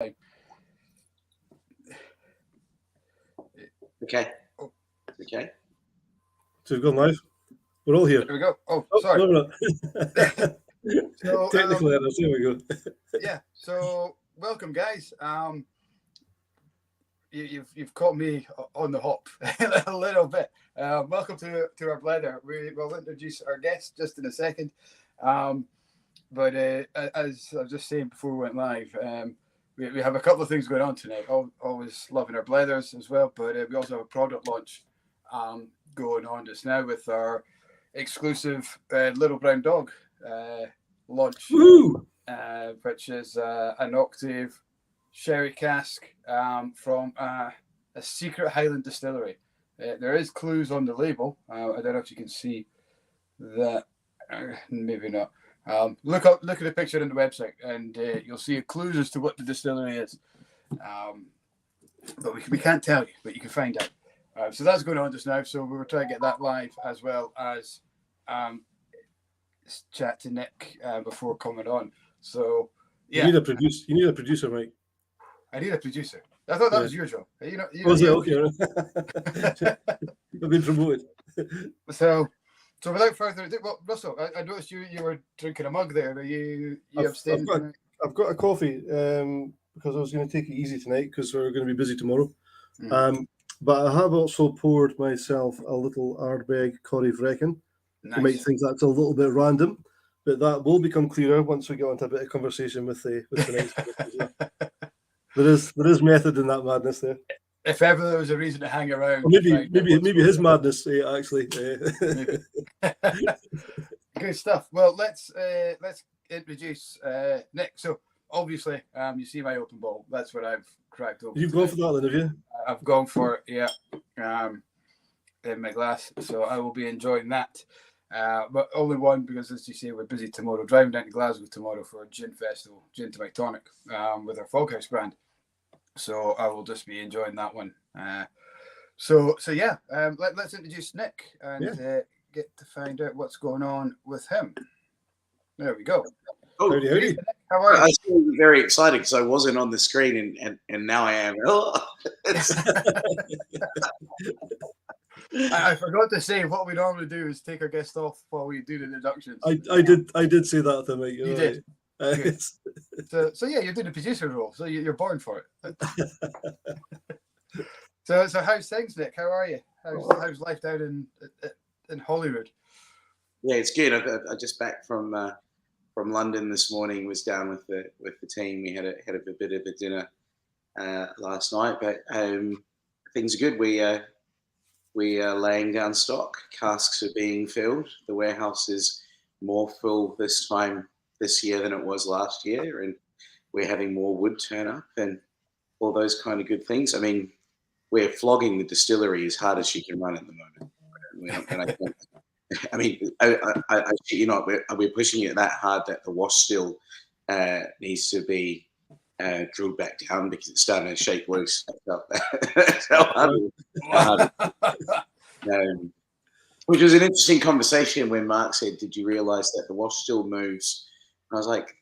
Okay. Okay. So we've gone live. We're all here. There we go. Oh, sorry. No. So, technical errors. There we go. Yeah. So, welcome, guys. You've caught me on the hop a little bit. Welcome to our Blether. We'll introduce our guest just in a second. But as I was just saying before we went live, we have a couple of things going on tonight. Always loving our Blethers as well, but we also have a product launch going on just now with our exclusive Little Brown Dog launch, which is an octave sherry cask from a secret Highland distillery. There is clues on the label. I don't know if you can see that. Maybe not. Look at the picture on the website, and you'll see clues as to what the distillery is. But we can't tell you, but you can find out. So that's going on just now. So we were trying to get that live, as well as chat to Nick before coming on. So yeah, You need a producer, Mike. I need a producer. I thought that was your job. Was it? Okay. I've been promoted. So without further ado, well, Russell, I noticed you were drinking a mug there. Are you abstaining? I've got a coffee because I was going to take it easy tonight because we're going to be busy tomorrow. But I have also poured myself a little Ardbeg Corrie Vrecken. Nice. You might think that's a little bit random, but that will become clearer once we get into a bit of conversation with the next. There is method in that madness there. If ever there was a reason to hang around, or maybe his madness actually. Good stuff. Well, let's introduce Nick. So obviously, you see my open bottle. That's what I've cracked open. You've gone for that, then, have you? I've gone for it, yeah. In my glass, so I will be enjoying that. But only one, because as you say, we're busy tomorrow. Driving down to Glasgow tomorrow for a gin festival, Gin to My Tonic, with our Foghouse brand. So I will just be enjoying that one. So yeah, let's introduce Nick and get to find out what's going on with him. There we go. Oh, howdy. How are you? I was very excited because I wasn't on the screen and now I am. I forgot to say what we normally do is take our guest off while we do the introductions. I did say that to Mike. You did. So yeah, you're doing the producer role, so you're born for it. So how's things, Nick? How are you? How's life down in Holyrood? Yeah, it's good. I just back from London this morning. Was down with the team. We had a bit of a dinner last night, but things are good. We are laying down stock. Casks are being filled. The warehouse is more full this year than it was last year, and we're having more wood turn up and all those kind of good things. I mean, we're flogging the distillery as hard as she can run at the moment. I mean, I you know, we're pushing it that hard that the wash still needs to be drilled back down because it's starting to shake loose. Which was an interesting conversation when Mark said, "Did you realise that the wash still moves?" And I was like,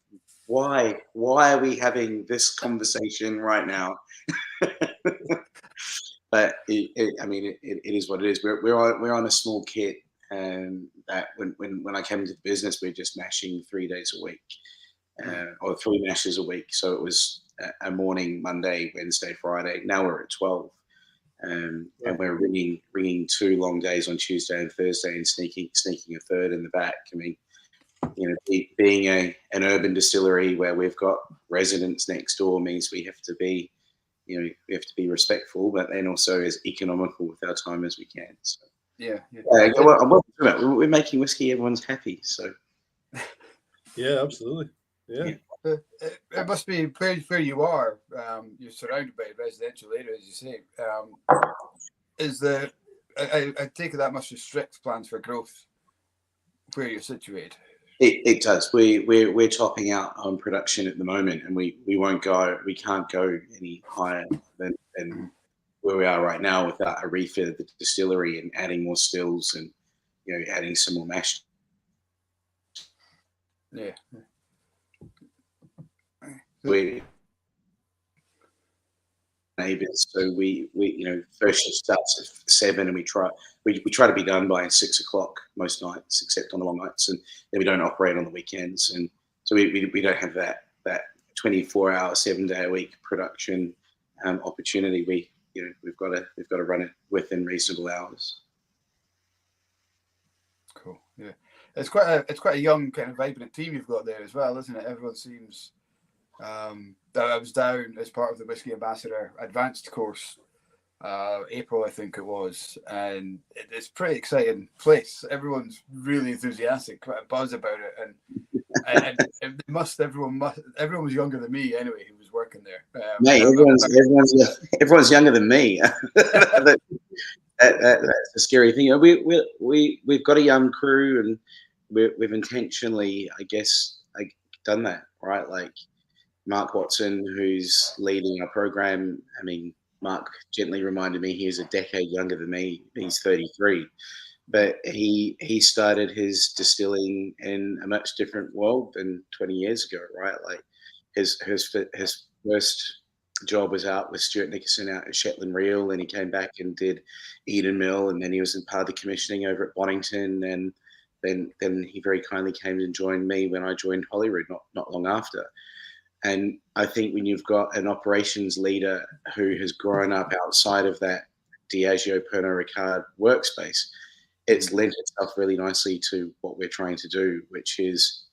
"Why? Why are we having this conversation right now?" But it is what it is. We're on a small kit, and that when I came into the business, we're just mashing 3 days a week, or 3 mashes a week. So it was a morning, Monday, Wednesday, Friday. Now we're at 12. And we're ringing 2 long days on Tuesday and Thursday, and sneaking a third in the back. I mean, you know, being an urban distillery where we've got residents next door means we have to be respectful, but then also as economical with our time as we can. So we're making whiskey. Everyone's happy. So yeah, absolutely. Yeah. It must be where you are. You're surrounded by residential areas, as you say. I take it that must restrict plans for growth where you're situated. It does. We're topping out on production at the moment, and we can't go any higher than where we are right now without a refit of the distillery and adding more stills and adding some more mash. Yeah. neighbours. So we first shift starts at 7, and we try to be done by 6 o'clock most nights, except on the long nights, and then we don't operate on the weekends, and so we don't have that 24-hour, 7-day-a-week production opportunity. We've got to run it within reasonable hours. Cool. Yeah, it's quite a young kind of vibrant team you've got there as well, isn't it? Everyone seems. I was down as part of the Whisky Ambassador Advanced course, April I think it was, and it's a pretty exciting place. Everyone's really enthusiastic, quite a buzz about it, and everyone was younger than me anyway who was working there. Mate, everyone's younger than me. That's a scary thing. We've got a young crew, and we've intentionally, I guess, done that, right? Like Mark Watson, who's leading our program. I mean, Mark gently reminded me he is a decade younger than me. He's 33, but he started his distilling in a much different world than 20 years ago, right? Like his first job was out with Stuart Nickerson out at Shetland Reel, and he came back and did Eden Mill, and then he was in part of the commissioning over at Bonington, and then he very kindly came and joined me when I joined Holyrood not long after. And I think when you've got an operations leader who has grown up outside of that Diageo Pernod Ricard workspace, it's lent itself really nicely to what we're trying to do, which is,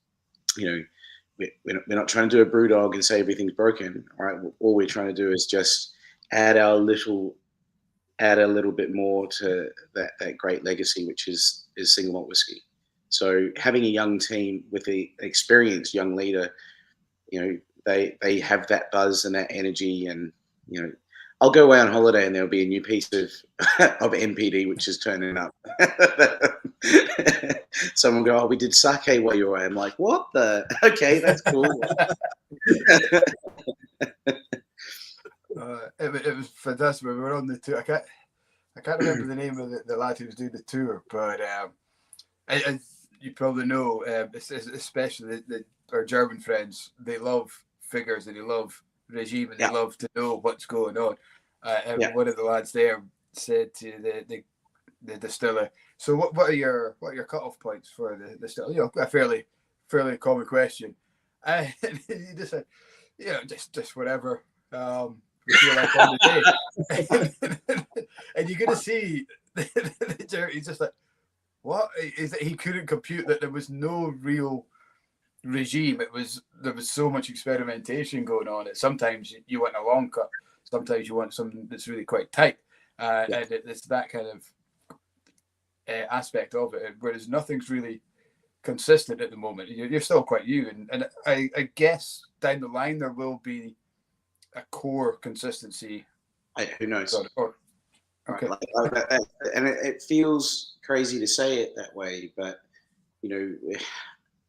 we're not trying to do a brew dog and say everything's broken. All right, all we're trying to do is just add a little bit more to that great legacy, which is single malt whiskey. So having a young team with the experienced young leader, they have that buzz and that energy, and I'll go away on holiday and there'll be a new piece of MPD which is turning up. Someone go, "Oh, we did sake while you were away." I'm like, "What the? Okay, that's cool." It was fantastic. We were on the tour. I can't remember the name of the lad who was doing the tour, but as you probably know, especially our German friends, they love figures and they love regime, and they love to know what's going on. And one of the lads there said to the distiller, "So what are your cutoff points for the distiller?" A fairly common question, and he just said, just whatever we feel like on the day. And you're gonna see he's just like, what is that? He couldn't compute that there was no real regime. There was so much experimentation going on that sometimes you want a long cut, sometimes you want something that's really quite tight, and it's that kind of aspect of it, whereas nothing's really consistent at the moment. You're still quite new, and I guess down the line there will be a core consistency. Who knows? Okay. And it feels crazy to say it that way, but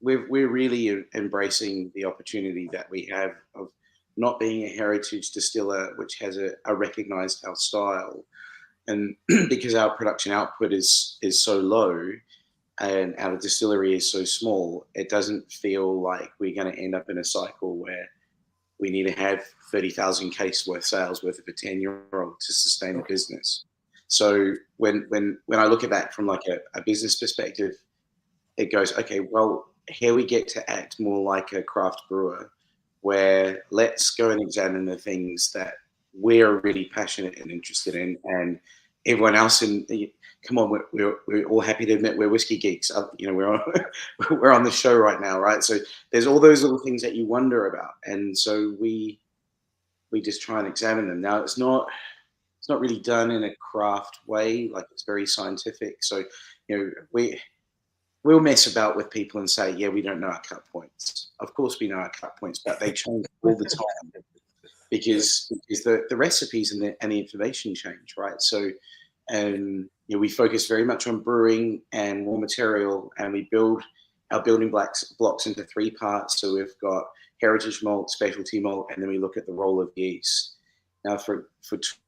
we're really embracing the opportunity that we have of not being a heritage distiller, which has a recognized house style, and because our production output is so low and our distillery is so small, it doesn't feel like we're going to end up in a cycle where we need to have 30,000 case sales worth of a 10-year-old to sustain the business. So when I look at that from like a business perspective, it goes, okay, well, here we get to act more like a craft brewer, where let's go and examine the things that we're really passionate and interested in, and everyone else come on, we're all happy to admit we're whiskey geeks. We're on the show right now, right? So there's all those little things that you wonder about, and so we just try and examine them. Now it's not really done in a craft way, like it's very scientific. So we'll mess about with people and say, yeah, we don't know our cut points. Of course we know our cut points, but they change all the time because the recipes and the information change, right? So we focus very much on brewing and raw material, and we build our building blocks into 3 parts. So we've got heritage malt, specialty malt, and then we look at the role of yeast. Now, for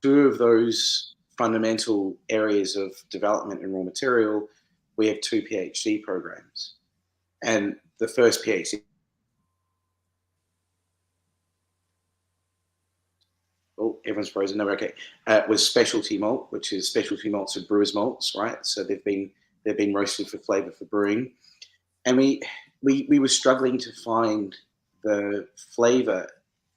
2 of those fundamental areas of development in raw material, we have 2 PhD programs. And the first PhD everyone's frozen. No, okay. Was specialty malt, which is specialty malts and brewers malts, right? So they've been roasted for flavour for brewing, and we were struggling to find the flavour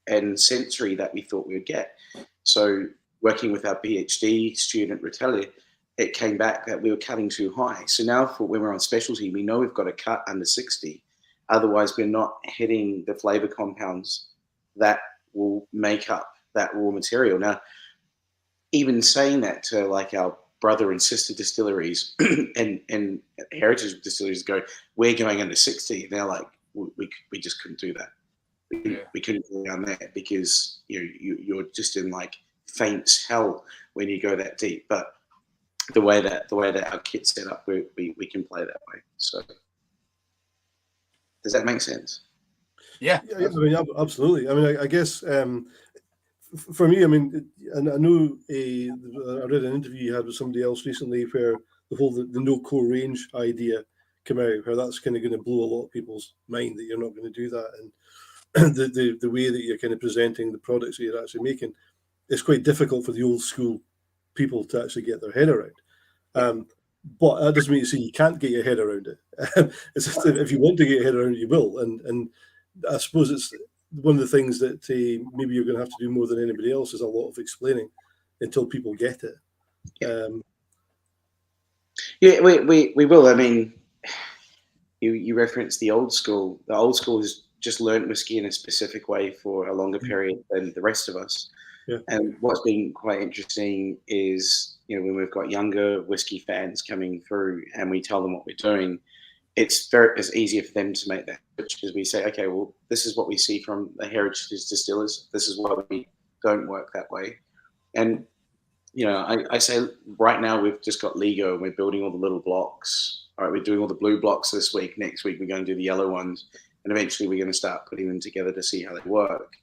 and sensory that we thought we would get. So working with our PhD student Ratelli, it came back that we were cutting too high. So now when we're on specialty, we know we've got to cut under 60. Otherwise, we're not hitting the flavour compounds that will make up that raw material. Now, even saying that to like our brother and sister distilleries and heritage distilleries go, we're going under 60. They're like, we just couldn't do that. We couldn't go down there because you're just in like faint hell when you go that deep. But the way that our kit's set up, we can play that way. So does that make sense? Yeah, I mean, absolutely. I mean, I guess for me, I mean, and I know I read an interview you had with somebody else recently where the no core range idea came out, where that's kind of going to blow a lot of people's mind that you're not going to do that, and the way that you're kind of presenting the products that you're actually making, it's quite difficult for the old school people to actually get their head around. But that doesn't mean to say you can't get your head around it. It's just if you want to get your head around it, you will. And I suppose it's one of the things that maybe you're going to have to do more than anybody else is a lot of explaining until people get it. Yeah, we will. I mean, you referenced the old school. The old school has just learned whiskey in a specific way for a longer period than the rest of us. Yeah. And what's been quite interesting is, when we've got younger whiskey fans coming through and we tell them what we're doing, it's easier for them to make that switch because we say, okay, well, this is what we see from the heritage distillers. This is why we don't work that way. And, I say right now we've just got Lego and we're building all the little blocks. All right, we're doing all the blue blocks this week. Next week, we're going to do the yellow ones. And eventually we're going to start putting them together to see how they work.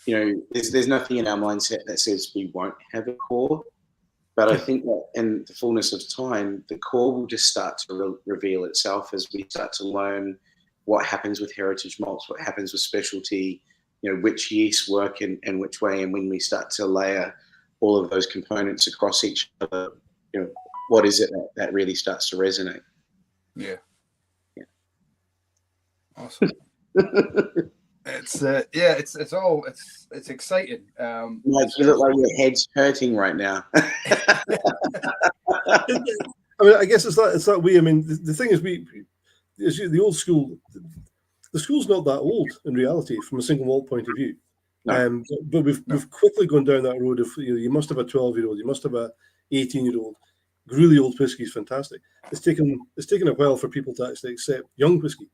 There's nothing in our mindset that says we won't have a core. But I think that in the fullness of time, the core will just start to reveal itself as we start to learn what happens with heritage malts, what happens with specialty, which yeasts work in which way. And when we start to layer all of those components across each other, what is it that really starts to resonate? Yeah. Awesome. It's exciting. You look like your head's hurting right now. I mean, I guess it's that way. I mean, the thing is, the old school, the school's not that old in reality from a single malt point of view. No. But we've quickly gone down that road of you must have a 12-year-old, you must have a 18-year-old. Really old whiskey is fantastic. It's taken a while for people to actually accept young whiskey,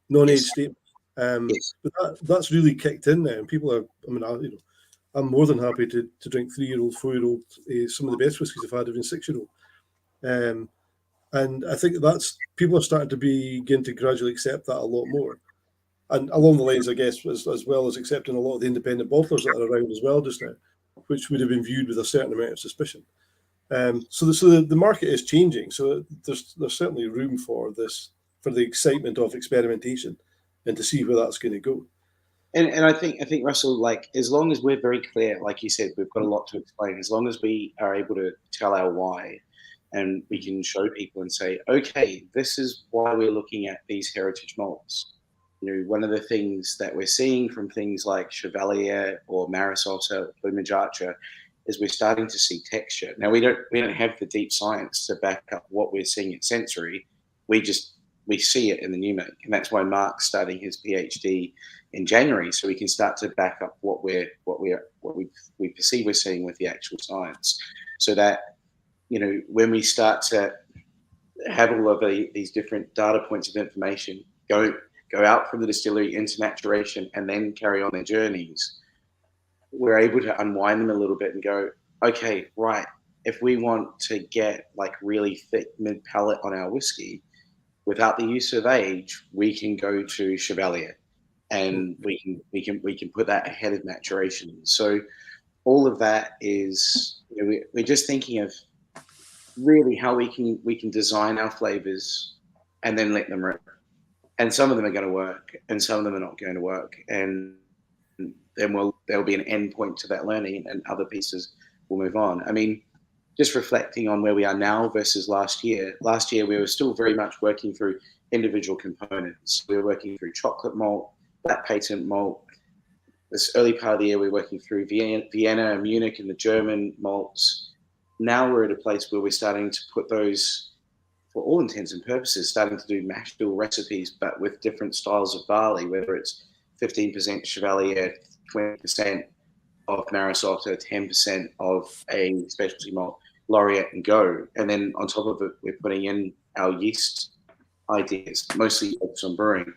non-age statement. But that's really kicked in now, and people are. I mean, I'm more than happy to drink 3-year-old, 4-year-old, some of the best whiskies I've had, even 6-year-old. And I think that's people are starting to begin to gradually accept that a lot more. And along the lines, I guess, as well as accepting a lot of the independent bottlers that are around as well just now, which would have been viewed with a certain amount of suspicion. So the market is changing. So there's certainly room for this, for the excitement of experimentation, and to see where that's going to go. And I think Russell, like, as long as we're very clear, like you said, we've got a lot to explain. As long as we are able to tell our why, and we can show people and say, okay, this is why we're looking at these heritage malts. One of the things that we're seeing from things like Chevalier or Maris also, Plumage Archer, is we're starting to see texture. Now we don't have the deep science to back up what we're seeing in sensory. We see it in the new make, and that's why Mark's starting his PhD in January, so we can start to back up what we perceive we're seeing with the actual science, so that when we start to have all of these different data points of information go out from the distillery into maturation and then carry on their journeys, we're able to unwind them a little bit and go, okay, right, if we want to get like really thick mid palate on our whiskey without the use of age, we can go to Chevalier, and we can put that ahead of maturation. So all of that is, we're just thinking of really how we can design our flavors and then let them rip. And some of them are going to work, and some of them are not going to work. And there'll be an end point to that learning, and other pieces will move on. I mean, just reflecting on where we are now versus last year. Last year, we were still very much working through individual components. We were working through chocolate malt, black patent malt. This early part of the year, we were working through Vienna and Munich and the German malts. Now we're at a place where we're starting to put those, for all intents and purposes, starting to do mash bill recipes, but with different styles of barley, whether it's 15% Chevalier, 20% of Marisotto, 10% of a specialty malt, Laureate and Go. And then on top of it, we're putting in our yeast ideas, mostly focused on brewing.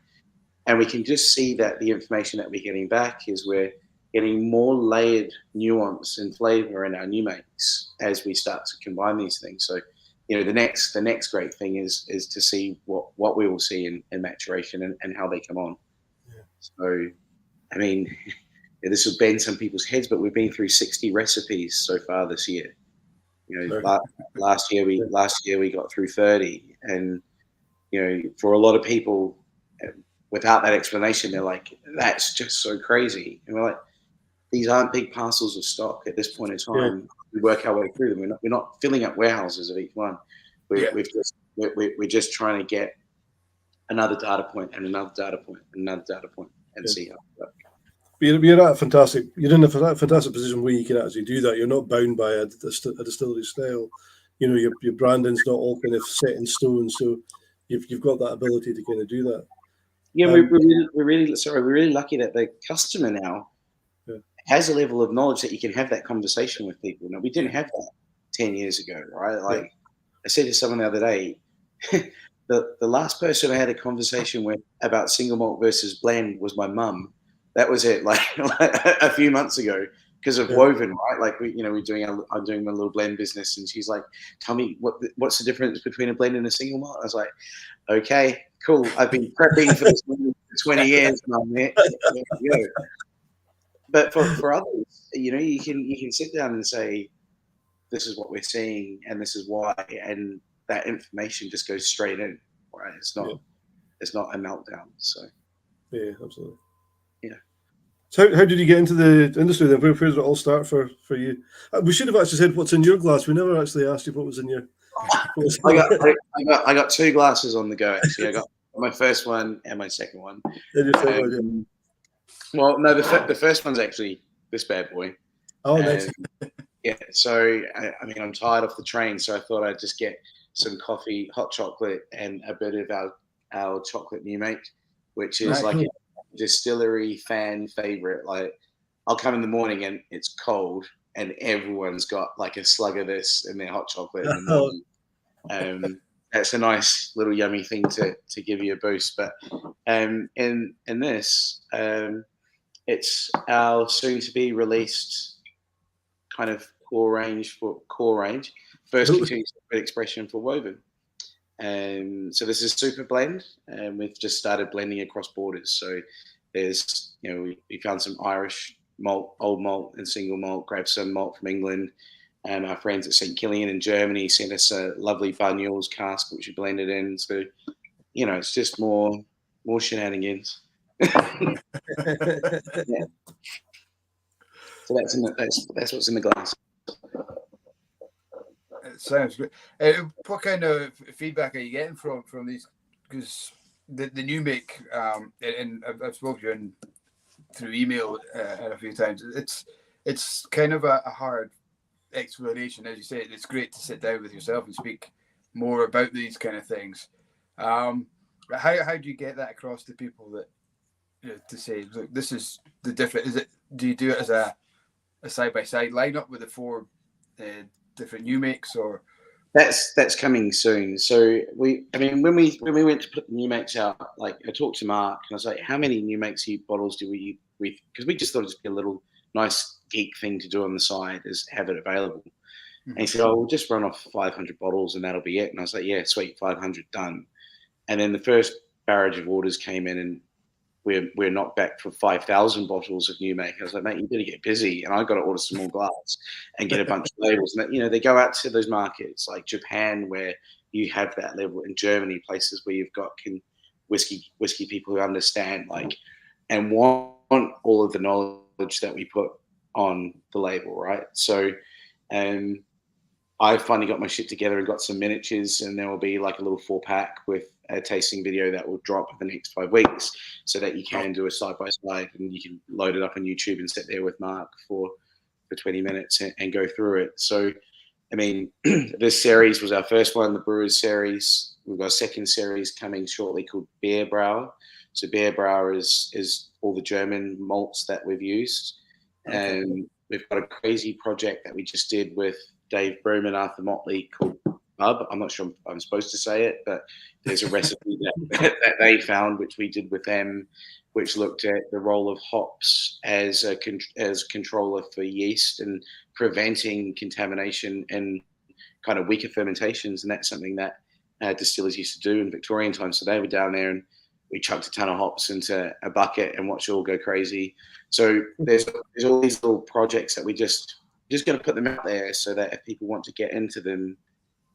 And we can just see that the information that we're getting back is we're getting more layered nuance and flavor in our new makes as we start to combine these things. So, the next great thing is to see what we will see in maturation and how they come on. Yeah. So, I mean, this will bend some people's heads, but we've been through 60 recipes so far this year. Last year we got through 30, and for a lot of people, without that explanation, they're like, "That's just so crazy." And we're like, "These aren't big parcels of stock at this point in time. Yeah. We work our way through them. We're not filling up warehouses of each one. We're just trying to get another data point and another data point and another data point and see how it works." You're at a fantastic. You're in a fantastic position where you can actually do that. You're not bound by a distillery style. Your branding's not all kind of set in stone. So you've got that ability to kind of do that. Yeah, we're really lucky that the customer now has a level of knowledge that you can have that conversation with people. Now, we didn't have that 10 years ago, right? Like I said to someone the other day, the last person I had a conversation with about single malt versus blend was my mum. That was it, like a few months ago, because of Woven, right? Like I'm doing my little blend business, and she's like, "Tell me what's the difference between a blend and a single malt?" I was like, "Okay, cool. I've been prepping for this for 20 years, Mum." Yeah. But for others, you can sit down and say, "This is what we're seeing, and this is why," and that information just goes straight in, right? It's not a meltdown. So yeah, absolutely. Yeah. So how did you get into the industry then? Where did it all start for you? We should have actually said what's in your glass. We never actually asked you what was in your. I got two glasses on the go. Actually, I got my first one and my second one. Well, no, the first one's actually this bad boy. Oh, nice. Yeah. So I'm tired off the train, so I thought I'd just get some coffee, hot chocolate, and a bit of our chocolate new make, which is a distillery fan favorite. Like, I'll come in the morning and it's cold, and everyone's got like a slug of this in their hot chocolate in the morning. That's a nice little yummy thing to give you a boost. But in this, it's our soon to be released kind of core range, first continuous expression for Woven. So this is super blend, and we've just started blending across borders. So there's, we found some Irish malt, old malt and single malt, grabbed some malt from England. Our friends at St. Killian in Germany sent us a lovely Banyuls cask, which we blended in. So, it's just more shenanigans. Yeah. So that's what's in the glass. It sounds good. What kind of feedback are you getting from these? Because the new make, and I've spoken to you through email a few times. It's kind of a hard exploration, as you say. It's great to sit down with yourself and speak more about these kind of things. How do you get that across to people that to say, look, this is the different? Do you do it as a side by side lineup with the four different new makes, or? That's coming soon. So when we went to put the new makes out, like I talked to Mark and I was like, how many new makes bottles do we because we just thought it'd be a little nice geek thing to do on the side, is have it available. Mm-hmm. And he said, we'll just run off 500 bottles and that'll be it. And I was like, yeah, sweet, 500 done. And then the first barrage of orders came in, and we're knocked back for 5,000 bottles of new make. I was like, mate, you better get busy, and I've got to order some more glass and get a bunch of labels. And they go out to those markets like Japan, where you have that level, in Germany, places where you've got whiskey people who understand and want all of the knowledge knowledge that we put on the label, right? So I finally got my shit together and got some miniatures, and there will be like a little 4-pack with a tasting video that will drop in the next 5 weeks, so that you can do a side by side, and you can load it up on YouTube and sit there with Mark for 20 minutes and go through it. So, I mean, this series was our first one, the Brewers series. We've got a second series coming shortly called Beer Brauer. So Beer Brauer is all the German malts that we've used. Okay. And we've got a crazy project that we just did with Dave Broom and Arthur Motley called Bub. I'm not sure if I'm supposed to say it, but there's a recipe that they found, which we did with them, which looked at the role of hops as controller for yeast and preventing contamination in kind of weaker fermentations. And that's something that distillers used to do in Victorian times. So they were down there and we chucked a ton of hops into a bucket and watched it all go crazy. So there's all these little projects that we just going to put them out there so that if people want to get into them,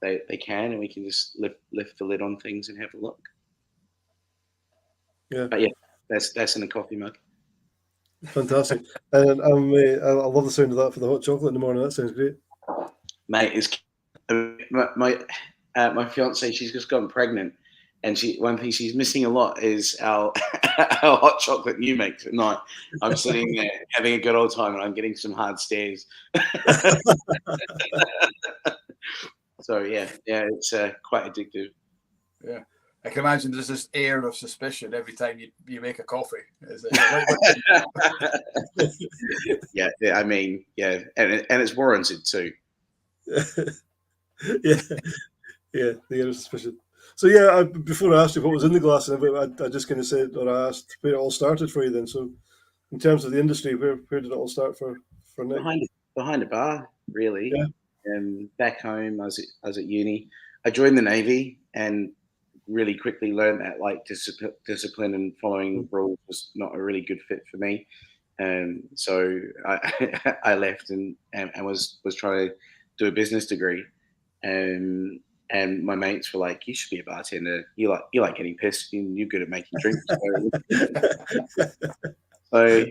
they can, and we can just lift the lid on things and have a look. Yeah. But yeah, that's in the coffee mug. Fantastic. And I love the sound of that for the hot chocolate in the morning. That sounds great. Mate, my fiance, she's just gotten pregnant, and one thing she's missing a lot is our our hot chocolate you make at night. I'm sitting there having a good old time, and I'm getting some hard stares. So yeah, it's quite addictive. Yeah, I can imagine there's this air of suspicion every time you make a coffee. Yeah, I mean, yeah, and it's warranted too. Yeah, the air of suspicion. So yeah, before I asked you what was in the glass, I just kind of said, or I asked where it all started for you. Then, so in terms of the industry, where did it all start for Nick? Behind a bar, really. Yeah. Back home, I was at uni. I joined the Navy and really quickly learned that like discipline and following rules was not a really good fit for me. So I left and was trying to do a business degree. And my mates were like, "You should be a bartender. You like getting pissed, and you're good at making drinks." So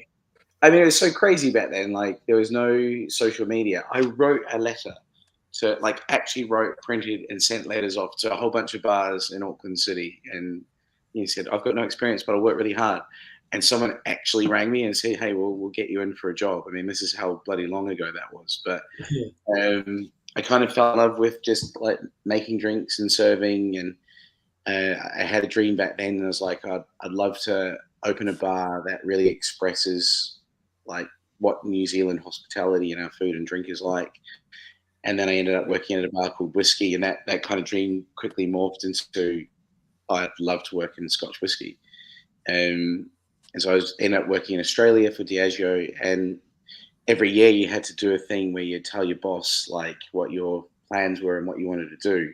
I mean, it was so crazy back then. Like, there was no social media. I wrote a letter to, actually printed and sent letters off to a whole bunch of bars in Auckland City. And he said, "I've got no experience, but I work really hard." And someone actually rang me and said, "Hey, we'll get you in for a job." I mean, this is how bloody long ago that was. But I kind of fell in love with just like making drinks and serving. And I had a dream back then. And I was like, I'd love to open a bar that really expresses like what New Zealand hospitality and our food and drink is like. And then I ended up working at a bar called Whisky, and that kind of dream quickly morphed into I'd love to work in Scotch whisky. And so I ended up working in Australia for Diageo, and every year you had to do a thing where you tell your boss like what your plans were and what you wanted to do,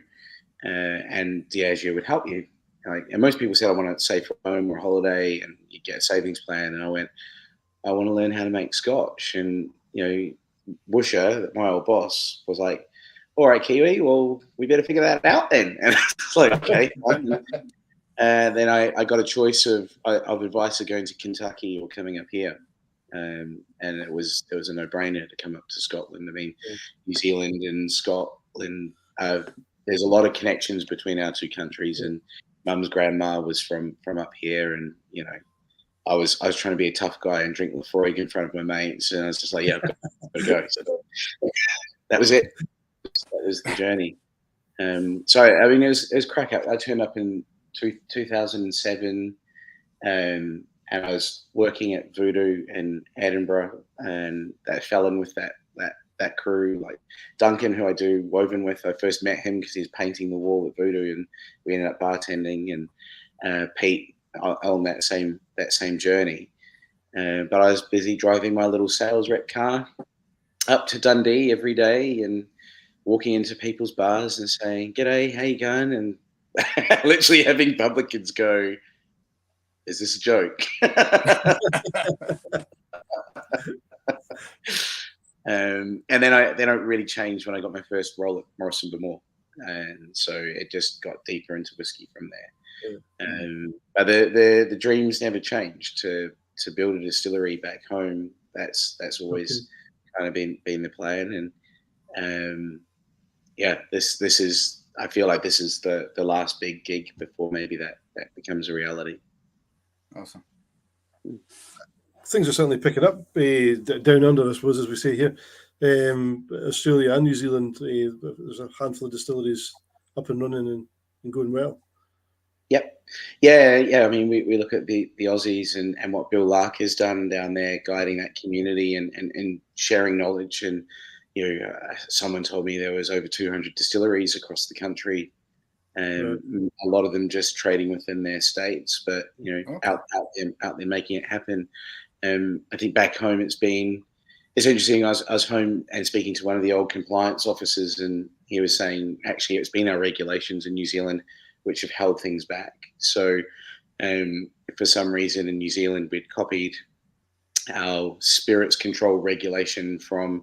and Diageo would help you. And most people said, "I want to save for home or holiday," and you get a savings plan. And I went, "I want to learn how to make Scotch." And Woosha, my old boss, was like, "All right, Kiwi, well, we better figure that out then." And it's like, okay. And then I got a choice of advice of going to Kentucky or coming up here. And it was a no-brainer to come up to Scotland. I mean, New Zealand and Scotland, there's a lot of connections between our two countries. And Mum's grandma was from up here, and I was trying to be a tough guy and drink Lafroig in front of my mates, and I was just like, "Yeah, I've got to go." So that was it. That was the journey. So I mean, it was crack up. I turned up in 2007. And I was working at Voodoo in Edinburgh, and that fell in with that crew, like Duncan, who I do woven with. I first met him because he's painting the wall at Voodoo, and we ended up bartending. And Pete on that same journey. But I was busy driving my little sales rep car up to Dundee every day and walking into people's bars and saying, "G'day, how you going?" And literally having publicans go, "Is this a joke?" And then I really changed when I got my first role at Morrison Bemore, and so it just got deeper into whiskey from there. But the dreams never changed to build a distillery back home That's always kind of been the plan. And this is, I feel like this is the last big gig before maybe that becomes a reality. Awesome. Things are certainly picking up down under, I suppose, as we say here. Australia and New Zealand, there's a handful of distilleries up and running and going well. Yep. Yeah. I mean, we look at the Aussies and what Bill Lark has done down there, guiding that community and sharing knowledge. And, someone told me there was over 200 distilleries across the country, and a lot of them just trading within their states, but, out there making it happen. I think back home it's interesting. I was home and speaking to one of the old compliance officers, and he was saying, actually, it's been our regulations in New Zealand which have held things back. So for some reason in New Zealand, we'd copied our spirits control regulation from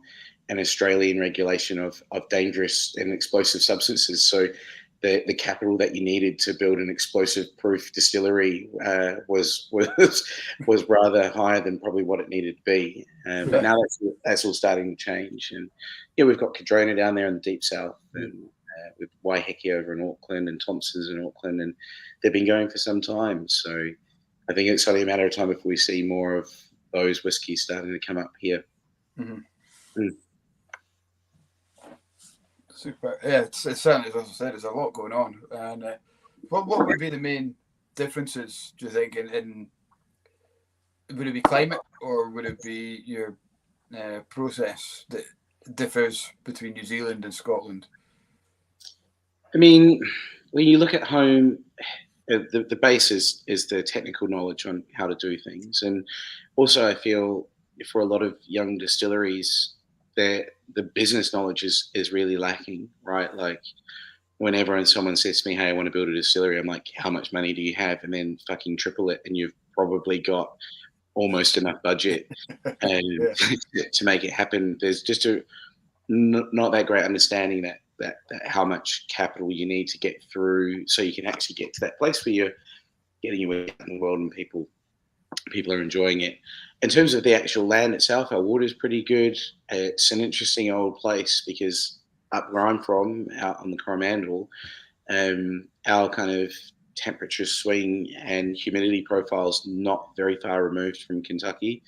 an Australian regulation of dangerous and explosive substances. So the capital that you needed to build an explosive-proof distillery was rather higher than probably what it needed to be. But now that's all starting to change. And we've got Cadrona down there in the deep south, and with Waiheke over in Auckland and Thompson's in Auckland, and they've been going for some time. So I think it's only a matter of time before we see more of those whiskies starting to come up here. Mm-hmm. Super. Yeah, it's certainly, as I said, there's a lot going on. And what would be the main differences, do you think, in would it be climate, or would it be your process that differs between New Zealand and Scotland? I mean, when you look at home, the base is the technical knowledge on how to do things. And also I feel for a lot of young distilleries, the business knowledge is really lacking, right? Like whenever someone says to me, hey, I want to build a distillery, I'm like, how much money do you have? And then fucking triple it, and you've probably got almost enough budget and to make it happen. There's just not that great understanding that how much capital you need to get through so you can actually get to that place where you're getting your way out in the world and people are enjoying it. In terms of the actual land itself, our water is pretty good. It's an interesting old place because up where I'm from, out on the Coromandel, our kind of temperature swing and humidity profile's not very far removed from Kentucky.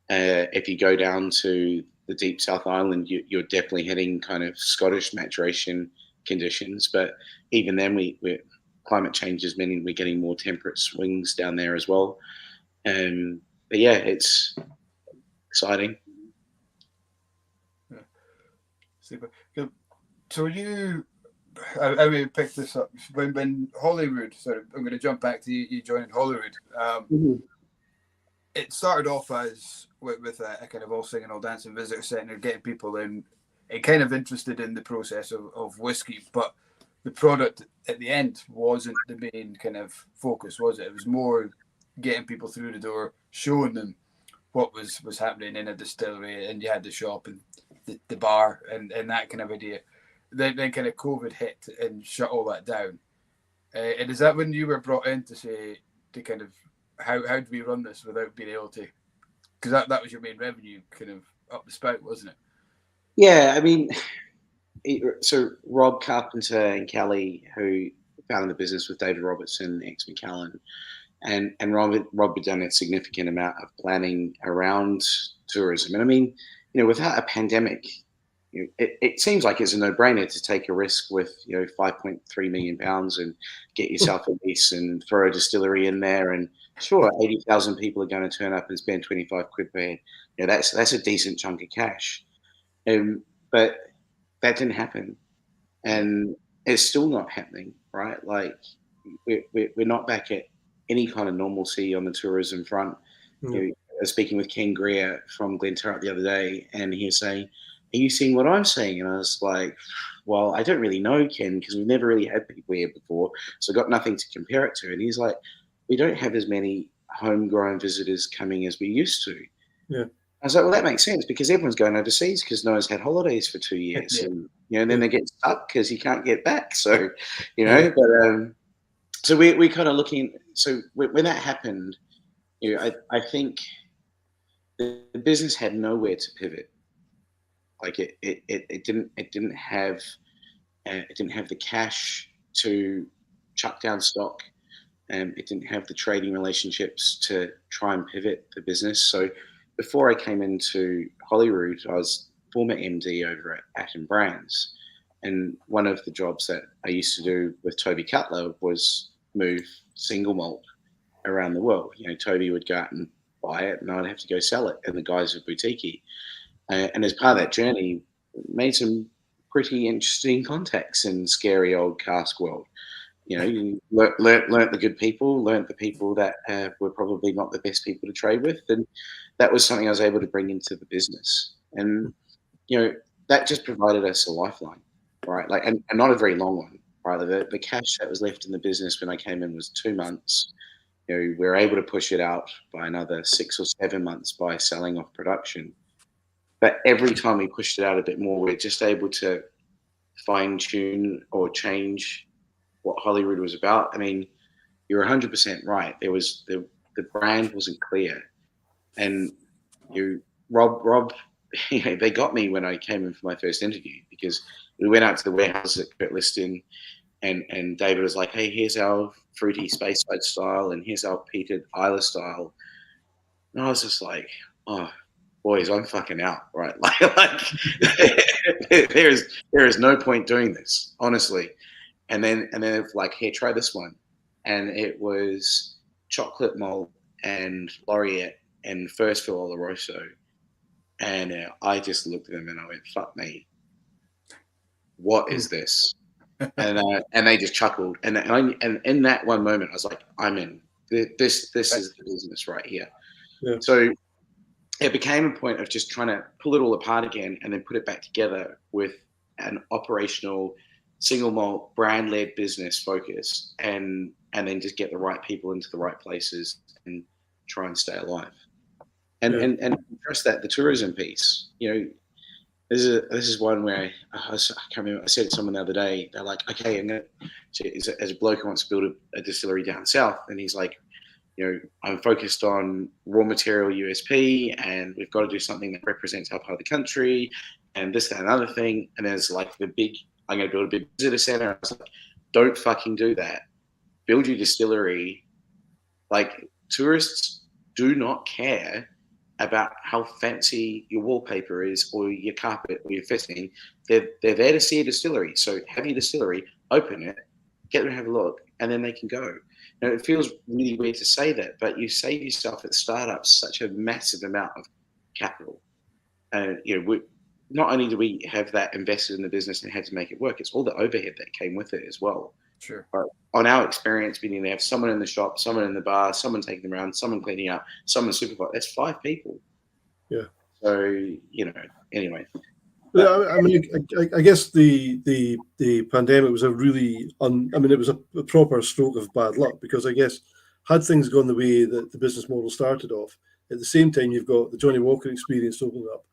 If you go down to the deep South Island, you're definitely hitting kind of Scottish maturation conditions. But even then, we're climate change is meaning we're getting more temperate swings down there as well. But yeah, it's exciting. Yeah. Super. So I may pick this up when Holyrood. Sorry, I'm going to jump back to you joining Holyrood. It started off as with a kind of all singing, all dancing visitor centre, getting people in and kind of interested in the process of whiskey, but the product at the end wasn't the main kind of focus, was it? It was more getting people through the door, showing them what was happening in a distillery, and you had the shop and the bar and that kind of idea. Then kind of COVID hit and shut all that down. And is that when you were brought in to kind of how do we run this without being able to? Because that was your main revenue kind of up the spout, wasn't it? Yeah, I mean, so Rob Carpenter and Kelly, who founded the business with David Robertson, ex McAllen, and Rob had done a significant amount of planning around tourism. And I mean, without a pandemic, it seems like it's a no-brainer to take a risk with 5.3 million pounds and get yourself a lease and throw a distillery in there. And sure, 80,000 people are going to turn up and spend 25 quid per head. That's a decent chunk of cash. But that didn't happen, and it's still not happening, right? Like we're not back at any kind of normalcy on the tourism front. I was speaking with Ken Greer from Glenturret the other day, and he was saying, are you seeing what I'm seeing? And I was like, well, I don't really know, Ken, because we've never really had people here before, so I've got nothing to compare it to. And he's like, we don't have as many homegrown visitors coming as we used to. Yeah. I was like, well, that makes sense because everyone's going overseas because no one's had holidays for 2 years. Yeah. And then they get stuck because you can't get back. So, but so we're kind of looking. So when that happened, I think the business had nowhere to pivot. Like it didn't have the cash to chuck down stock, and it didn't have the trading relationships to try and pivot the business. So before I came into Holyrood, I was former MD over at Atom Brands, and one of the jobs that I used to do with Toby Cutler was move single malt around the world. You know, Toby would go out and buy it, and I'd have to go sell it in the guise of boutique. And as part of that journey, made some pretty interesting contacts in scary old cask world. You know, you learnt the good people, learnt the people that were probably not the best people to trade with, and that was something I was able to bring into the business. And you know, that just provided us a lifeline, right? Like, and not a very long one, right? The cash that was left in the business when I came in was 2 months. You know, we were able to push it out by another 6 or 7 months by selling off production. But every time we pushed it out a bit more, we're just able to fine tune or change what Holyrood was about. I mean, you're 100% right. There was the brand wasn't clear, and Rob, you know, they got me when I came in for my first interview, because we went out to the warehouse at Kirtliston, and David was like, "Hey, here's our fruity Speyside style, and here's our peated Isla style," and I was just like, "Oh, boys, I'm fucking out, right? like there is no point doing this, honestly." And then it's like, "Here, try this one," and it was chocolate malt and laureate and first fill Oloroso, and I just looked at them and I went, "Fuck me, what is this?" and they just chuckled, and in that one moment I was like, "I'm in. This is the business right here." Yeah. So it became a point of just trying to pull it all apart again and then put it back together with an operational single malt brand led business focus, and then just get the right people into the right places and try and stay alive. And trust that the tourism piece, you know, this is one where I can't remember, I said to someone the other day, they're like, "Okay, I'm gonna," as a bloke who wants to build a distillery down south, and he's like, "You know, I'm focused on raw material USP, and we've got to do something that represents our part of the country, and this, that, and another thing." And there's like I'm going to build a big visitor center. I was like, "Don't fucking do that. Build your distillery." Like, tourists do not care about how fancy your wallpaper is or your carpet or your fitting. They're there to see a distillery. So have your distillery, open it, get them to have a look, and then they can go. Now, it feels really weird to say that, but you save yourself at startups such a massive amount of capital. And you know, not only do we have that invested in the business and had to make it work, it's all the overhead that came with it as well. Sure. But on our experience, we need to have someone in the shop, someone in the bar, someone taking them around, someone cleaning up, someone supervising. That's 5 people. Yeah. So, you know, anyway. Yeah, I mean, I guess the pandemic was a really it was a proper stroke of bad luck, because I guess had things gone the way that the business model started off, at the same time you've got the Johnny Walker experience opening up,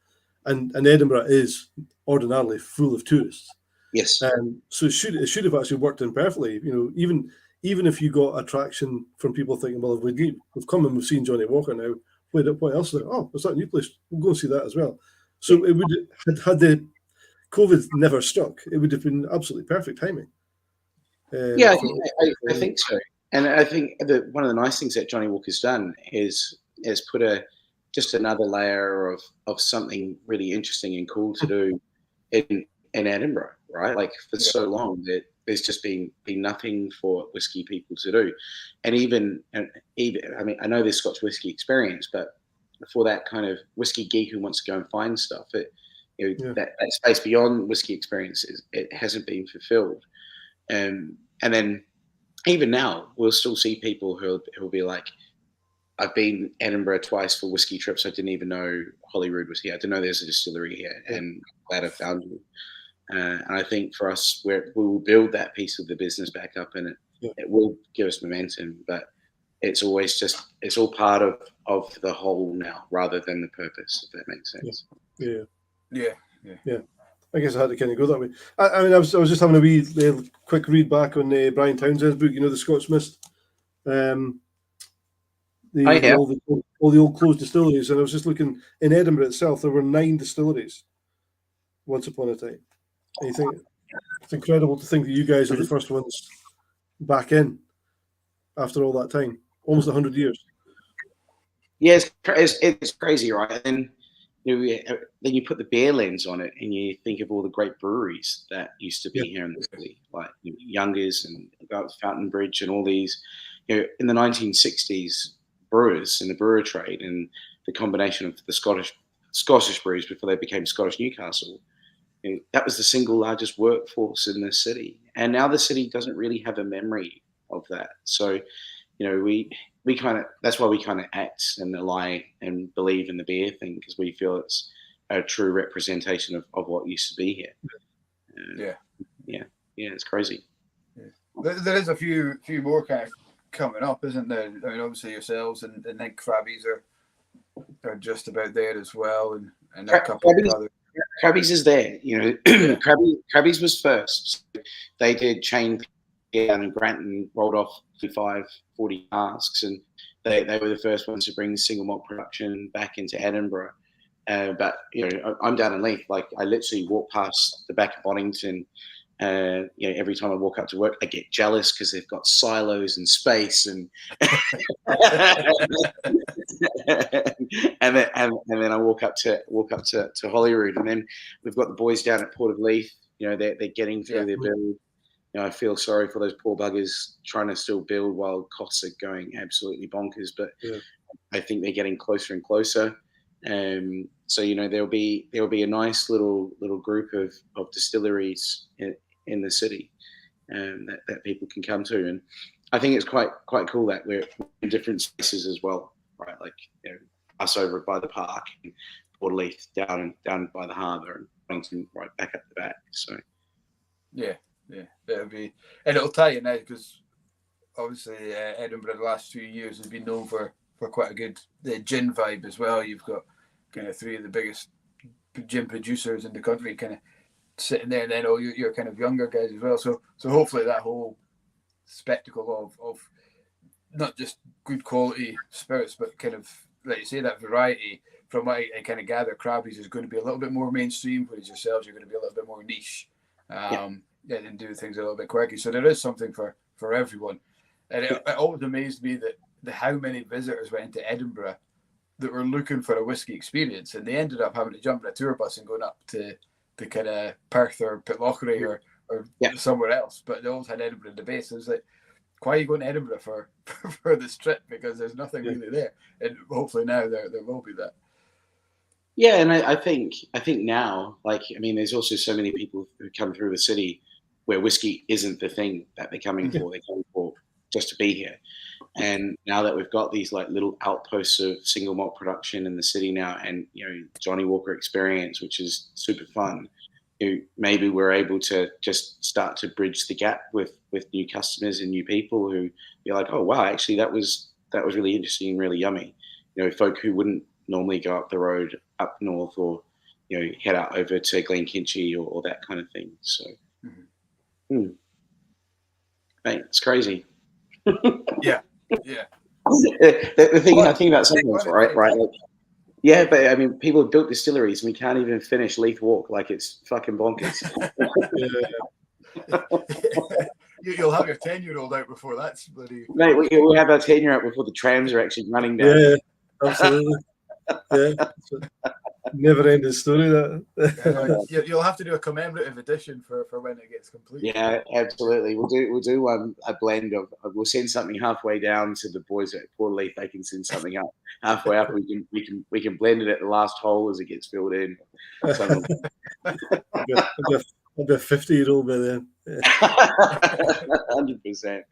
and Edinburgh is ordinarily full of tourists. Yes. So it should have actually worked in perfectly. You know, even if you got attraction from people thinking, "Well, we've come and we've seen Johnny Walker now. What else is there? Oh, there's that new place. We'll go and see that as well." So it would had the COVID never struck, it would have been absolutely perfect timing. Yeah, I think so. And I think one of the nice things that Johnny Walker's done is put just another layer of something really interesting and cool to do in Edinburgh, right? Like, for so long that there's just been nothing for whiskey people to do. And even I mean, I know there's Scotch whisky experience, but for that kind of whiskey geek who wants to go and find stuff, that space beyond whiskey experiences, it hasn't been fulfilled. And then even now, we'll still see people who'll be like, "I've been Edinburgh twice for whiskey trips. I didn't even know Holyrood was here. I didn't know there's a distillery here, and I'm glad I found you." And I think for us, we will build that piece of the business back up, and it will give us momentum. But it's always it's all part of the whole now, rather than the purpose, if that makes sense. Yeah. I guess I had to kind of go that way. I mean, I was just having a wee quick read back on Brian Townsend's book, you know, The Scotch Mist. Oh, yeah. All the old closed distilleries. And I was just looking in Edinburgh itself. There were 9 distilleries once upon a time. And you think it's incredible to think that you guys are the first ones back in after all that time, almost 100 years. Yeah, it's crazy, right? And then you put the beer lens on it, and you think of all the great breweries that used to be here in the city, like Youngers and Fountain Bridge, and all these. In the 1960s, brewers in the brewer trade, and the combination of the Scottish brews before they became Scottish Newcastle. That was the single largest workforce in the city, and now the city doesn't really have a memory of that. So, we kind of, that's why we kind of act and ally and believe in the beer thing, because we feel it's a true representation of what used to be here. Yeah, it's crazy. Yeah. There is a few more kind of coming up, isn't there? I mean, obviously yourselves and Nick Krabby's are just about there as well, and a couple of others. Krabby's is there, Krabby's was first. They did chain down in Granton, rolled off 40 casks, and they were the first ones to bring single malt production back into Edinburgh. But I'm down in Leith. Like, I literally walk past the back of Boddington. Every time I walk up to work, I get jealous because they've got silos and space, and and then I walk up to Holyrood, and then we've got the boys down at Port of Leith. They're getting through their build. I feel sorry for those poor buggers trying to still build while costs are going absolutely bonkers. But I think they're getting closer and closer. So there'll be a nice little group of distilleries in the city, that people can come to, and I think it's quite cool that we're in different spaces as well, right? Like us over by the park, and Port Leith down by the harbour, and Wellington right back up the back. So yeah, it'll tie in now, because obviously Edinburgh the last few years has been known for quite a good gin vibe as well. You've got kind of 3 of the biggest gin producers in the country kind of sitting there, and then you're kind of younger guys as well. So hopefully that whole spectacle of not just good quality spirits, but kind of, like you say, that variety. From what I kind of gather, Krabby's is going to be a little bit more mainstream, whereas yourselves are going to be a little bit more niche, and do things a little bit quirky. So there is something for everyone. And it always amazed me that how many visitors went to Edinburgh that were looking for a whiskey experience, and they ended up having to jump in a tour bus and going up to kind of Perth or Pitlochry or somewhere else. But they always had Edinburgh in the base. It was like, why are you going to Edinburgh for this trip? Because there's nothing really there. And hopefully now there will be that. Yeah, and I think now, there's also so many people who come through the city where whiskey isn't the thing that they're coming for. They're coming for just to be here. And now that we've got these like little outposts of single malt production in the city now, and Johnny Walker Experience, which is super fun, maybe we're able to just start to bridge the gap with new customers and new people who be like, oh wow, actually that was really interesting and really yummy. Folk who wouldn't normally go up the road up north, or head out over to Glenkinchie or that kind of thing. So, mate, it's crazy. Yeah. The thing I think about sometimes, right? Like, but I mean, people have built distilleries, and we can't even finish Leith Walk. Like, it's fucking bonkers. You'll have your 10-year-old out before that's bloody. Mate, we'll have our 10-year out before the trams are actually running down. Yeah, absolutely. Never-ending story. That you'll have to do a commemorative edition for when it gets complete. Yeah, absolutely. We'll do a blend of. We'll send something halfway down to the boys at Port Leith. They can send something up halfway up. We can blend it at the last hole as it gets filled in. I'll be a 50-year-old by then. 100%.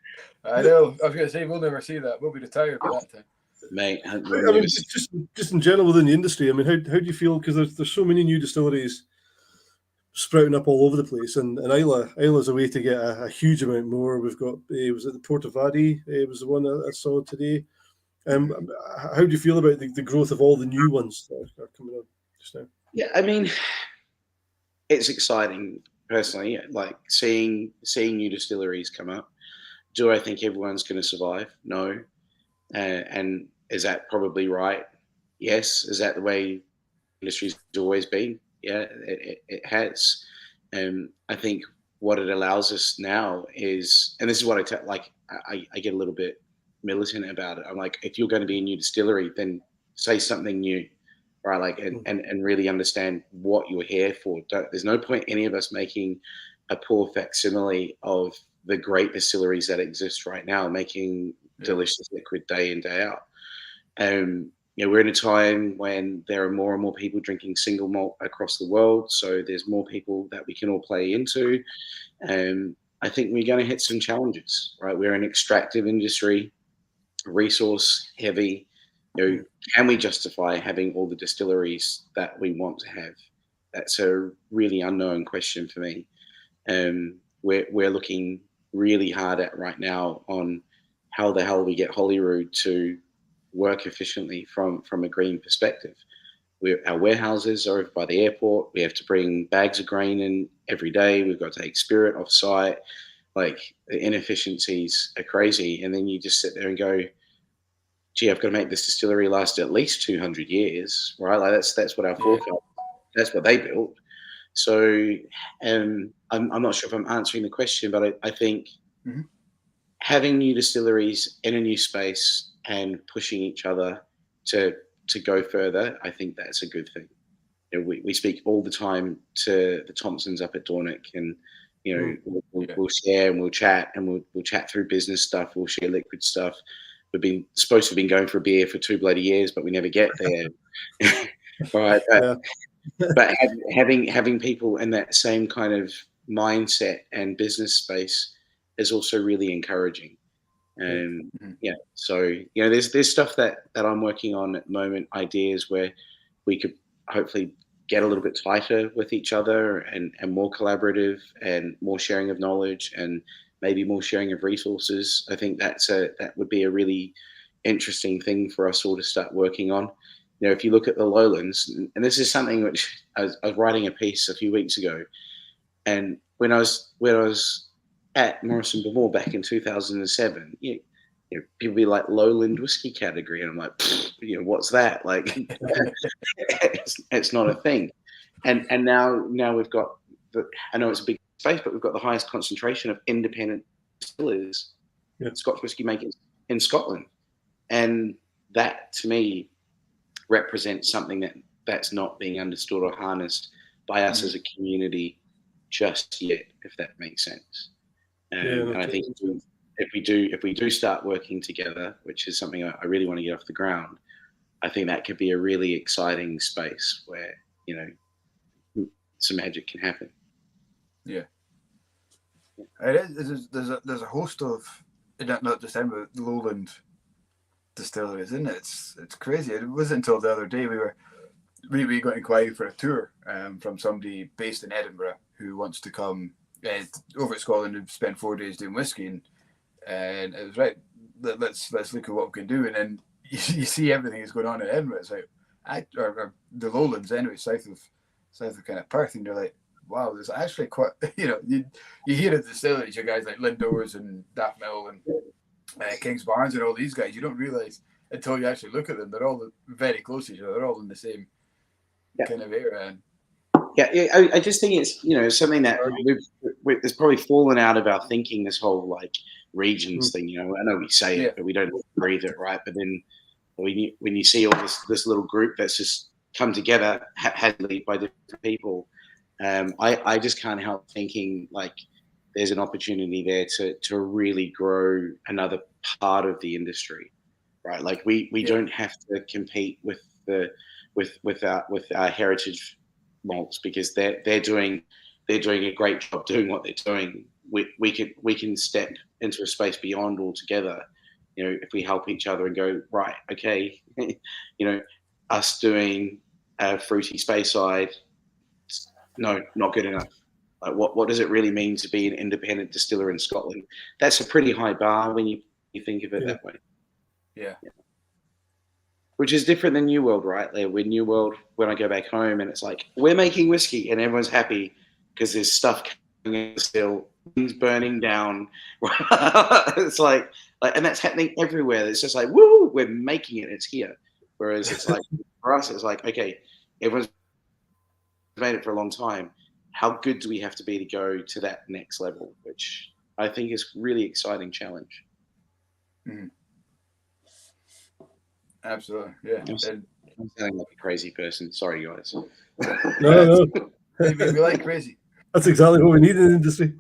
I know. I was going to say we'll never see that. We'll be retired by that time. Mate, I mean, just in general within the industry, I mean, how do you feel? Because there's so many new distilleries sprouting up all over the place, and Isla's a way to get a huge amount more. We've got was it the Port of Addy? It was the one I saw today. How do you feel about the growth of all the new ones that are coming up just now? Yeah, I mean, it's exciting personally. Like seeing new distilleries come up. Do I think everyone's going to survive? No. And Is that probably right? Yes. Is that the way industry's always been? Yeah, it has. I think what it allows us now is, and this is what I get a little bit militant about it. I'm like, if you're going to be a new distillery, then say something new, right? Like, and really understand what you're here for. There's no point any of us making a poor facsimile of the great distilleries that exist right now, making delicious liquid day in, day out. We're in a time when there are more and more people drinking single malt across the world. So there's more people that we can all play into. I think we're going to hit some challenges, right? We're an extractive industry, resource heavy. Can we justify having all the distilleries that we want to have? That's a really unknown question for me. We're looking really hard at right now on how the hell we get Holyrood to work efficiently from a green perspective. Our warehouses are over by the airport. We have to bring bags of grain in every day. We've got to take spirit off site. Like, the inefficiencies are crazy. And then you just sit there and go, gee, I've got to make this distillery last at least 200 years, right? Like, that's what our forecast, that's what they built. So, I'm not sure if I'm answering the question, but I think having new distilleries in a new space and pushing each other to go further, I think that's a good thing. We speak all the time to the Thompsons up at Dornick, and we'll share and we'll chat, and we'll chat through business stuff. We'll share liquid stuff. We've been supposed to have been going for a beer for 2 bloody years, but we never get there. Right? But having people in that same kind of mindset and business space is also really encouraging. So there's stuff that I'm working on at the moment, ideas where we could hopefully get a little bit tighter with each other, and more collaborative, and more sharing of knowledge, and maybe more sharing of resources. I think that would be a really interesting thing for us all to start working on. If you look at the lowlands, and this is something which I was writing a piece a few weeks ago, and when I was at Morrison Bemore back in 2007, people be like, lowland whiskey category, and I'm like, what's that? Like, it's not a thing. And now we've got I know it's a big space, but we've got the highest concentration of independent distillers, Scotch whiskey makers in Scotland, and that to me represents something that's not being understood or harnessed by us as a community just yet, if that makes sense. And I think if we do start working together, which is something I really want to get off the ground, I think that could be a really exciting space where some magic can happen. Yeah, it is. There's a host of, not just the lowland distilleries, isn't it? It's crazy. It wasn't until the other day we got inquiry for a tour from somebody based in Edinburgh who wants to come over to Scotland and spend 4 days doing whiskey, and it was right. Let's look at what we can do, and then you see everything that's going on in Edinburgh. It's like or the lowlands anyway, south of kind of Perth, and you're like, wow, there's actually quite you hear of distilleries, you guys like Lindores and Daft Mill and King's Barnes and all these guys. You don't realise until you actually look at them, they're all very close to each other. They're all in the same kind of area. I just think it's something that it's probably fallen out of our thinking, this whole like regions thing. I know we say it, but we don't breathe it, right? But then when you see all this little group that's just come together haphazardly by different people, I just can't help thinking like there's an opportunity there to really grow another part of the industry, right? Like we don't have to compete with our heritage malts, because they're doing a great job doing what they're doing. We can step into a space beyond altogether, if we help each other and go, right, okay, us doing a fruity Speyside, no, not good enough. Like, what does it really mean to be an independent distiller in Scotland? That's a pretty high bar when you think of it that way. Yeah. Which is different than New World, right? With New World, when I go back home and it's like, we're making whiskey and everyone's happy because there's stuff coming in still, buildings burning down. It's like, and that's happening everywhere. It's just like, woo, we're making it. It's here. Whereas it's like, for us, it's like, okay, everyone's made it for a long time. How good do we have to be to go to that next level? Which I think is really exciting challenge. Mm. Absolutely, yeah. I'm sounding like a crazy person. Sorry, guys. No. We like crazy. That's exactly what we need in the industry.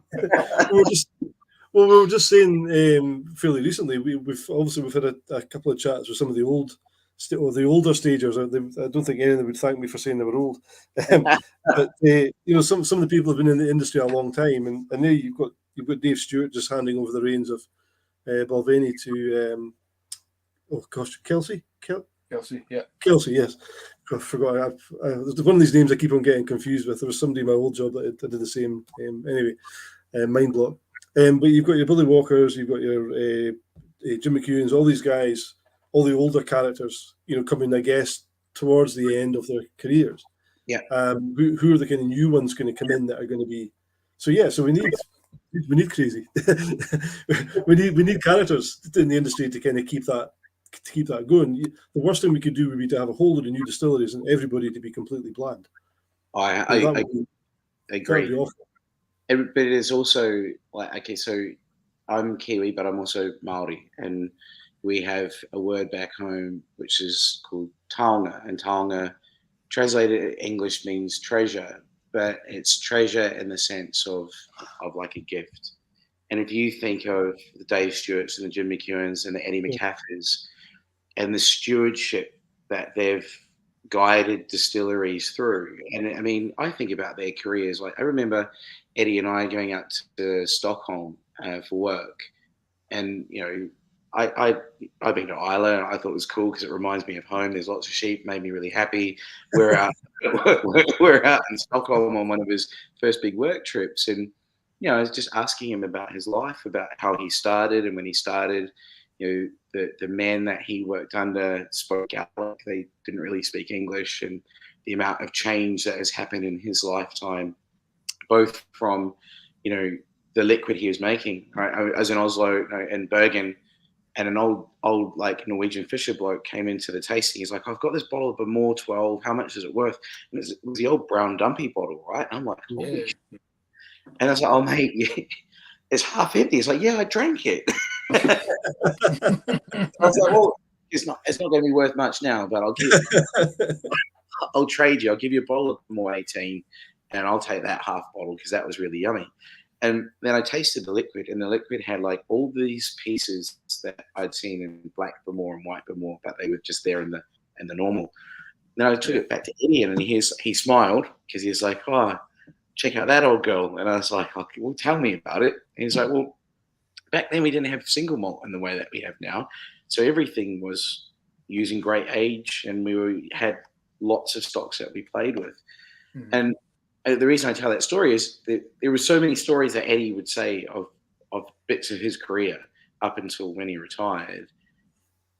we were just saying fairly recently. We've had a couple of chats with some of the older stagers. I don't think any of them would thank me for saying they were old. But some of the people have been in the industry a long time, and there you've got Dave Stewart just handing over the reins of Balvenie to Kelsey. Kelsey, yeah. Kelsey, yes. I forgot. There's one of these names I keep on getting confused with. There was somebody in my old job that did the same. Anyway, mind block. But you've got your Billy Walkers, you've got your Jim McEwens, all these guys, all the older characters, coming, I guess, towards the end of their careers. Yeah. Who are the kind of new ones going to come in that are going to be? So we need crazy. we need characters in the industry to kind of keep that going. The worst thing we could do would be to have a whole lot of new distilleries and everybody to be completely bland. I agree. But it is also like, okay, so I'm Kiwi, but I'm also Maori, and we have a word back home which is called taonga, and taonga translated English means treasure, but it's treasure in the sense of like a gift. And if you think of the Dave Stewarts and the Jim McEwens and the Eddie McCaffers and the stewardship that they've guided distilleries through, and I mean, I think about their careers. Like I remember Eddie and I going out to Stockholm for work, and I've been to Ireland. I thought it was cool because it reminds me of home. There's lots of sheep, made me really happy. We're out, we're out in Stockholm on one of his first big work trips, and I was just asking him about his life, about how he started, and when he started, the men that he worked under spoke Gaelic. They didn't really speak English, and the amount of change that has happened in his lifetime, both from, the liquid he was making. Right? I was in Oslo and Bergen, and an old like Norwegian fisher bloke came into the tasting. He's like, "I've got this bottle of Bamore 12. How much is it worth?" And it was the old brown dumpy bottle, right? And I'm like, holy shit. And I was like, "Oh mate, it's half empty." He's like, "Yeah, I drank it." I was like, "Well, it's not going to be worth much now, but I'll trade you. I'll give you a bottle of more 18, and I'll take that half bottle because that was really yummy." And then I tasted the liquid, and the liquid had like all these pieces that I'd seen in black Bamore and white Bamore, but they were just there in the normal. Then I took it back to Eddie, and he smiled because he was like, "Oh, check out that old girl." And I was like, "Okay, well, tell me about it." And he's like, "Well, back then we didn't have single malt in the way that we have now, so everything was using great age, and we had lots of stocks that we played with." Mm-hmm. And the reason I tell that story is that there were so many stories that Eddie would say of bits of his career up until when he retired.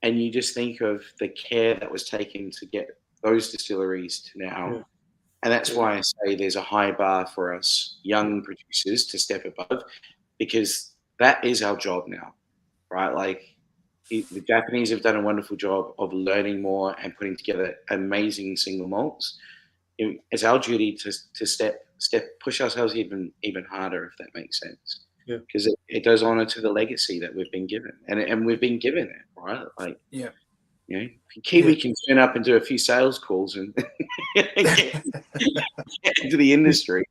And you just think of the care that was taken to get those distilleries to now. Yeah. And that's why I say there's a high bar for us young producers to step above, because that is our job now, right? Like the Japanese have done a wonderful job of learning more and putting together amazing single malts. It's our duty to push ourselves even harder, if that makes sense. Yeah. Because it does honor to the legacy that we've been given, and we've been given it, right? Like, Kiwi can turn up and do a few sales calls and get into the industry.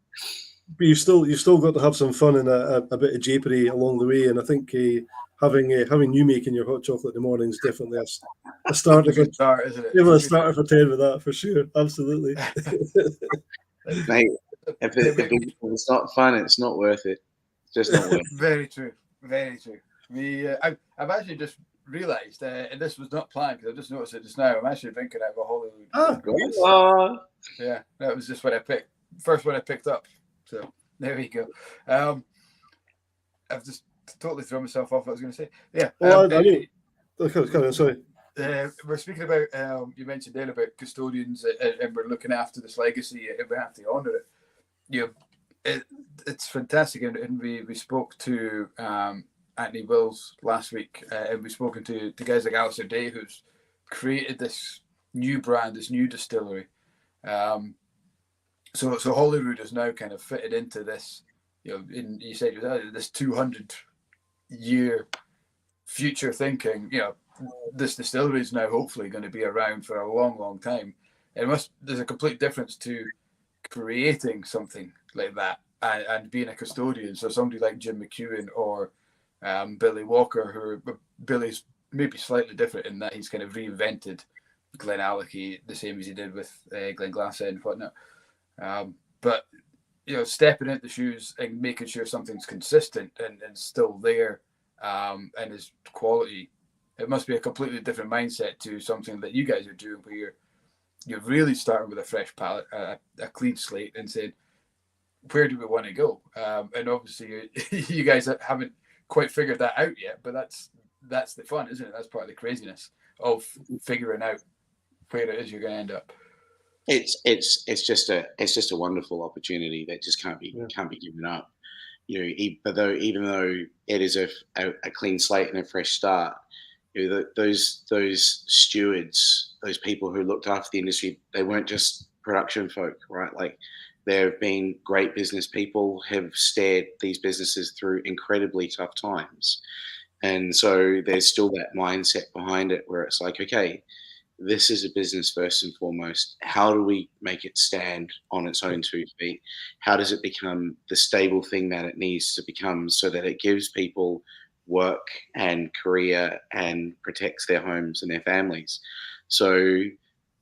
But you've still got to have some fun and a bit of japery along the way, and I think having you making your hot chocolate in the morning is definitely a start. Isn't it? A starter for 10 with that for sure. Absolutely. Mate, if it's not fun, it's not worth it. It's just not worth it. Very true. Very true. I've actually just realised, and this was not planned because I just noticed it just now. I'm actually drinking out of a Holyrood. Yeah, that was just what I picked. First one I picked up. So there we go. I've just totally thrown myself off what I was going to say. Yeah. Sorry. We're speaking about, you mentioned there about custodians, and we're looking after this legacy, and we have to honour it. it's fantastic, and we spoke to Anthony Wills last week, and we've spoken to guys like Alistair Day, who's created this new brand, this new distillery. So Holyrood is now kind of fitted into this. You said this 200-year future thinking. This distillery is now hopefully going to be around for a long, long time. There's a complete difference to creating something like that and being a custodian. So somebody like Jim McEwen or Billy Walker, Billy's maybe slightly different in that he's kind of reinvented Glenallachie the same as he did with Glenglassaugh and whatnot. But stepping into the shoes and making sure something's consistent and still there and is quality, it must be a completely different mindset to something that you guys are doing, where you're really starting with a fresh palate, a clean slate, and saying, where do we want to go? And obviously, you guys haven't quite figured that out yet, but that's the fun, isn't it? That's part of the craziness of figuring out where it is you're going to end up. It's just a wonderful opportunity that just can't be given up. Even though it is a clean slate and a fresh start, those stewards, those people who looked after the industry, they weren't just production folk, right? Like, there have been great business people have steered these businesses through incredibly tough times, and so there's still that mindset behind it where it's like, okay, this is a business first and foremost. How do we make it stand on its own 2 feet? How does it become the stable thing that it needs to become, so that it gives people work and career and protects their homes and their families? So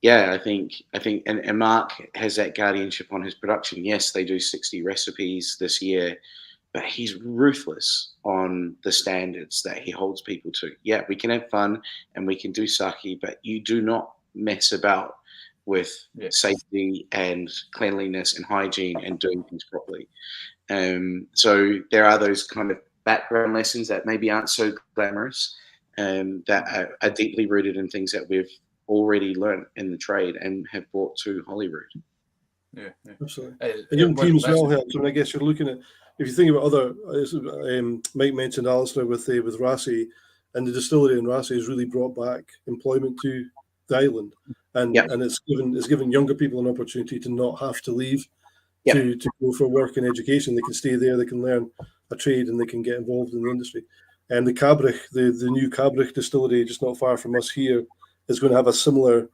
yeah, I think and Mark has that guardianship on his production. Yes, they do 60 recipes this year, but he's ruthless on the standards that he holds people to. Yeah, we can have fun and we can do sake, but you do not mess about with safety and cleanliness and hygiene and doing things properly. So there are those kind of background lessons that maybe aren't so glamorous, that are deeply rooted in things that we've already learned in the trade and have brought to Holyrood. Yeah, absolutely. And young team as well helps. I mean, I guess you're looking at, if you think about other, Mike mentioned Alistair with Rassay, and the distillery in Rassay has really brought back employment to the island, and it's given younger people an opportunity to not have to leave to go for work and education. They can stay there, they can learn a trade, and they can get involved in the industry. And the Cabrich, the new Cabrich distillery just not far from us here, is going to have a similar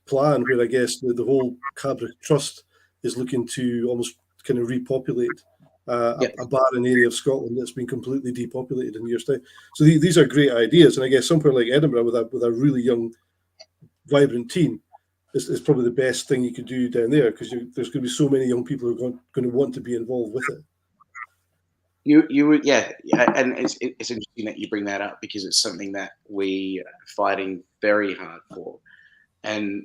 plan, where I guess the whole Cabrich Trust is looking to almost kind of repopulate a barren area of Scotland that's been completely depopulated in years' time. So these are great ideas, and I guess somewhere like Edinburgh with a really young, vibrant team is probably the best thing you could do down there, because there's going to be so many young people who are going to want to be involved with it. You would, and it's interesting that you bring that up, because it's something that we are fighting very hard for. And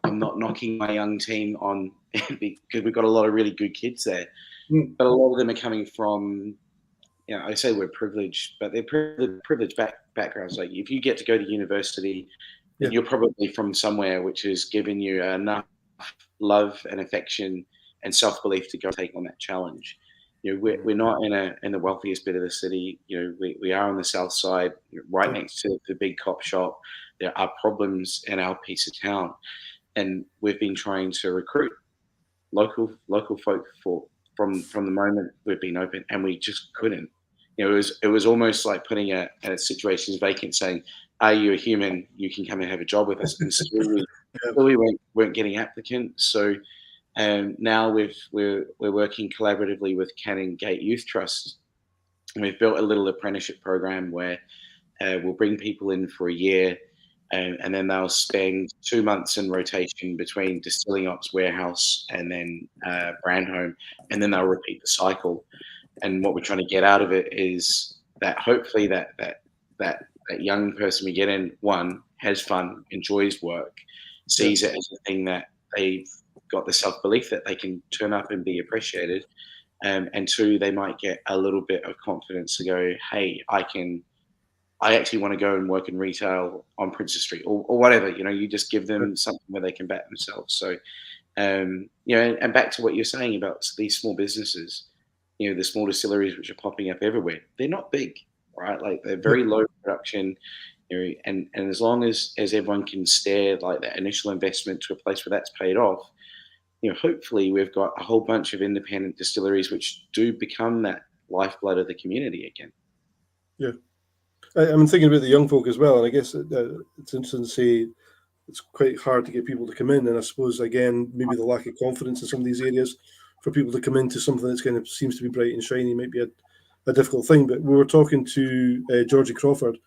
I'm not knocking my young team on because we've got a lot of really good kids there, but a lot of them are coming from, I say we're privileged, but they're privileged backgrounds. Like, if you get to go to university, then you're probably from somewhere which has given you enough love and affection and self-belief to go take on that challenge. We're not in the wealthiest bit of the city. We are on the south side, right next to the big cop shop. There are problems in our piece of town, and we've been trying to recruit local folk from the moment we've been open, and we just couldn't. It was almost like putting a situation vacant, saying, "Are you a human? You can come and have a job with us." And still we weren't getting applicants. So now we're working collaboratively with Canning Gate Youth Trust, and we've built a little apprenticeship program where we'll bring people in for a year, and then they'll spend 2 months in rotation between distilling ops, warehouse, and then brand home, and then they'll repeat the cycle. And what we're trying to get out of it is that hopefully that young person we get in, one, has fun, enjoys work, sees it as a thing that they've got the self-belief that they can turn up and be appreciated, and two, they might get a little bit of confidence to go, hey, I actually want to go and work in retail on Princess Street or whatever. You just give them something where they can back themselves. So and back to what you're saying about these small businesses, the small distilleries which are popping up everywhere, they're not big, right? Like they're very low production, and as long as everyone can stare like that initial investment to a place where that's paid off, hopefully we've got a whole bunch of independent distilleries which do become that lifeblood of the community again. Yeah. I'm thinking about the young folk as well, and I guess it's interesting to say it's quite hard to get people to come in, and I suppose again maybe the lack of confidence in some of these areas for people to come into something that's kind of seems to be bright and shiny might be a difficult thing. But we were talking to Georgie Crawford a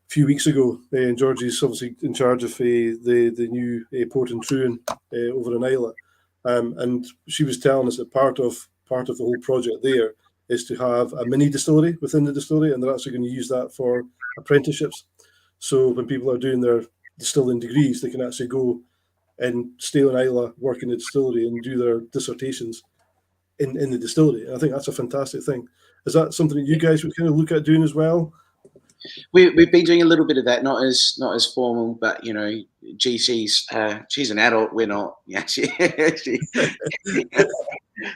few weeks ago, and Georgie's obviously in charge of the new port and Truan over in Islay, and she was telling us that part of the whole project there is to have a mini distillery within the distillery, and they're actually going to use that for apprenticeships. So when people are doing their distilling degrees, they can actually go and stay on Islay, work in the distillery, and do their dissertations in the distillery. And I think that's a fantastic thing. Is that something that you guys would kind of look at doing as well? We've been doing a little bit of that, not as formal, but she's an adult. We're not. Yeah,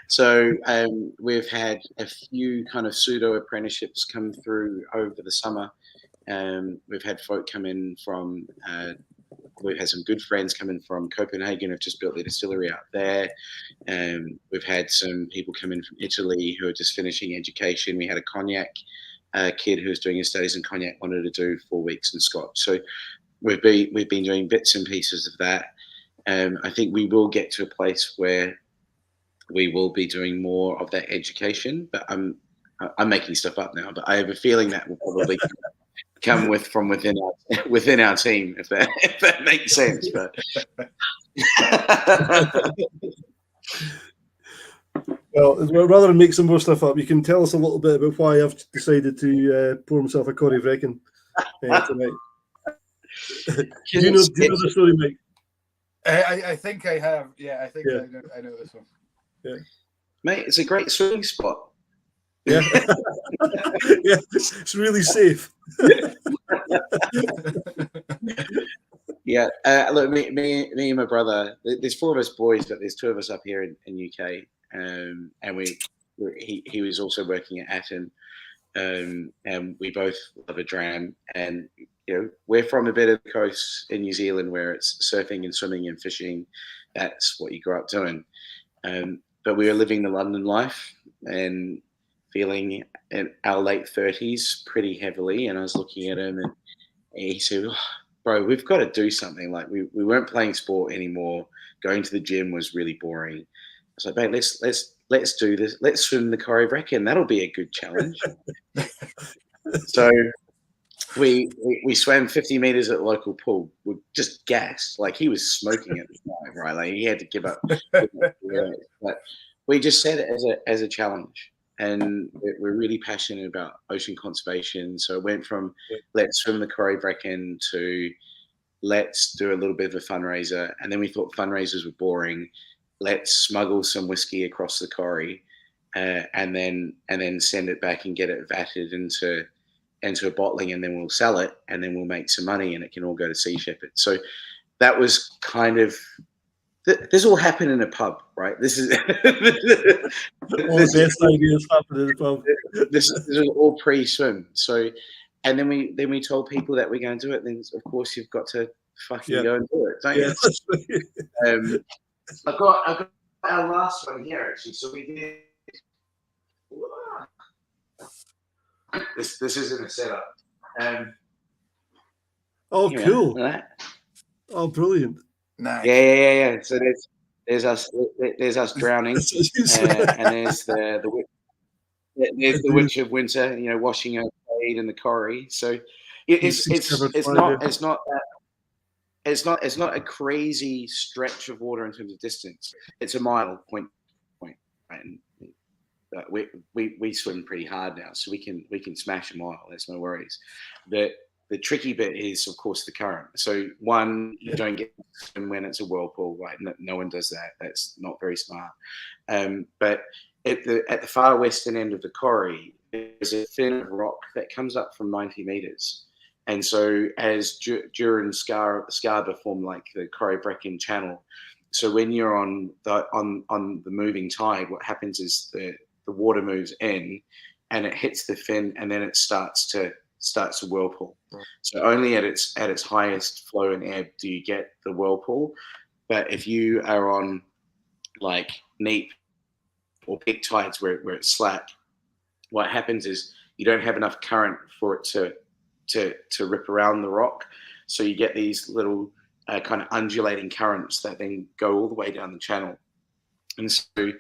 so we've had a few kind of pseudo apprenticeships come through over the summer. We've had folk come in from. We've had some good friends coming from Copenhagen who've just built their distillery out there. We've had some people come in from Italy who are just finishing education. We had a cognac kid who was doing his studies in cognac, wanted to do 4 weeks in Scotch. So we've been doing bits and pieces of that. I think we will get to a place where we will be doing more of that education, but I'm making stuff up now, but I have a feeling that will probably come from within our team, if that makes sense. But well, rather than make some more stuff up, you can tell us a little bit about why I've decided to pour myself a Corrie Vrecken tonight. Do you know the story, Mike? I think I have. Yeah, I think I know this one. Yeah, mate, it's a great swimming spot. Yeah, yeah, it's really safe. Yeah, look, me and my brother. There's 4 of us boys, but there's 2 of us up here in UK, and he was also working at Atten, and we both love a dram, and we're from a bit of the coast in New Zealand where it's surfing and swimming and fishing. That's what you grow up doing, but we were living the London life and feeling in our late 30s pretty heavily, and I was looking at him and he said, oh, bro, we've got to do something. Like we weren't playing sport anymore. Going to the gym was really boring. I was like, mate, let's do this. Let's swim the Corrie Vrecken. That'll be a good challenge. So we swam 50 meters at the local pool with just gas. Like he was smoking at the time, right? Like he had to give up. But we just set it as a challenge. And we're really passionate about ocean conservation. So it went from let's swim the Corrie Vrecken to let's do a little bit of a fundraiser. And then we thought fundraisers were boring. Let's smuggle some whiskey across the Corrie and then send it back and get it vatted into a bottling, and then we'll sell it, and then we'll make some money, and it can all go to Sea Shepherd. So that was kind of. This all happened in a pub, right? This is all the best ideas happen in a pub. This is all pre-swim. So, and then we told people that we're going to do it. Then of course you've got to fucking go and do it, don't you? I've got our last one here actually. So we did. This isn't a setup. Oh, cool! Oh, brilliant. Nice. Yeah. So there's us drowning, and there's the Witch of Winter, washing her blade in the Corrie. So it's not a crazy stretch of water in terms of distance. It's a mile point, right? And we swim pretty hard now, so we can smash a mile. That's no worries. The tricky bit is, of course, the current. So you don't get to swim when it's a whirlpool, right? No one does that. That's not very smart. But at the far western end of the Corrie, there's a fin of rock that comes up from 90 meters. And so as Jura and Scarborough form like the Corrie Vrecken channel. So when you're on the moving tide, what happens is the water moves in, and it hits the fin, and then it starts to whirlpool. So only at its highest flow and ebb do you get the whirlpool. But if you are on like neap or peak tides where it's slack, what happens is you don't have enough current for it to rip around the rock. So you get these little kind of undulating currents that then go all the way down the channel. And so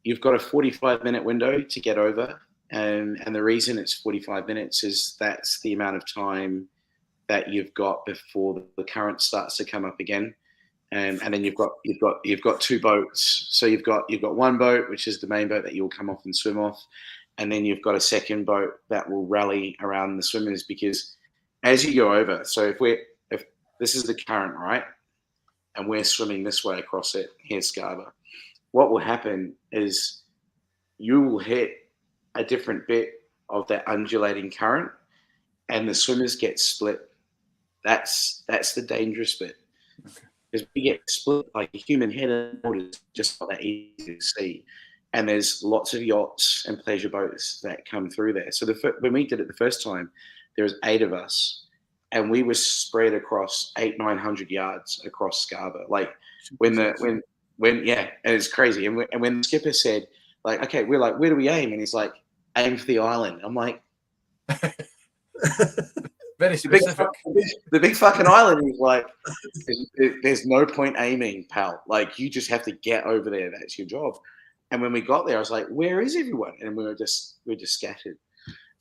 you've got a 45-minute window to get over. And the reason it's 45 minutes is that's the amount of time that you've got before the current starts to come up again. And then you've got two boats. So you've got one boat, which is the main boat that you'll come off and swim off. And then you've got a second boat that will rally around the swimmers, because as you go over, so if this is the current, right, and we're swimming this way across it, here's Scarborough, what will happen is you will hit a different bit of that undulating current, and the swimmers get split. That's the dangerous bit. Because we get split, like a human head in water is just not that easy to see. And there's lots of yachts and pleasure boats that come through there. So when we did it the first time, there was 8 of us, and we were spread across 800-900 yards across Scarborough. Like when yeah, and it's crazy. And when the skipper said, like, okay, we're like, where do we aim? And he's like, aim for the island. I'm like, very specific. The big fucking island is like, there's no point aiming, pal. Like, you just have to get over there. That's your job. And when we got there, I was like, where is everyone? And we're just scattered.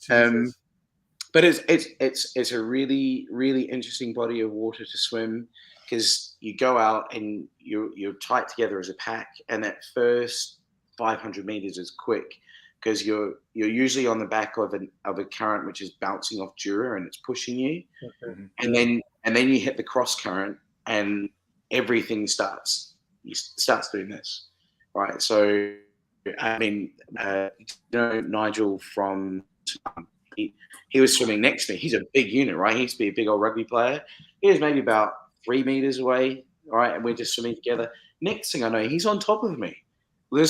But it's a really, really interesting body of water to swim, because you go out and you're tight together as a pack, and that first 500 meters is quick, because you're usually on the back of a current which is bouncing off Jura and it's pushing you, and then you hit the cross current and everything starts doing this, right? So I mean, Nigel from he was swimming next to me. He's a big unit, right? He used to be a big old rugby player. He was maybe about 3 meters away, right? And we're just swimming together. Next thing I know, he's on top of me. And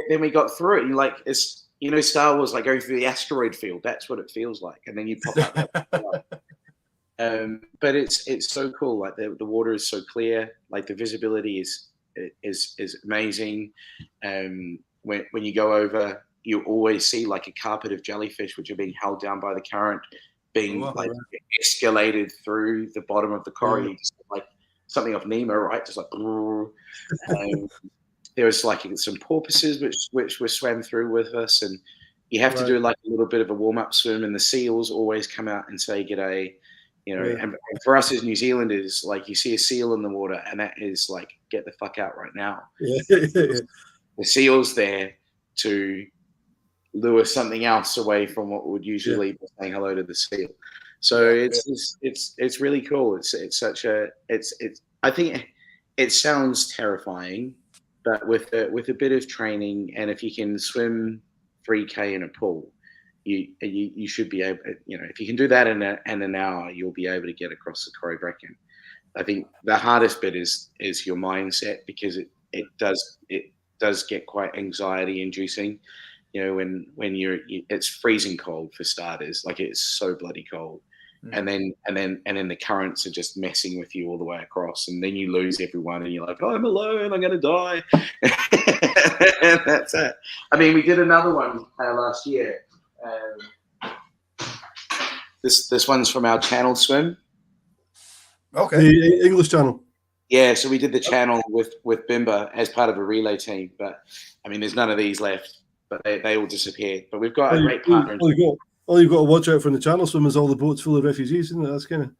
then we got through it. And like, it's, Star Wars, like going through the asteroid field. That's what it feels like. And then you pop up. But it's so cool. Like the water is so clear. Like the visibility is amazing. When you go over, you always see like a carpet of jellyfish which are being held down by the current, being escalated through the bottom of the corridor, like something off Nemo, right? Just like there was like some porpoises which were swam through with us, and you have to do like a little bit of a warm-up swim, and the seals always come out and say g'day. And for us as New Zealanders, like you see a seal in the water, and that is like, get the fuck out right now. The seal's there to lure something else away from what would usually be saying hello to the seal. So it's really cool. I think it sounds terrifying, but with a bit of training, and if you can swim 3K in a pool, you should be able, if you can do that in an hour, you'll be able to get across the Corrie Bracken. I think the hardest bit is your mindset, because it does get quite anxiety inducing. When it's freezing cold for starters, like it's so bloody cold. And then the currents are just messing with you all the way across, and then you lose everyone, and you're like, oh, I'm alone, I'm gonna die. And that's it. I mean, we did another one last year. This one's from our channel swim. Okay. The English channel. Yeah, so we did the channel with Bimba as part of a relay team, but I mean, there's none of these left, but they all disappeared. But we've got a great partner. All you've got to watch out for in the channel swim is all the boats full of refugees, isn't it? That's kind of...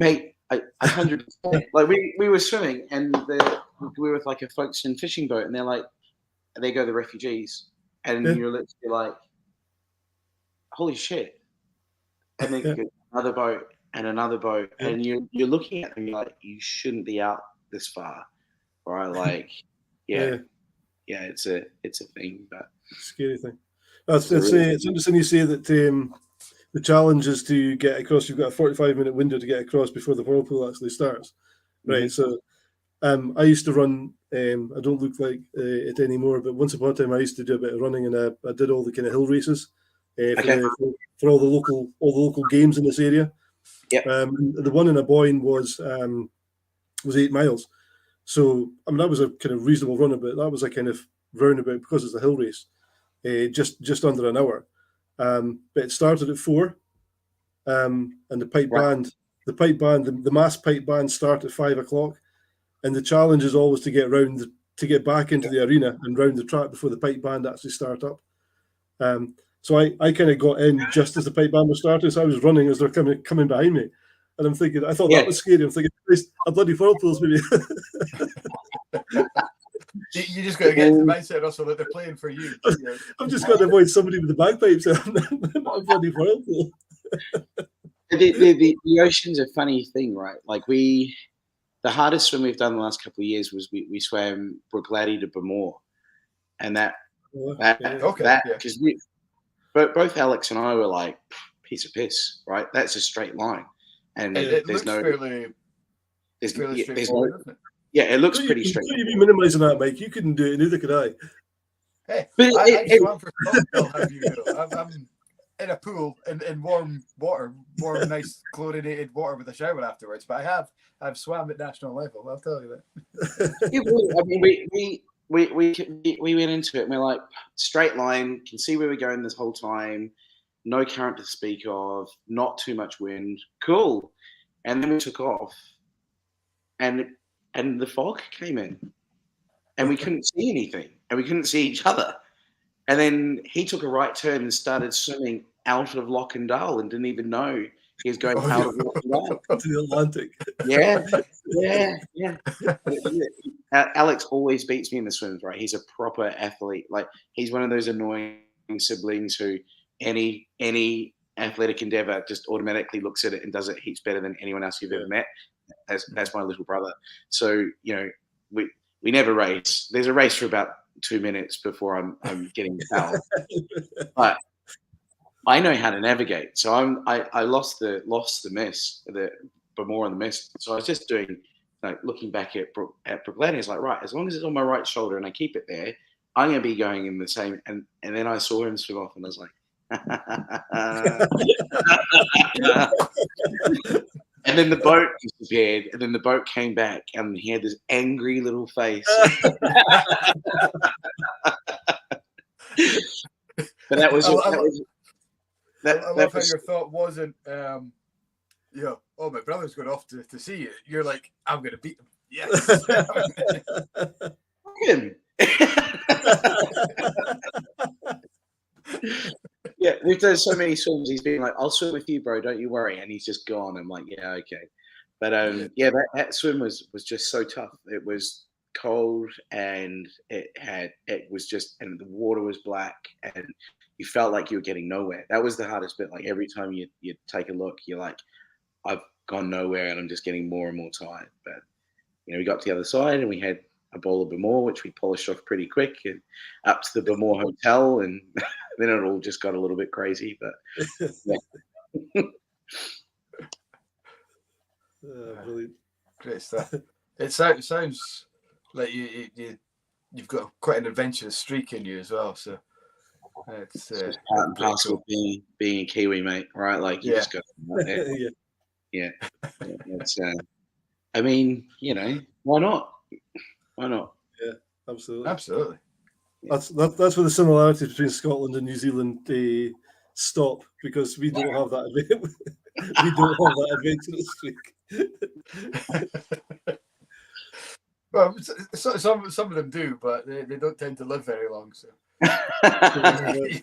Mate, 100%. Like we were swimming, and we were with like a folks in fishing boat, and they're like, they go the refugees, and you're literally like, holy shit. And then another boat and another boat, and you're looking at them, you're like, you shouldn't be out this far, right? Like, it's a thing, but scary thing. It's interesting you say that the challenge is to get across. You've got a 45-minute window to get across before the whirlpool actually starts, right? So I used to run. I don't look like it anymore, but once upon a time I used to do a bit of running, and I did all the kind of hill races for all the local games in this area. Yep. The one in Aboyne was 8 miles. So I mean that was a kind of reasonable runner, but that was a kind of roundabout because it's a hill race, just under an hour. But it started at 4, and the pipe band, the mass pipe band start at 5 o'clock. And the challenge is always to get back into the arena and round the track before the pipe band actually start up. So I kind of got in just as the pipe band was starting, so I was running as they're coming behind me, and I'm thinking, I thought that was scary. I'm thinking, a bloody whirlpool's maybe. You just got to get into the mindset, Russell, that they're playing for you. I've just got to avoid somebody with the bagpipes. Not a bloody whirlpool. The ocean's a funny thing, right? Like the hardest swim we've done the last couple of years was we swam Brooklady to Bamore, and because both Alex and I were like, piece of piss, right? That's a straight line, and it looks fairly straightforward, isn't it? Yeah, it looks pretty straight. You'd be minimising that, Mike. You couldn't do it, neither could I. Hey, I swam for Scotland, have you know. I'm in a pool in warm water, nice chlorinated water with a shower afterwards. But I've swam at national level. I'll tell you that. I mean, we went into it and we're like, straight line, can see where we're going this whole time, no current to speak of, not too much wind, cool. And then we took off, and the fog came in, and we couldn't see anything, and we couldn't see each other. And then he took a right turn and started swimming out of Lockendale and didn't even know he was going out of Lockendale to the Atlantic. Yeah. Alex always beats me in the swims, right? He's a proper athlete. Like, he's one of those annoying siblings who any athletic endeavor just automatically looks at it and does it heaps better than anyone else you've ever met. That's my little brother. So, we never race. There's a race for about 2 minutes before I'm getting fouled. But I know how to navigate. So I lost the mist, the Bamore and the mist. So I was just doing, looking back at Brooklady, it's like, right, as long as it's on my right shoulder and I keep it there, I'm going to be going in the same. And then I saw him swim off, and I was like, and then the boat disappeared, and then the boat came back, and he had this angry little face. But that was. I love how your thought wasn't, oh, my brother's going off to see you. You're like, I'm going to beat him. Yes. Yeah, we've done so many swims. He's been like, I'll swim with you, bro. Don't you worry. And he's just gone. I'm like, yeah, okay. But that swim was just so tough. It was cold, and and the water was black, and you felt like you were getting nowhere. That was the hardest bit. Like, every time you take a look, you're like, I've gone nowhere, and I'm just getting more and more tired. But we got to the other side, and we had a bowl of Bamore, which we polished off pretty quick, and up to the Bamore Hotel, and then it all just got a little bit crazy. But yeah. Brilliant. Great stuff. It sounds like you've got quite an adventurous streak in you as well. So it's part and parcel of being a Kiwi, mate. Right? Like, you just got to yeah. It's I mean, why not? Why not? Yeah, absolutely. Yeah. That's where the similarities between Scotland and New Zealand stop, because we don't have that. We don't have that adventurous streak. Well, some of them do, but they don't tend to live very long. So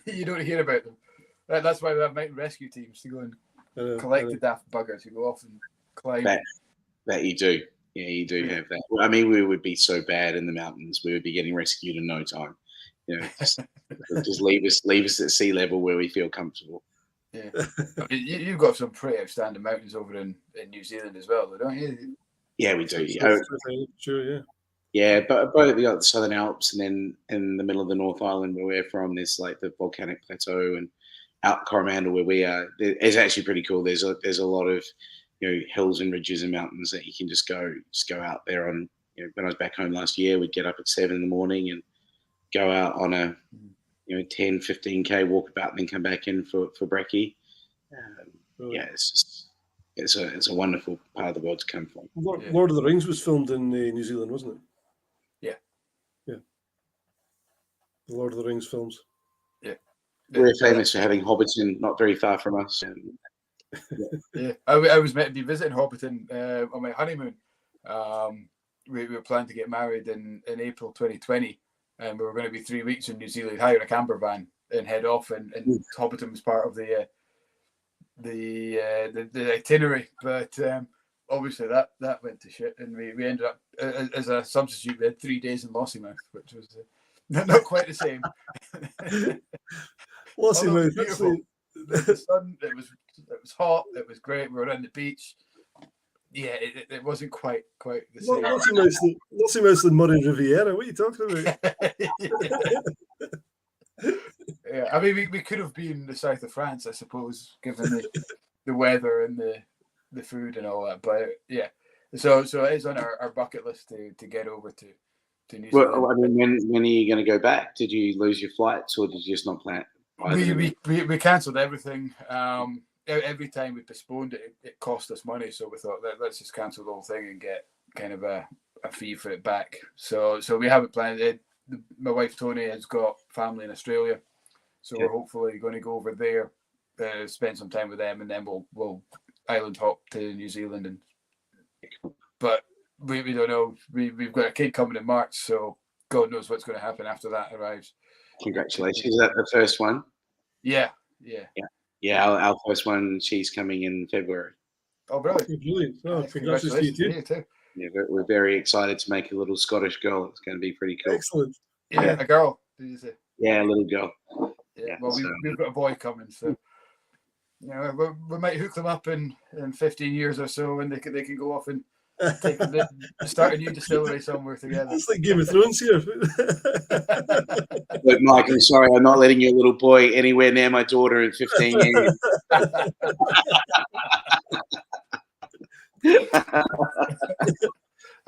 you don't hear about them. That's why we have mountain rescue teams to go and collect the daft buggers who go off and climb. That you do. Yeah, you do have that. Well, I mean, we would be so bad in the mountains. We would be getting rescued in no time. Just leave us at sea level where we feel comfortable. Yeah, I mean, you've got some pretty outstanding mountains over in New Zealand as well, though, don't you? Yeah, we do. Sure, yeah. Yeah, but both we got the Southern Alps, and then in the middle of the North Island where we're from, there's like the volcanic plateau, and out Coromandel where we are, it's actually pretty cool. There's a lot of hills and ridges and mountains that you can just go out there on when I was back home last year, we'd get up at 7 in the morning and go out on a 10, 15K walkabout and then come back in for brekkie. It's a wonderful part of the world to come from. Lord of the Rings was filmed in New Zealand, wasn't it? Yeah. The Lord of the Rings films. Yeah. We're famous for having Hobbiton not very far from us. I was meant to be visiting Hobbiton on my honeymoon. We were planning to get married in April 2020, and we were going to be 3 weeks in New Zealand, hire a camper van and head off. And Hobbiton was part of the itinerary, but obviously that went to shit, and we ended up as a substitute. We had 3 days in Lossiemouth, which was not quite the same. Lossiemouth, the sun. It was hot. It was great. We were on the beach. Yeah, it wasn't quite the same. Lossiemouth's the Murray Riviera. What are you talking about? Yeah, I mean, we could have been the south of France, I suppose, given the weather and the food and all that. But yeah, so it is on our bucket list to get over to New Zealand. Well, I mean, when are you going to go back? Did you lose your flights, or did you just not plan? We cancelled everything. Every time we postponed it, it cost us money. So we thought, let's just cancel the whole thing and get kind of a fee for it back. So we haven't planned it. My wife Tony has got family in Australia, so we're hopefully going to go over there, spend some time with them, and then we'll island hop to New Zealand. But we don't know. We've got a kid coming in March, so God knows what's going to happen after that arrives. Congratulations! Is that the first one? Yeah. Our first one. She's coming in February. Oh, brilliant! Oh, congratulations to you too. Yeah, we're very excited to make a little Scottish girl. It's going to be pretty cool. Excellent. Yeah, a girl. Did you say? Yeah, a little girl. Yeah. Well, we've got a boy coming, so we might hook them up in 15 years or so, and they can go off and start a new distillery somewhere together. It's like Game of Thrones here. Look, Mike, I'm sorry, I'm not letting your little boy anywhere near my daughter in 15 years.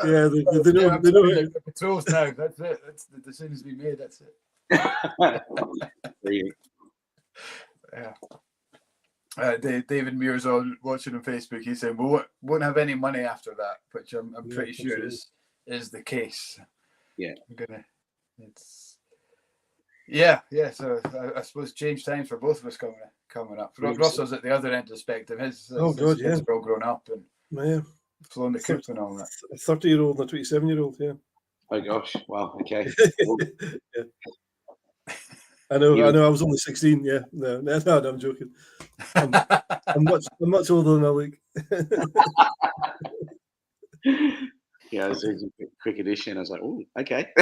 Yeah, they know. The patrols now. That's it. That's the decision's been made. That's it. Yeah. David Muir's on watching on Facebook. He's saying we won't have any money after that, which I'm pretty sure is the case. Yeah. So I suppose change times for both of us coming up. Russell's at the other end of the spectrum. His kids are all grown up and flown the coop and all that. A 30-year-old and a 27-year-old. Yeah. Oh gosh! Wow. Okay. Yeah. I know. I was only 16. Yeah, no, I'm joking. I'm much older than I look. Yeah, it was a quick addition. I was like, oh, okay.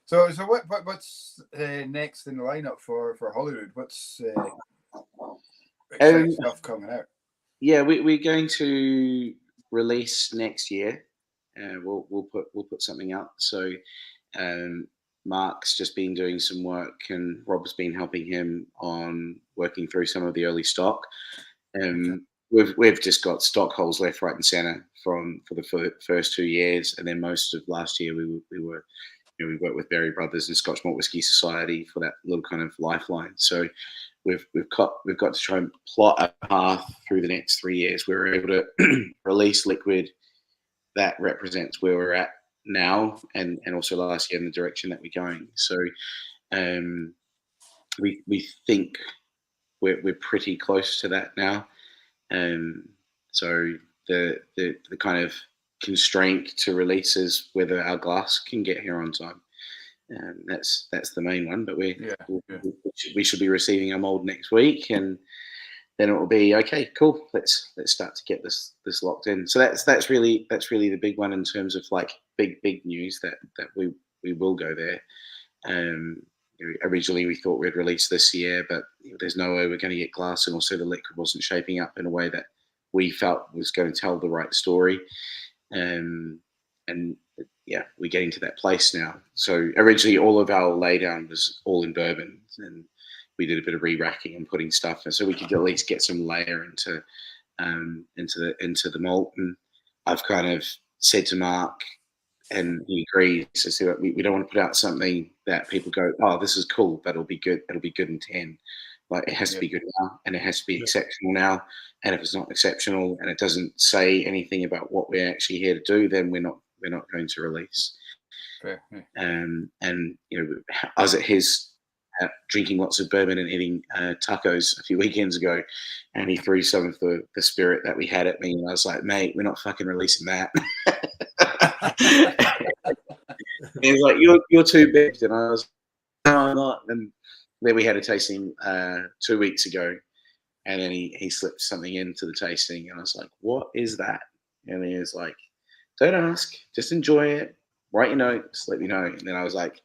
So what's next in the lineup for Holyrood? What's exciting stuff coming out? Yeah, we're going to release next year. We'll put something out. So. Mark's just been doing some work, and Rob's been helping him on working through some of the early stock. We've just got stock holes left, right, and centre for the first 2 years, and then most of last year we worked with Berry Brothers and Scotch Malt Whisky Society for that little kind of lifeline. So we've got to try and plot a path through the next 3 years. We were able to release liquid that represents where we're at now, and also last year in the direction that we're going. So we think we're pretty close to that now. So the kind of constraint to release is whether our glass can get here on time. That's the main one. But we should be receiving our mold next week, and then it will be okay. Cool. Let's start to get this locked in. So that's really the big one in terms of like big news that we will go there. Originally we thought we'd release this year, but there's no way we're going to get glass, and also the liquid wasn't shaping up in a way that we felt was going to tell the right story. And we're getting to that place now. So originally all of our laydown was all in bourbon, and we did a bit of re-racking and putting stuff in so we could at least get some layer into into the malt. And I've kind of said to Mark, and he agrees. So we don't want to put out something that people go, oh, this is cool, but it'll be good. It'll be good in 10. Like, it has to be good now, and it has to be exceptional now. And if it's not exceptional and it doesn't say anything about what we're actually here to do, then we're not going to release. Fair, yeah. And I was at his drinking lots of bourbon and eating tacos a few weekends ago, and he threw some of the spirit that we had at me, and I was like, mate, we're not fucking releasing that. He was like, you're too big, and I was, no, I'm not. And then we had a tasting 2 weeks ago, and then he slipped something into the tasting, and I was like, what is that? And he was like, don't ask, just enjoy it, write your notes, let me know. And then I was like,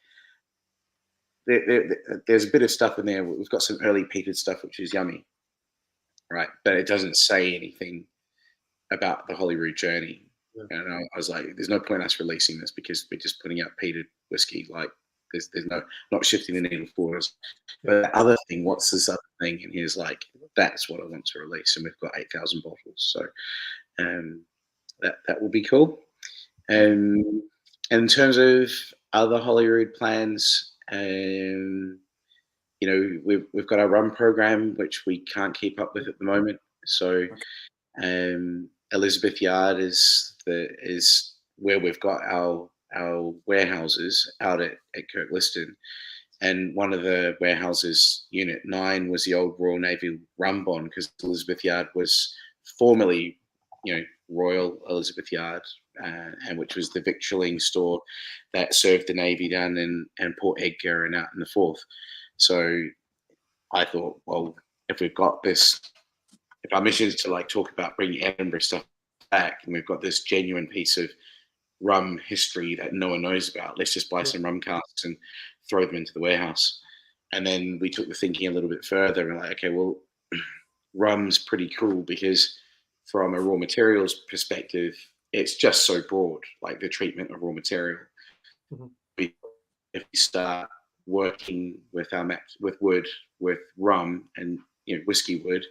there's a bit of stuff in there. We've got some early peated stuff, which is yummy, right? But it doesn't say anything about the Holyrood journey. And I was like, there's no point us releasing this because we're just putting out peated whiskey. Like, there's not shifting the needle for us. But the other thing, what's this other thing? And he was like, that's what I want to release. And we've got 8,000 bottles. So that will be cool. And in terms of other Holyrood plans, we've got our rum program, which we can't keep up with at the moment. So Elizabeth Yard is where we've got our warehouses out at Kirkliston, and one of the warehouses, Unit 9, was the old Royal Navy rum bond, because Elizabeth Yard was formerly, Royal Elizabeth Yard, and which was the victualling store that served the Navy down in Port Edgar and out in the Forth. So I thought, well, if we've got this, if our mission is to like talk about bringing Edinburgh stuff back, and we've got this genuine piece of rum history that no one knows about, let's just buy some rum casks and throw them into the warehouse. And then we took the thinking a little bit further and like, okay, well, rum's pretty cool because from a raw materials perspective, it's just so broad, like the treatment of raw material. If we start working with wood, with rum and whiskey wood,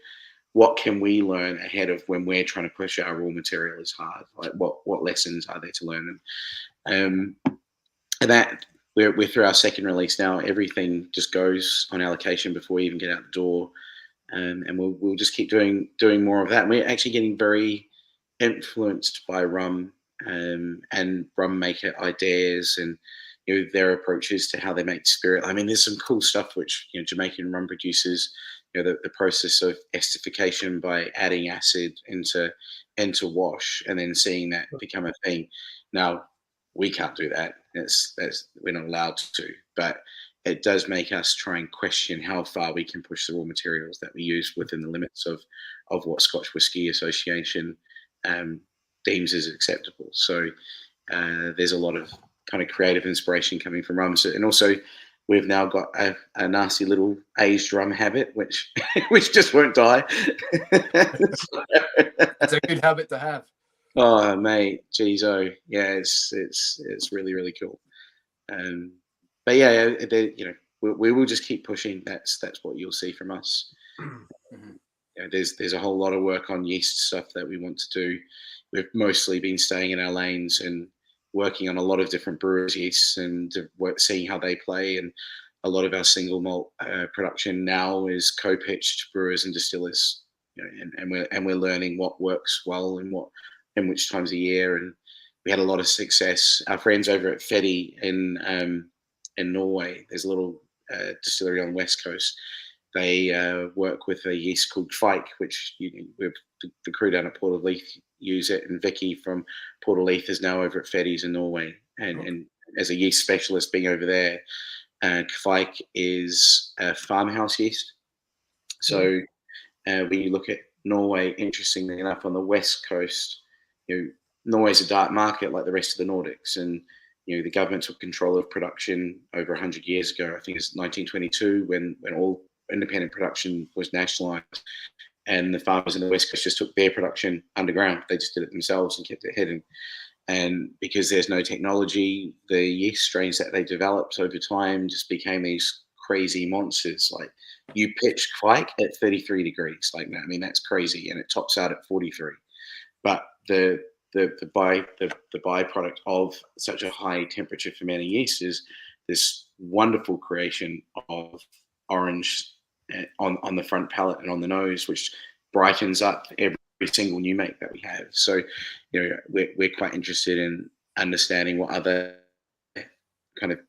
what can we learn ahead of when we're trying to push our raw material as hard? Like what lessons are there to learn? And that we're through our second release now. Everything just goes on allocation before we even get out the door, and we'll just keep doing more of that. And we're actually getting very influenced by rum and rum maker ideas and their approaches to how they make spirit. I mean, there's some cool stuff which Jamaican rum producers. The process of esterification by adding acid into wash and then seeing that become a thing. Now, we can't do that. We're not allowed to, but it does make us try and question how far we can push the raw materials that we use within the limits of what Scotch Whisky Association deems as acceptable. So there's a lot of kind of creative inspiration coming from rum. So, and also, we've now got a nasty little aged rum habit, which just won't die. It's a good habit to have. Oh, mate, geez, yeah, it's really, really cool. But yeah, we will just keep pushing. That's what you'll see from us. There's a whole lot of work on yeast stuff that we want to do. We've mostly been staying in our lanes and working on a lot of different brewers' yeasts and seeing how they play. And a lot of our single malt production now is co-pitched brewers and distillers, and we're learning what works well and which times of year. And we had a lot of success. Our friends over at Fedi in Norway, there's a little distillery on the west coast. They work with a yeast called Fike, which the crew down at Port of Leith use it, and Vicky from Port of Leith is now over at Fedi's in Norway, and as a yeast specialist being over there. Fike is a farmhouse yeast. So when you look at Norway, interestingly enough, on the west coast, Norway's a dark market like the rest of the Nordics, and the government took control of production over 100 years ago. I think it's 1922 when all independent production was nationalised. And the farmers in the West Coast just took their production underground. They just did it themselves and kept it hidden. And because there's no technology, the yeast strains that they developed over time just became these crazy monsters. Like you pitch Kvike at 33 degrees. Like, I mean, that's crazy, and it tops out at 43. But the byproduct of such a high temperature fermenting yeast is this wonderful creation of orange on the front palate and on the nose, which brightens up every single new make that we have. So, you know, we're quite interested in understanding what other kind of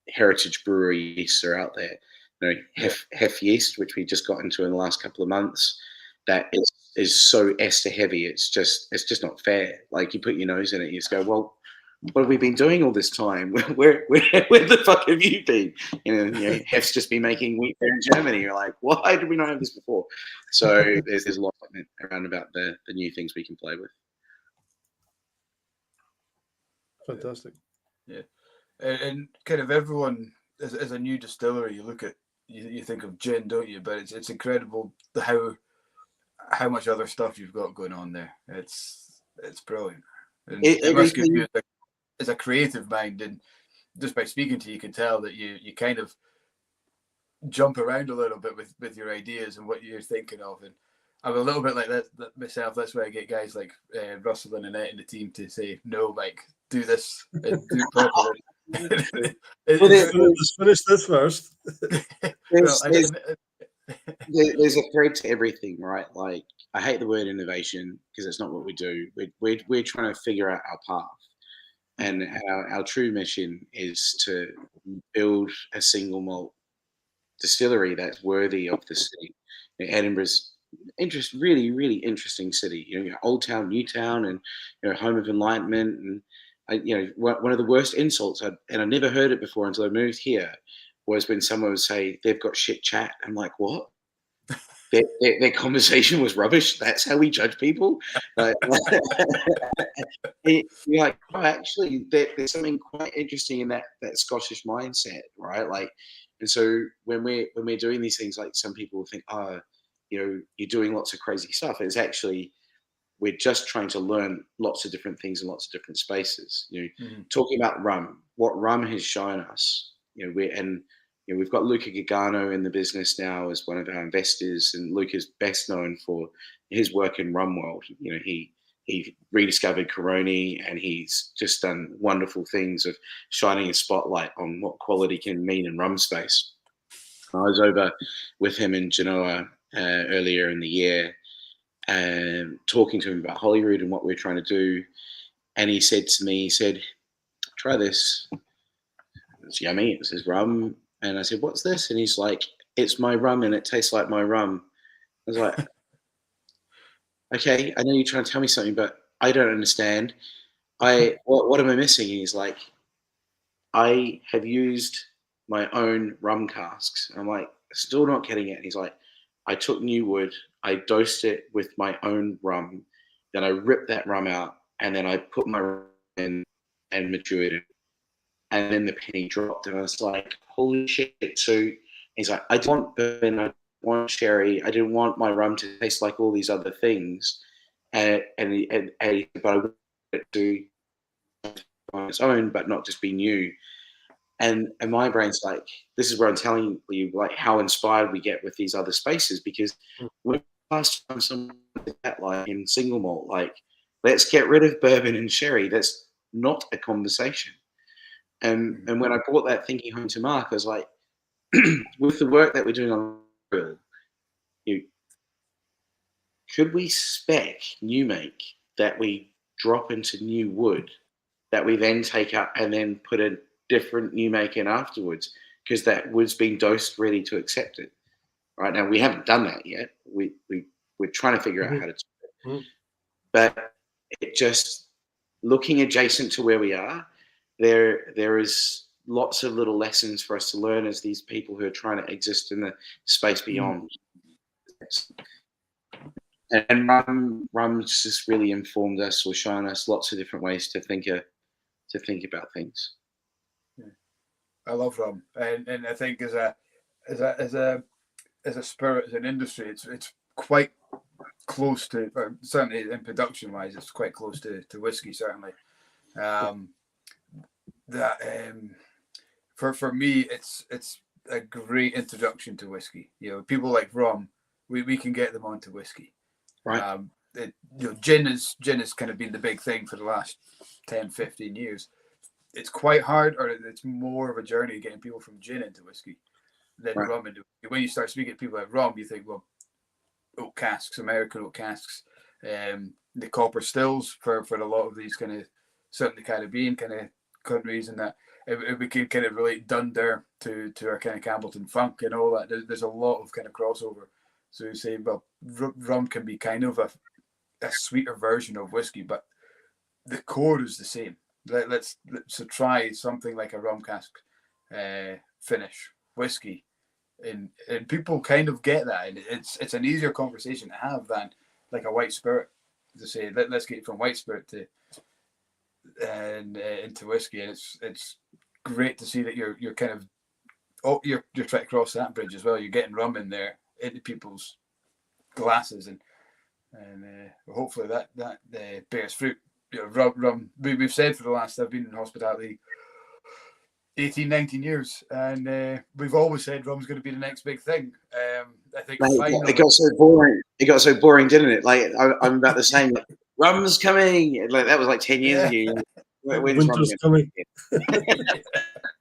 heritage brewery yeasts are out there. You know, hef yeast, which we just got into in the last couple of months, that is so ester heavy. It's just not fair. Like you put your nose in it, you just go, well, what have we been doing all this time? Where the fuck have you been? You know, Hef's just been making wheat beer in Germany. You're like, why did we not have this before? So there's a lot around about the new things we can play with. Fantastic. Yeah, and kind of everyone as a new distillery, you look at you think of gin, don't you? But it's incredible how much other stuff you've got going on there. It's brilliant. And it must give you as a creative mind, and just by speaking to you, you can tell that you kind of jump around a little bit with your ideas and what you're thinking of. And I'm a little bit like that myself. That's why I get guys like Russell and Annette in the team to say, no, like, do this and do it properly. Let's finish this first. There's a thread to everything, right? Like, I hate the word innovation because it's not what we do. We're trying to figure out our path. And our true mission is to build a single malt distillery that's worthy of the city. Edinburgh's really, really interesting city. You know, old town, new town, and home of enlightenment. And one of the worst insults, and I never heard it before until I moved here, was when someone would say they've got shit chat. I'm like, what? Their conversation was rubbish. That's how we judge people. You're like, oh, actually, there's something quite interesting in that Scottish mindset, right? Like, and so when we're doing these things, like some people will think, oh, you're doing lots of crazy stuff. It's actually we're just trying to learn lots of different things in lots of different spaces. Talking about rum, what rum has shown us, we've got Luca Gagano in the business now as one of our investors, and Luca's best known for his work in rum world. He rediscovered Coroni, and he's just done wonderful things of shining a spotlight on what quality can mean in rum space. I was over with him in Genoa earlier in the year, talking to him about Holyrood and what we're trying to do. And he said to me, try this. It's yummy. It says rum. And I said, what's this? And he's like, it's my rum and it tastes like my rum. I was like, okay, I know you're trying to tell me something, but I don't understand. What am I missing? And he's like, I have used my own rum casks. And I'm like, still not getting it. And he's like, I took new wood, I dosed it with my own rum, then I ripped that rum out, and then I put my rum in and matured it. And then the penny dropped, and I was like, holy shit. So he's like, I don't want bourbon, I don't want sherry, I didn't want my rum to taste like all these other things. But I wanted it to on its own, but not just be new. And my brain's like, this is where I'm telling you, like, how inspired we get with these other spaces, because when last time someone did that, like in single malt, like, let's get rid of bourbon and sherry. That's not a conversation. And when I brought that thinking home to Mark, I was like, with the work that we're doing on grill, could we spec new make that we drop into new wood that we then take up and then put a different new make in afterwards, because that wood's been dosed ready to accept it. Right now, we haven't done that yet. We're trying to figure out how to do it. But it just looking adjacent to where we are, there is lots of little lessons for us to learn as these people who are trying to exist in the space beyond. And rum's just really informed us or shown us lots of different ways to think about things. I love rum, and I think as a spirit, as an industry, it's quite close to, or certainly in production wise, it's quite close to whiskey. Certainly, for me, it's a great introduction to whiskey. You know, people like rum, we can get them onto whiskey. Right. Gin has kind of been the big thing for the last 10, 15 years. It's quite hard, or it's more of a journey getting people from gin into whiskey than rum into whiskey. When you start speaking to people like rum, you think, well, oak casks, American oak casks, the copper stills for a lot of these kind of, certainly Caribbean kind of countries, and that we can kind of relate Dunder to our kind of Campbellton funk and all that. There's a lot of kind of crossover. So you say, well, rum can be kind of a sweeter version of whiskey, but the core is the same. Let's try something like a rum cask finish whiskey, and people kind of get that, and it's an easier conversation to have than like a white spirit, to say let's get from white spirit to into whiskey, and it's great to see that you're kind of you're trying to cross that bridge as well. You're getting rum in there into people's glasses, and hopefully that bears fruit. You know, rum. We've said for the last, I've been in hospitality 18, 19 years, and we've always said rum's going to be the next big thing. I think it got so boring. It got so boring, didn't it? Like I'm about the same. Like, rum's coming. Like that was like 10 years ago. Winter's coming.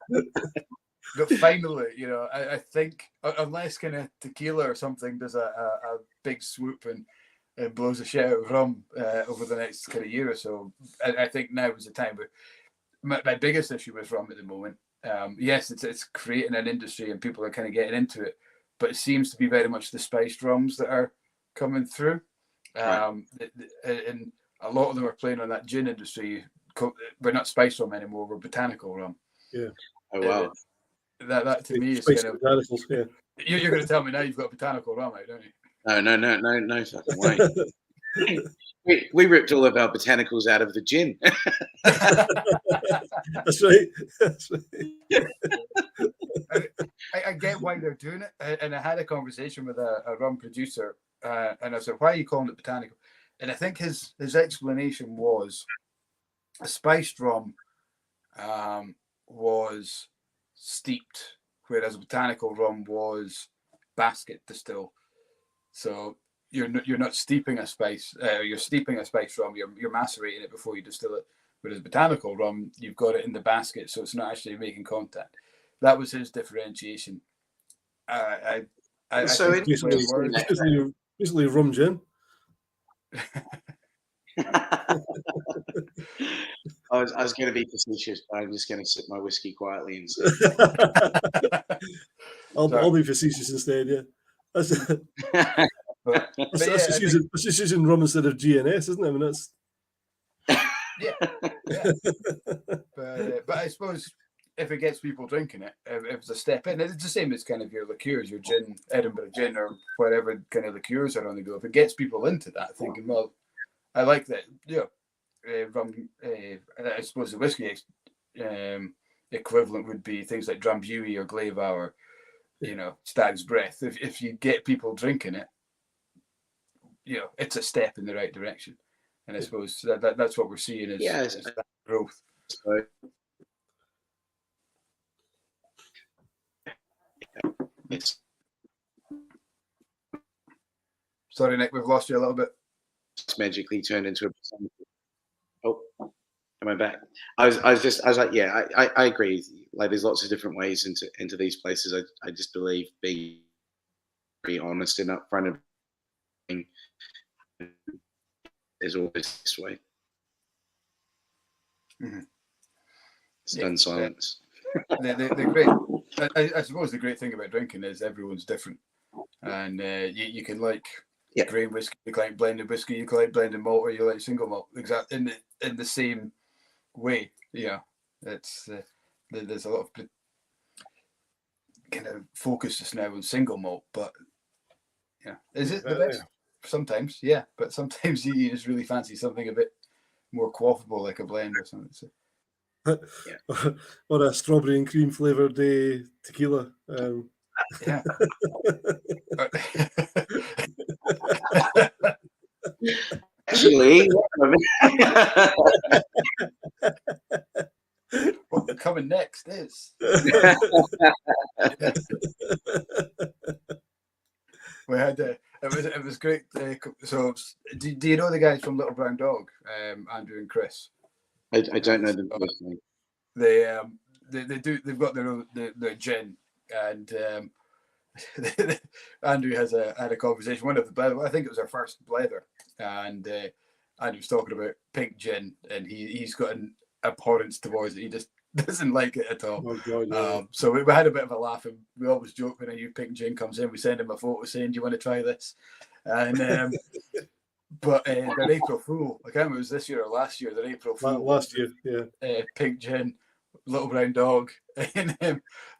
But finally, you know, I think unless kind of tequila or something does a big swoop and blows a shit out of rum over the next kind of year or so, I think now is the time. But my biggest issue with rum at the moment, yes, it's creating an industry and people are kind of getting into it, but it seems to be very much the spiced rums that are coming through. And a lot of them are playing on that gin industry. We're not spiced rum anymore, we're botanical rum. Yeah. Oh, wow. That to me is Spiced kind of... botanicals, yeah. You're going to tell me now you've got botanical rum out, don't you? No fucking way. we ripped all of our botanicals out of the gin. That's right. I get why they're doing it, and I had a conversation with a rum producer, and I said, "Why are you calling it botanical?" And I think his explanation was a spiced rum was steeped, whereas a botanical rum was basket distilled. So you're not steeping a spice, you're steeping a spice rum, you're macerating it before you distill it. Whereas botanical rum, you've got it in the basket, so it's not actually making contact. That was his differentiation. So basically rum gin. I was going to be facetious, but I'm just going to sip my whiskey quietly instead. I'll be facetious instead, yeah. That's just using rum instead of GNS, isn't it? I mean, that's... yeah. But I suppose if it gets people drinking it, if it's a step in, it's the same as kind of your liqueurs, your gin, Edinburgh gin, or whatever kind of liqueurs are on the go. If it gets people into that, thinking, well, I like that, rum. I suppose the whiskey equivalent would be things like Drambuie or Glaive or, Stag's Breath. If you get people drinking it, it's a step in the right direction. And I suppose that's what we're seeing is that growth. Sorry, Nick, we've lost you a little bit. It's magically turned into a percentage. Oh, am I back? I was like, yeah, I agree. Like, there's lots of different ways into these places. I just believe being very honest and upfront of is always this way. Mm-hmm. Stunned silence. They're great. I suppose the great thing about drinking is everyone's different, and you can like grain whiskey, you can like blended whiskey, you can like blended malt, or you like single malt. Exactly in the same way. Yeah, it's there's a lot of kind of focus just now on single malt, but is it the best? Sometimes, yeah, but sometimes you just really fancy something a bit more quaffable, like a blend or something. So. Or a strawberry and cream flavored tequila. Yeah. Actually, coming next is. We had it was great. So, do you know the guys from Little Brown Dog, Andrew and Chris? I don't know them personally. They've got their own their gin, and Andrew had a conversation. One of the Blether, I think it was our first Blether, and Andrew was talking about pink gin, and he's got an abhorrence towards it. He just doesn't like it at all. Oh, God, yeah. So we had a bit of a laugh, and we always joke when a new pink gin comes in, we send him a photo saying, "Do you want to try this?" And but their April Fool, I can't remember if it was this year or last year. Their April Fool Last year, yeah. Pink gin, Little Brown Dog, and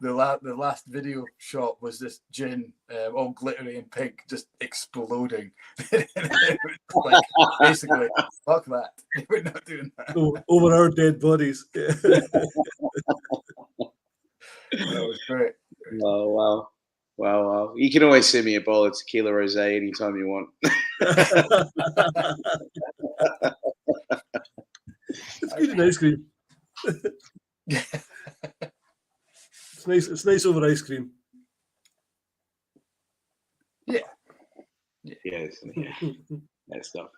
the last video shot was this gin, all glittery and pink, just exploding. Like, basically, fuck that. We're not doing that. Over our dead bodies. That was great. Oh, wow. You can always send me a bowl of tequila rosé anytime you want. It's good in ice cream. It's nice. It's nice over ice cream. Yeah, that stuff.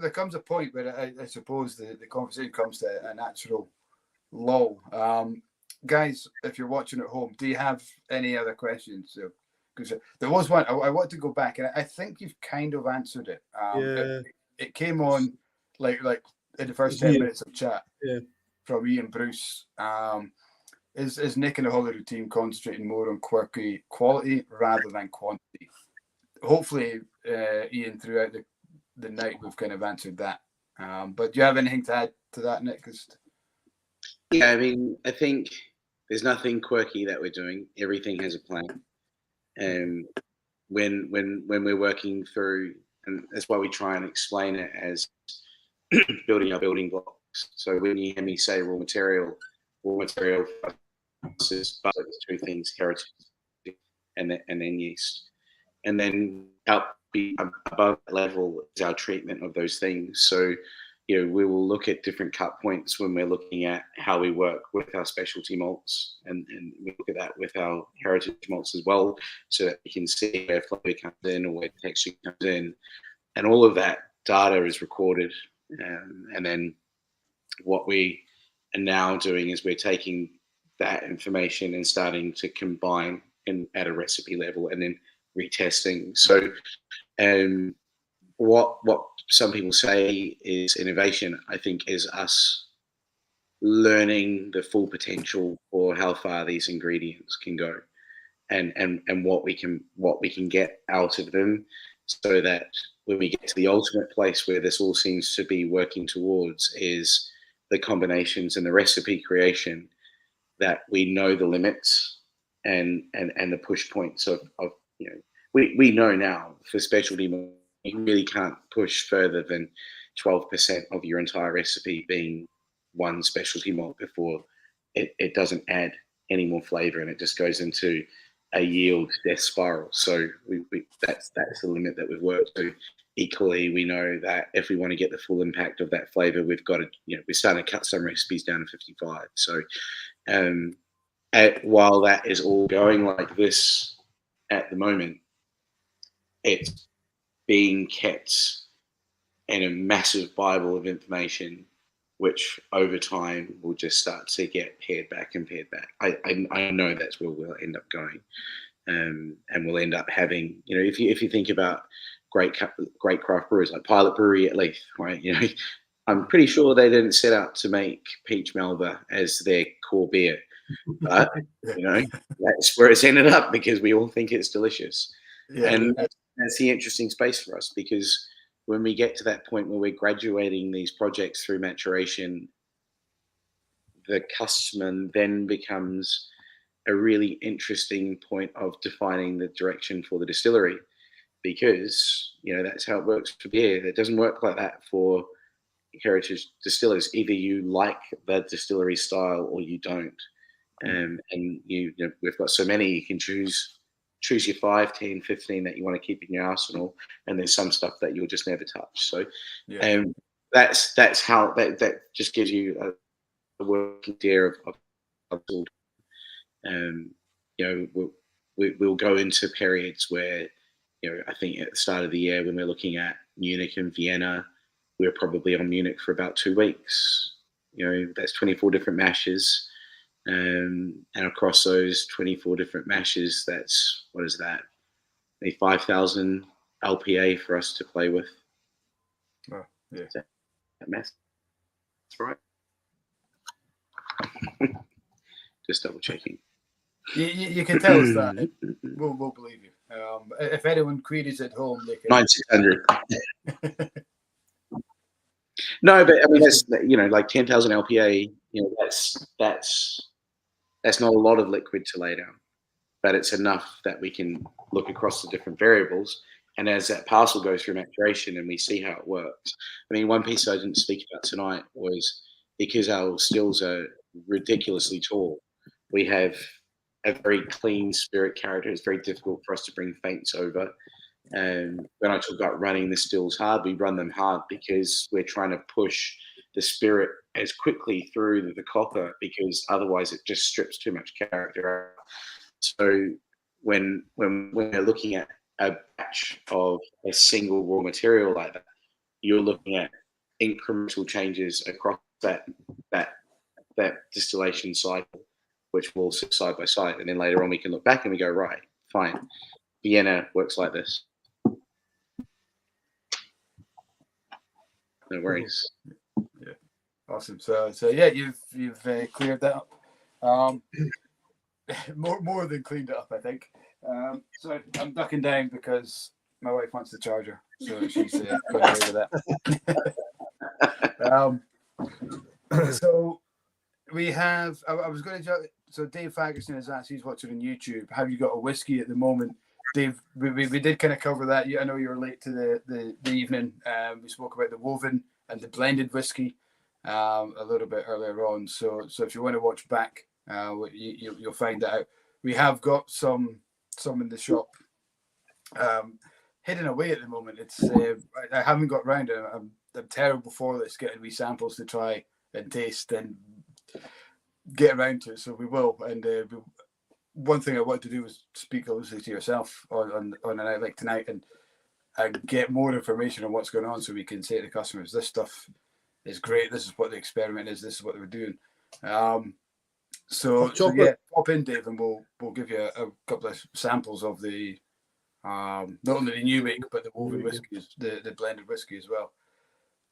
There comes a point where I suppose the conversation comes to a natural lull. Guys, if you're watching at home, do you have any other questions? Because there was one I want to go back, and I think you've kind of answered it. It came on like in the first 10 minutes of chat from Ian Bruce. Is Nick and the Holyrood team concentrating more on quirky quality rather than quantity? Hopefully, Ian, throughout the night, we've kind of answered that. But do you have anything to add to that, Nick? Yeah, I mean, I think there's nothing quirky that we're doing. Everything has a plan. And when we're working through, and that's why we try and explain it as building our building blocks. So when you hear me say raw material is two things: heritage and then yeast, and then above that level is our treatment of those things. So, we will look at different cut points when we're looking at how we work with our specialty malts, and we look at that with our heritage malts as well, so that we can see where flavor comes in or where texture comes in, and all of that data is recorded. And then what we are now doing is we're taking that information and starting to combine at a recipe level and then retesting. So what some people say is innovation, I think, is us learning the full potential for how far these ingredients can go, and what we can get out of them, so that when we get to the ultimate place where this all seems to be working towards is the combinations and the recipe creation, that we know the limits and the push points of we know now for specialty malt, you really can't push further than 12% of your entire recipe being one specialty malt before it doesn't add any more flavor, and it just goes into a yield death spiral. So that's the limit that we've worked to. Equally, we know that if we want to get the full impact of that flavor, we've got to, we're starting to cut some recipes down to 55. So while that is all going like this at the moment, it's being kept in a massive Bible of information, which over time will just start to get pared back. I know that's where we'll end up going, and we'll end up having, if you think about great craft brewers like Pilot Brewery at Leith, right? I'm pretty sure they didn't set out to make peach Melba as their core beer, but that's where it's ended up because we all think it's delicious, and that's the interesting space for us, because when we get to that point where we're graduating these projects through maturation, the customer then becomes a really interesting point of defining the direction for the distillery, because that's how it works for beer. It doesn't work like that for heritage distillers. Either you like the distillery style or you don't, and we've got so many, you can choose choose your 5, 10, 15 that you want to keep in your arsenal, and there's some stuff that you'll just never touch. So that's how that just gives you a working idea of we'll go into periods where, I think at the start of the year when we're looking at Munich and Vienna, we're probably on Munich for about 2 weeks. That's 24 different mashes. And across those 24 different mashes, that's, what is that? Maybe 5,000 LPA for us to play with. Oh, yeah. Is that math? That's right. Just double checking. You can tell us that. We'll believe you. If anyone queries at home, they can. 9,600. No, but I mean, that's, like 10,000 LPA. That's not a lot of liquid to lay down, but it's enough that we can look across the different variables. And as that parcel goes through maturation and we see how it works. I mean, one piece I didn't speak about tonight was because our stills are ridiculously tall, we have a very clean spirit character. It's very difficult for us to bring faints over. And when I talk about running the stills hard, we run them hard because we're trying to push the spirit as quickly through the copper, because otherwise it just strips too much character out. So when we're looking at a batch of a single raw material like that, you're looking at incremental changes across that distillation cycle, which will sit side by side, and then later on we can look back and we go, right, fine, Vienna works like this. No worries. Yeah, awesome. So yeah, you've cleared that up. More than cleaned it up, I think. So I'm ducking down because my wife wants the charger, so she's got away with that. So we have. I was going to. So Dave Ferguson has asked, he's watching on YouTube, have you got a whiskey at the moment? Dave, we did kind of cover that. I know you were late to the evening. We spoke about the woven and the blended whiskey a little bit earlier on. So if you want to watch back, you'll find that out. We have got some in the shop hidden away at the moment. It's I haven't got round it. I'm terrible for this, getting wee samples to try and taste and get around to it. So we will. And one thing I wanted to do was speak obviously to yourself on a night like tonight and get more information on what's going on, so we can say to the customers, this stuff is great, this is what the experiment is, this is what they were doing. So yeah, pop in, Dave, and we'll give you a couple of samples of the not only the new make but the woven whiskies, the blended whiskey as well.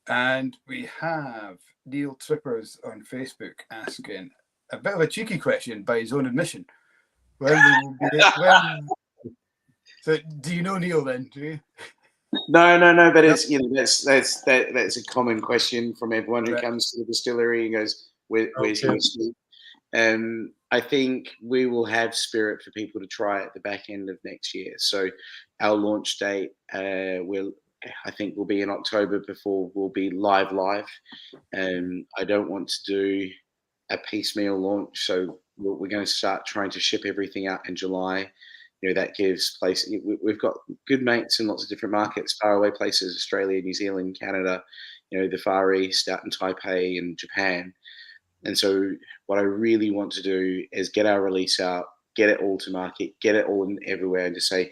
And we have Neil Trippers on Facebook asking a bit of a cheeky question by his own admission. So do you know Neil then? Do you? No. But it's that's a common question from everyone who comes to the distillery and goes, "Where's your whiskey?" I think we will have spirit for people to try at the back end of next year. So our launch date I think will be in October before we'll be live. I don't want to do a piecemeal launch, so we're going to start trying to ship everything out in July. That gives place. We've got good mates in lots of different markets, faraway places, Australia, New Zealand, Canada, the Far East, out in Taipei and Japan. And so what I really want to do is get our release out, get it all to market, get it all in everywhere, and just say,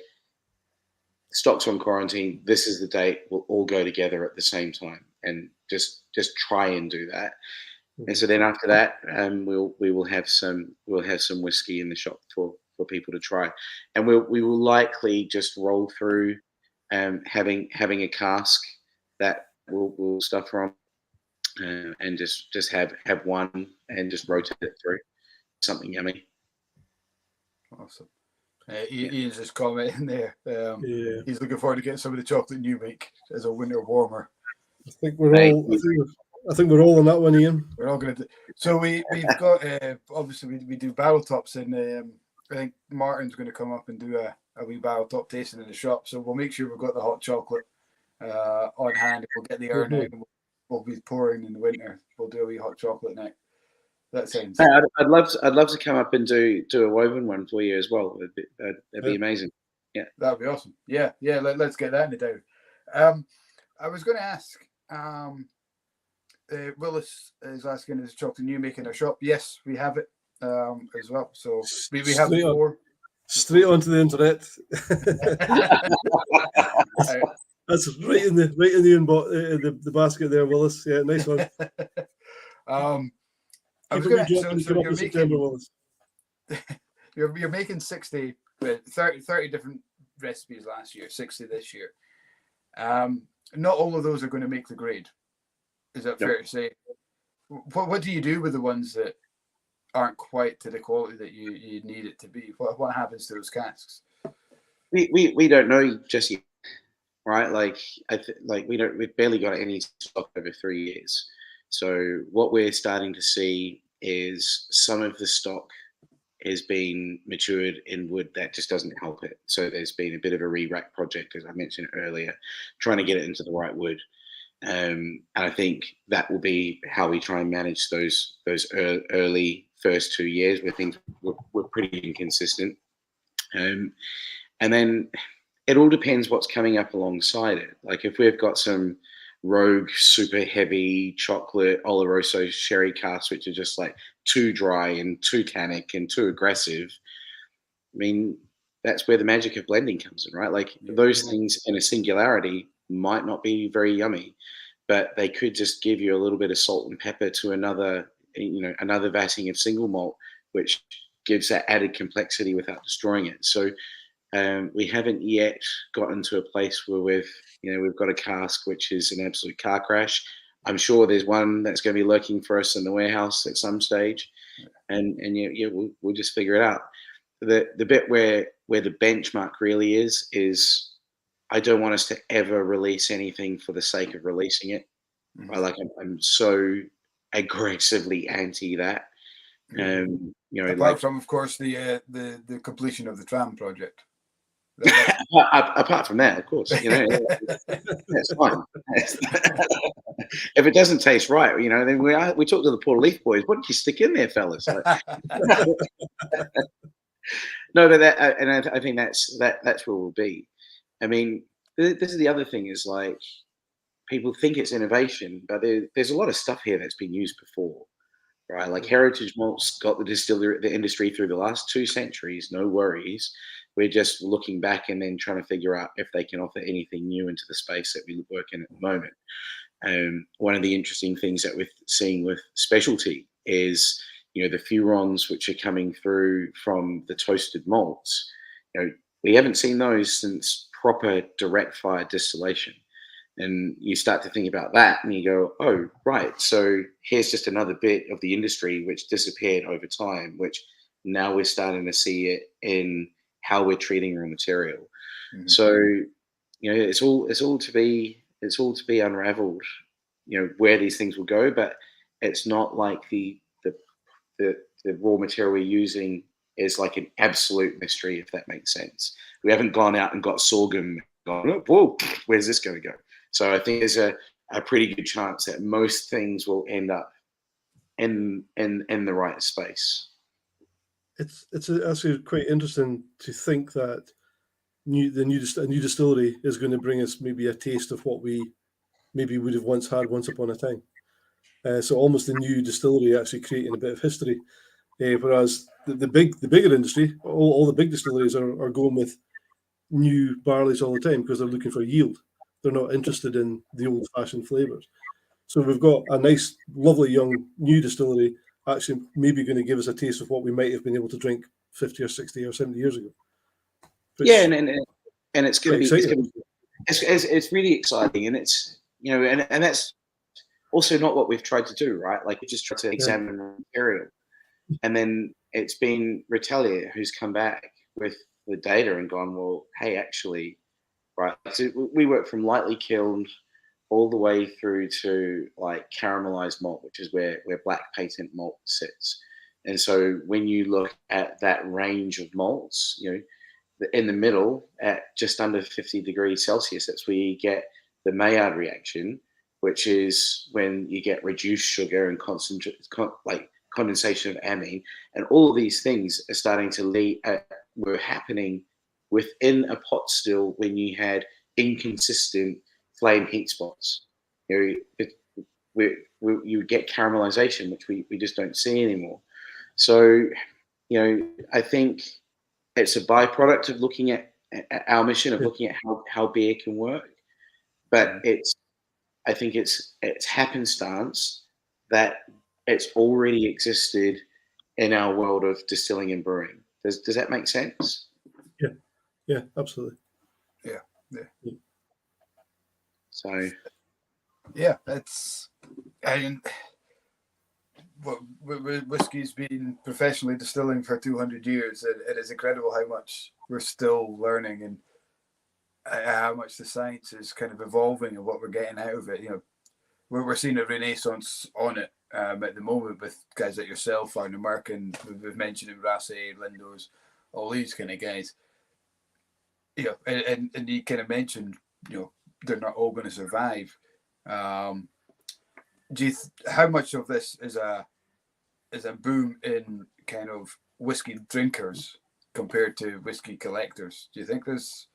stock's on quarantine, this is the date, we'll all go together at the same time, and just try and do that. And so then after that, we will have some whiskey in the shop for people to try, and we will likely just roll through having a cask that we'll stuff from, and just have one and just rotate it through something yummy. Awesome. Ian's just commenting there. He's looking forward to getting some of the chocolate you make as a winter warmer. I think we're all on that one, Ian. We're all going to. So we've got obviously we do barrel tops, and I think Martin's going to come up and do a wee barrel top tasting in the shop. So we'll make sure we've got the hot chocolate on hand. We'll get the urn out, and we'll be pouring in the winter. We'll do a wee hot chocolate night. That sounds. Hey, I'd love to come up and do a woven one for you as well. That'd be amazing. Yeah, that'd be awesome. Yeah. Let's get that in the down. I was going to ask. Willis is asking, is Chocolate New making a shop? Yes, we have it as well. So we have four. Straight onto the internet. That's right in the basket there, Willis. Yeah, nice one. I was going to. You're making 60, 30 different recipes last year, 60 this year. Not all of those are going to make the grade. Is that fair to say? What do you do with the ones that aren't quite to the quality that you need it to be? What happens to those casks? We don't know just yet, right? We've barely got any stock over 3 years. So what we're starting to see is some of the stock is being matured in wood that just doesn't help it. So there's been a bit of a re-rack project, as I mentioned earlier, trying to get it into the right wood. And I think that will be how we try and manage those early first 2 years where things were pretty inconsistent. And then it all depends what's coming up alongside it. Like if we've got some rogue, super heavy chocolate Oloroso sherry casks, which are just like too dry and too tannic and too aggressive, I mean, that's where the magic of blending comes in, right? Like those things in a singularity might not be very yummy, but they could just give you a little bit of salt and pepper to another vatting of single malt, which gives that added complexity without destroying it. So we haven't yet gotten to a place where we've got a cask which is an absolute car crash. I'm sure there's one that's going to be lurking for us in the warehouse at some stage, and we'll just figure it out. The bit where the benchmark really is I don't want us to ever release anything for the sake of releasing it. Mm-hmm. I'm so aggressively anti that. Apart from, of course, the completion of the tram project. Apart from that, of course, that's fine. If it doesn't taste right, then we talk to the poor leaf boys. What did you stick in there, fellas? No, but I think that's where we'll be. I mean, this is the other thing is like people think it's innovation, but there's a lot of stuff here that's been used before, right? Like heritage malts got the industry through the last 2 centuries, no worries. We're just looking back and then trying to figure out if they can offer anything new into the space that we work in at the moment. One of the interesting things that we're seeing with specialty is, the furans which are coming through from the toasted malts. We haven't seen those since proper direct fire distillation. And you start to think about that and you go, oh, right. So here's just another bit of the industry which disappeared over time, which now we're starting to see it in how we're treating raw material. Mm-hmm. So, it's all to be unraveled, where these things will go, but it's not like the raw material we're using is like an absolute mystery, if that makes sense. We haven't gone out and got sorghum and gone, oh, whoa, where's this going to go? So I think there's a pretty good chance that most things will end up in the right space. It's actually quite interesting to think that a new distillery is going to bring us maybe a taste of what we maybe would have once had once upon a time. So almost a new distillery actually creating a bit of history, whereas the bigger industry, all the big distilleries are going with new barleys all the time because they're looking for yield. They're not interested in the old-fashioned flavors. So we've got a nice, lovely young new distillery actually maybe going to give us a taste of what we might have been able to drink 50 or 60 or 70 years ago. Yeah, and it's going to be it's really exciting, and it's and that's also not what we've tried to do, right? Like we just tried to examine material, and then it's been Retaliate who's come back with the data and gone, well, hey, actually, right? So we work from lightly kilned all the way through to like caramelized malt, which is where black patent malt sits. And so when you look at that range of malts, in the middle at just under 50 degrees Celsius, that's where you get the Maillard reaction, which is when you get reduced sugar and condensation of amine, and all of these things are starting to were happening within a pot still when you had inconsistent flame heat spots. You would get caramelization, which we just don't see anymore. So, I think it's a byproduct of looking at our mission of looking at how beer can work, but I think it's happenstance that it's already existed in our world of distilling and brewing. Does that make sense? Yeah, absolutely. Yeah. So, yeah, whiskey's been professionally distilling for 200 years. It is incredible how much we're still learning and how much the science is kind of evolving and what we're getting out of it. We're seeing a renaissance on it at the moment with guys like yourself, Arne Merkin, we've mentioned in Rasse, Lindos, all these kind of guys. And you kind of mentioned, they're not all going to survive. How much of this is a boom in kind of whiskey drinkers compared to whiskey collectors? Do you think is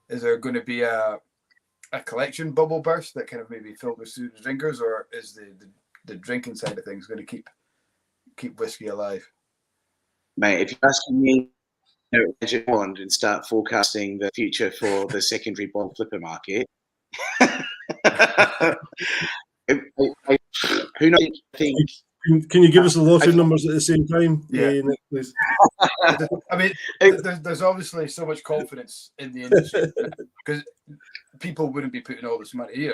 there going to be a collection bubble burst that kind of maybe filters through the drinkers, or is the drinking side of things going to keep whiskey alive? Mate, if you're asking me, Magic Wand and start forecasting the future for the secondary bond flipper market. Who knows? I think. Can you give us the lottery numbers at the same time? Yeah, Nick, please. I mean, there's obviously so much confidence in the industry because people wouldn't be putting all this money.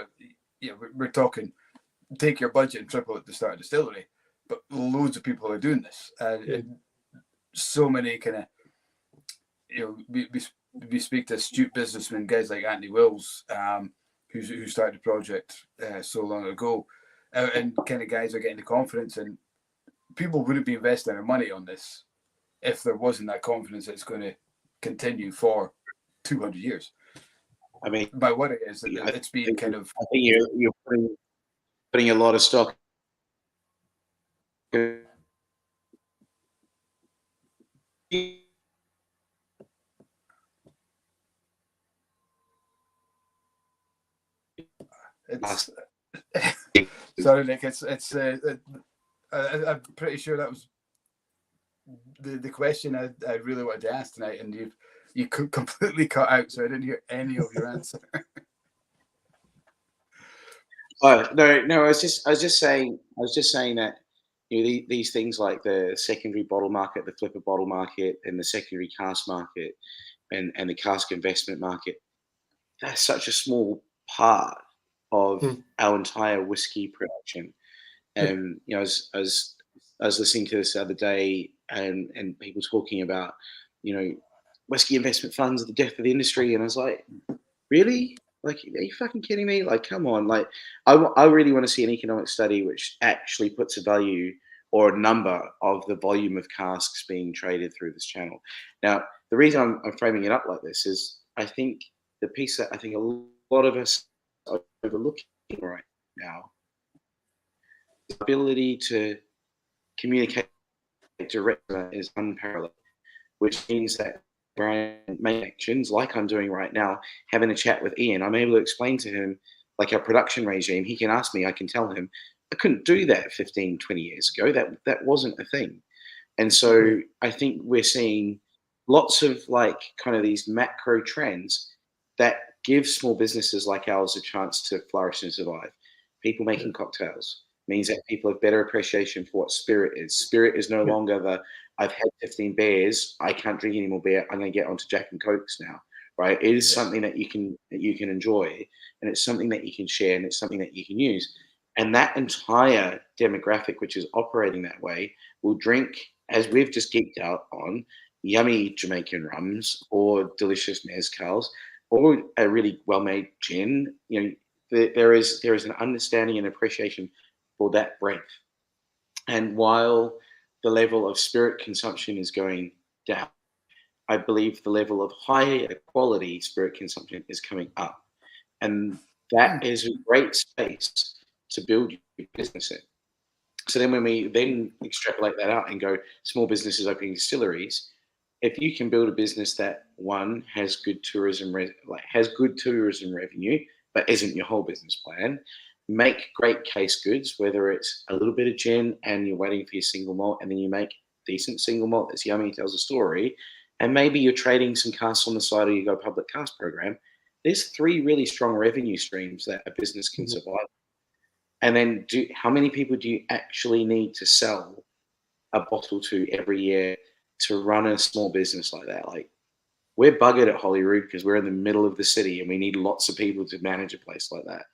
We're talking take your budget and triple it to start a distillery, but loads of people are doing this, and so many kind of we speak to astute businessmen, guys like Anthony Wills, who started the project so long ago, and kind of guys are getting the confidence, and people wouldn't be investing their money on this if there wasn't that confidence that it's going to continue for 200 years. I mean, by what it is, it's been kind of. I think you're putting a lot of stock. It's sorry, Nick. I'm pretty sure that was the question I really wanted to ask tonight, and you completely cut out, so I didn't hear any of your answer. Oh no! I was just saying that these things like the secondary bottle market, the flipper bottle market, and the secondary cask market, and the cask investment market, that's such a small part of our entire whiskey production. And I was listening to this the other day, and people talking about whiskey investment funds are the death of the industry, and I was like, really? Like, are you fucking kidding me? Like, come on! Like, I really want to see an economic study which actually puts a value or a number of the volume of casks being traded through this channel. Now, the reason I'm framing it up like this is I think the piece that I think a lot of us are overlooking right now, the ability to communicate directly is unparalleled, which means that brand main actions, like I'm doing right now, having a chat with Ian, I'm able to explain to him like our production regime. He can ask me, I can tell him. I couldn't do that 15, 20 years ago. That wasn't a thing. And so I think we're seeing lots of like kind of these macro trends that give small businesses like ours a chance to flourish and survive. People making cocktails means that people have better appreciation for what spirit is. Spirit is no longer the I've had 15 beers, I can't drink any more beer, I'm going to get onto Jack and Cokes now, right? It is something that you can enjoy, and it's something that you can share, and it's something that you can use. And that entire demographic, which is operating that way, will drink, as we've just geeked out on, yummy Jamaican rums or delicious mezcals or a really well-made gin. There is an understanding and appreciation for that breadth. And while the level of spirit consumption is going down, I believe the level of higher quality spirit consumption is coming up. And that is a great space to build your business in. So then when we then extrapolate that out and go small businesses opening distilleries, if you can build a business that one has good tourism revenue, but isn't your whole business plan, make great case goods, whether it's a little bit of gin and you're waiting for your single malt, and then you make decent single malt that's yummy, tells a story, and maybe you're trading some casks on the side or you got a public cask program. There's 3 really strong revenue streams that a business can survive. And then how many people do you actually need to sell a bottle to every year to run a small business like that? Like, we're buggered at Holyrood because we're in the middle of the city and we need lots of people to manage a place like that.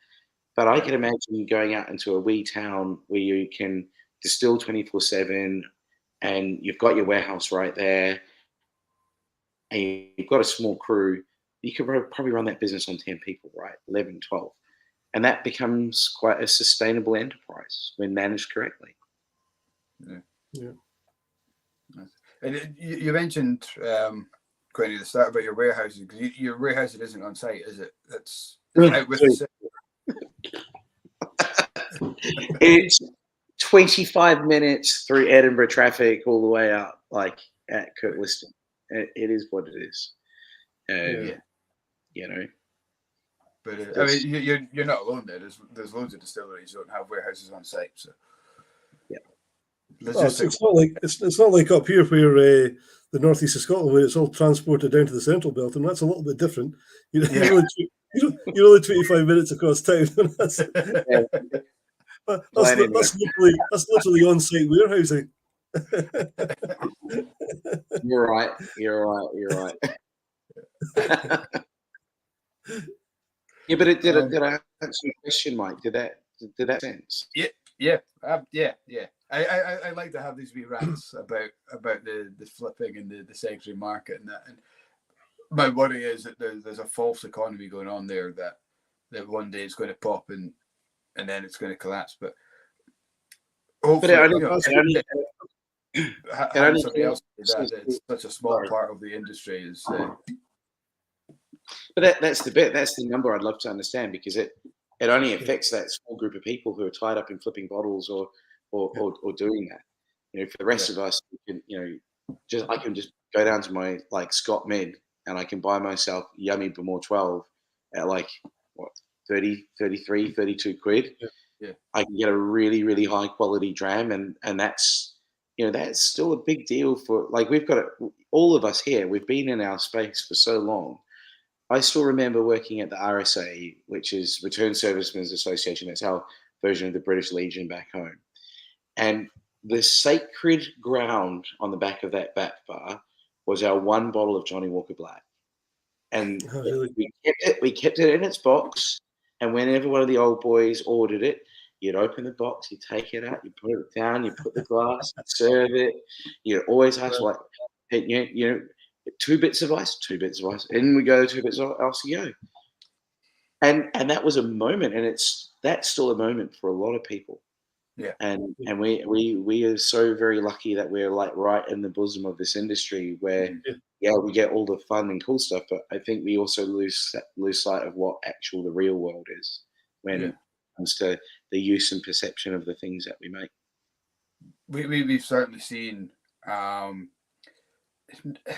But I can imagine going out into a wee town where you can distill 24/7 and you've got your warehouse right there and you've got a small crew. You could probably run that business on 10 people, right? 11, 12. And that becomes quite a sustainable enterprise when managed correctly. Yeah. And you mentioned, Quentin, at the start about your warehousing, because your warehousing isn't on site, is it? That's out with the city. It's 25 minutes through Edinburgh traffic all the way out, like at Kirkliston. It is what it is. You know. But I mean, you're not alone there. There's loads of distilleries who don't have warehouses on site. So yeah, it's not like up here where the northeast of Scotland, where it's all transported down to the central belt, and that's a little bit different. You're only 25 minutes across town. That's literally on-site warehousing. You're right. Yeah, but did I answer your question, Mike? Did that make sense? Yeah. I like to have these wee rants about the flipping and the secondary market and that. And my worry is that there's a false economy going on there that one day it's going to pop and then it's going to collapse. But hopefully, having somebody else do that, it's such a small part of the industry is. But that's the bit. That's the number I'd love to understand, because it only affects that small group of people who are tied up in flipping bottles or doing that. For the rest of us, we can, I can just go down to my Scott Mid and I can buy myself yummy Bemore 12 at 30, 33, 32 quid. Yeah. I can get a really, really high quality dram, and that's that's still a big deal for we've got all of us here. We've been in our space for so long. I still remember working at the RSA, which is Return Servicemen's Association. That's our version of the British Legion back home. And the sacred ground on the back of that back bar was our one bottle of Johnny Walker Black. And we kept it in its box. And whenever one of the old boys ordered it, you'd open the box, you take it out, you put it down, you put the glass, serve it. You'd always ask, two bits of ice. In we go, 2 bits of LCO. And that was a moment, and that's still a moment for a lot of people. Yeah. And we are so very lucky that we're right in the bosom of this industry where we get all the fun and cool stuff, but I think we also lose sight of what the real world is when it comes to the use and perception of the things that we make. We've certainly seen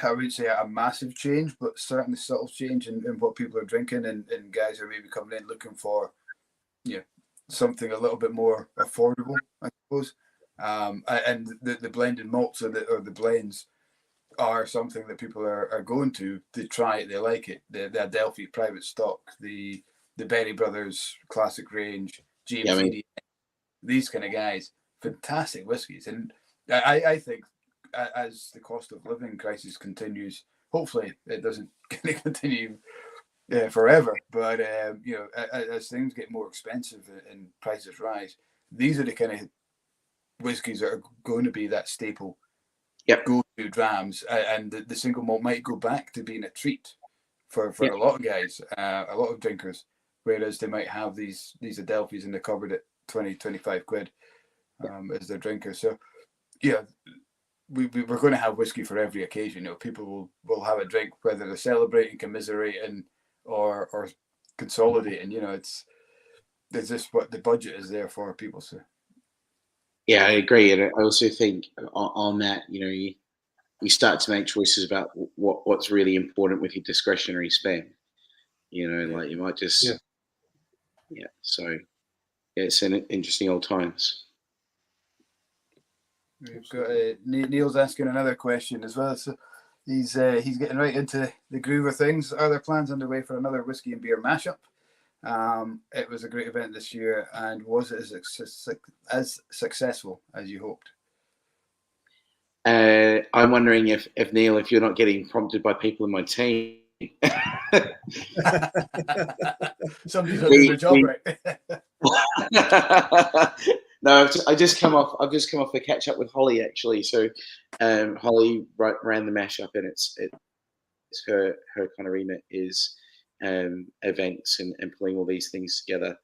I would say a massive change, but certainly subtle change in what people are drinking, and guys are maybe coming in looking for something a little bit more affordable, I suppose. And the blended malts or the blends are something that people are going to try it. They like it. The Adelphi Private Stock, the Berry Brothers Classic Range, GMC, these kind of guys, fantastic whiskies. And I think as the cost of living crisis continues, hopefully it doesn't continue forever, but as things get more expensive and prices rise, these are the kind of whiskies that are going to be that staple go-to drams, and the single malt might go back to being a treat for a lot of guys, a lot of drinkers, whereas they might have these Adelphis in the cupboard at 20-25 quid as their drinker. So we're going to have whiskey for every occasion. People will have a drink, whether they're celebrating, commiserating, or consolidating. It's just what the budget is there for people. So Yeah, I agree, and I also think on that, you start to make choices about what's really important with your discretionary spend. Like you might just, Yeah. yeah. So yeah, it's an interesting old times. We've got Neil's asking another question as well. So he's getting right into the groove of things. Are there plans underway for another whiskey and beer mashup? It was a great event this year, and was it as successful as you hoped? I'm wondering if Neil, if you're not getting prompted by people in my team. Somebody's not doing their job right. No, I've just come off the catch up with Holly actually. So Holly ran the mashup, and it's her kind of remit is events and pulling all these things together.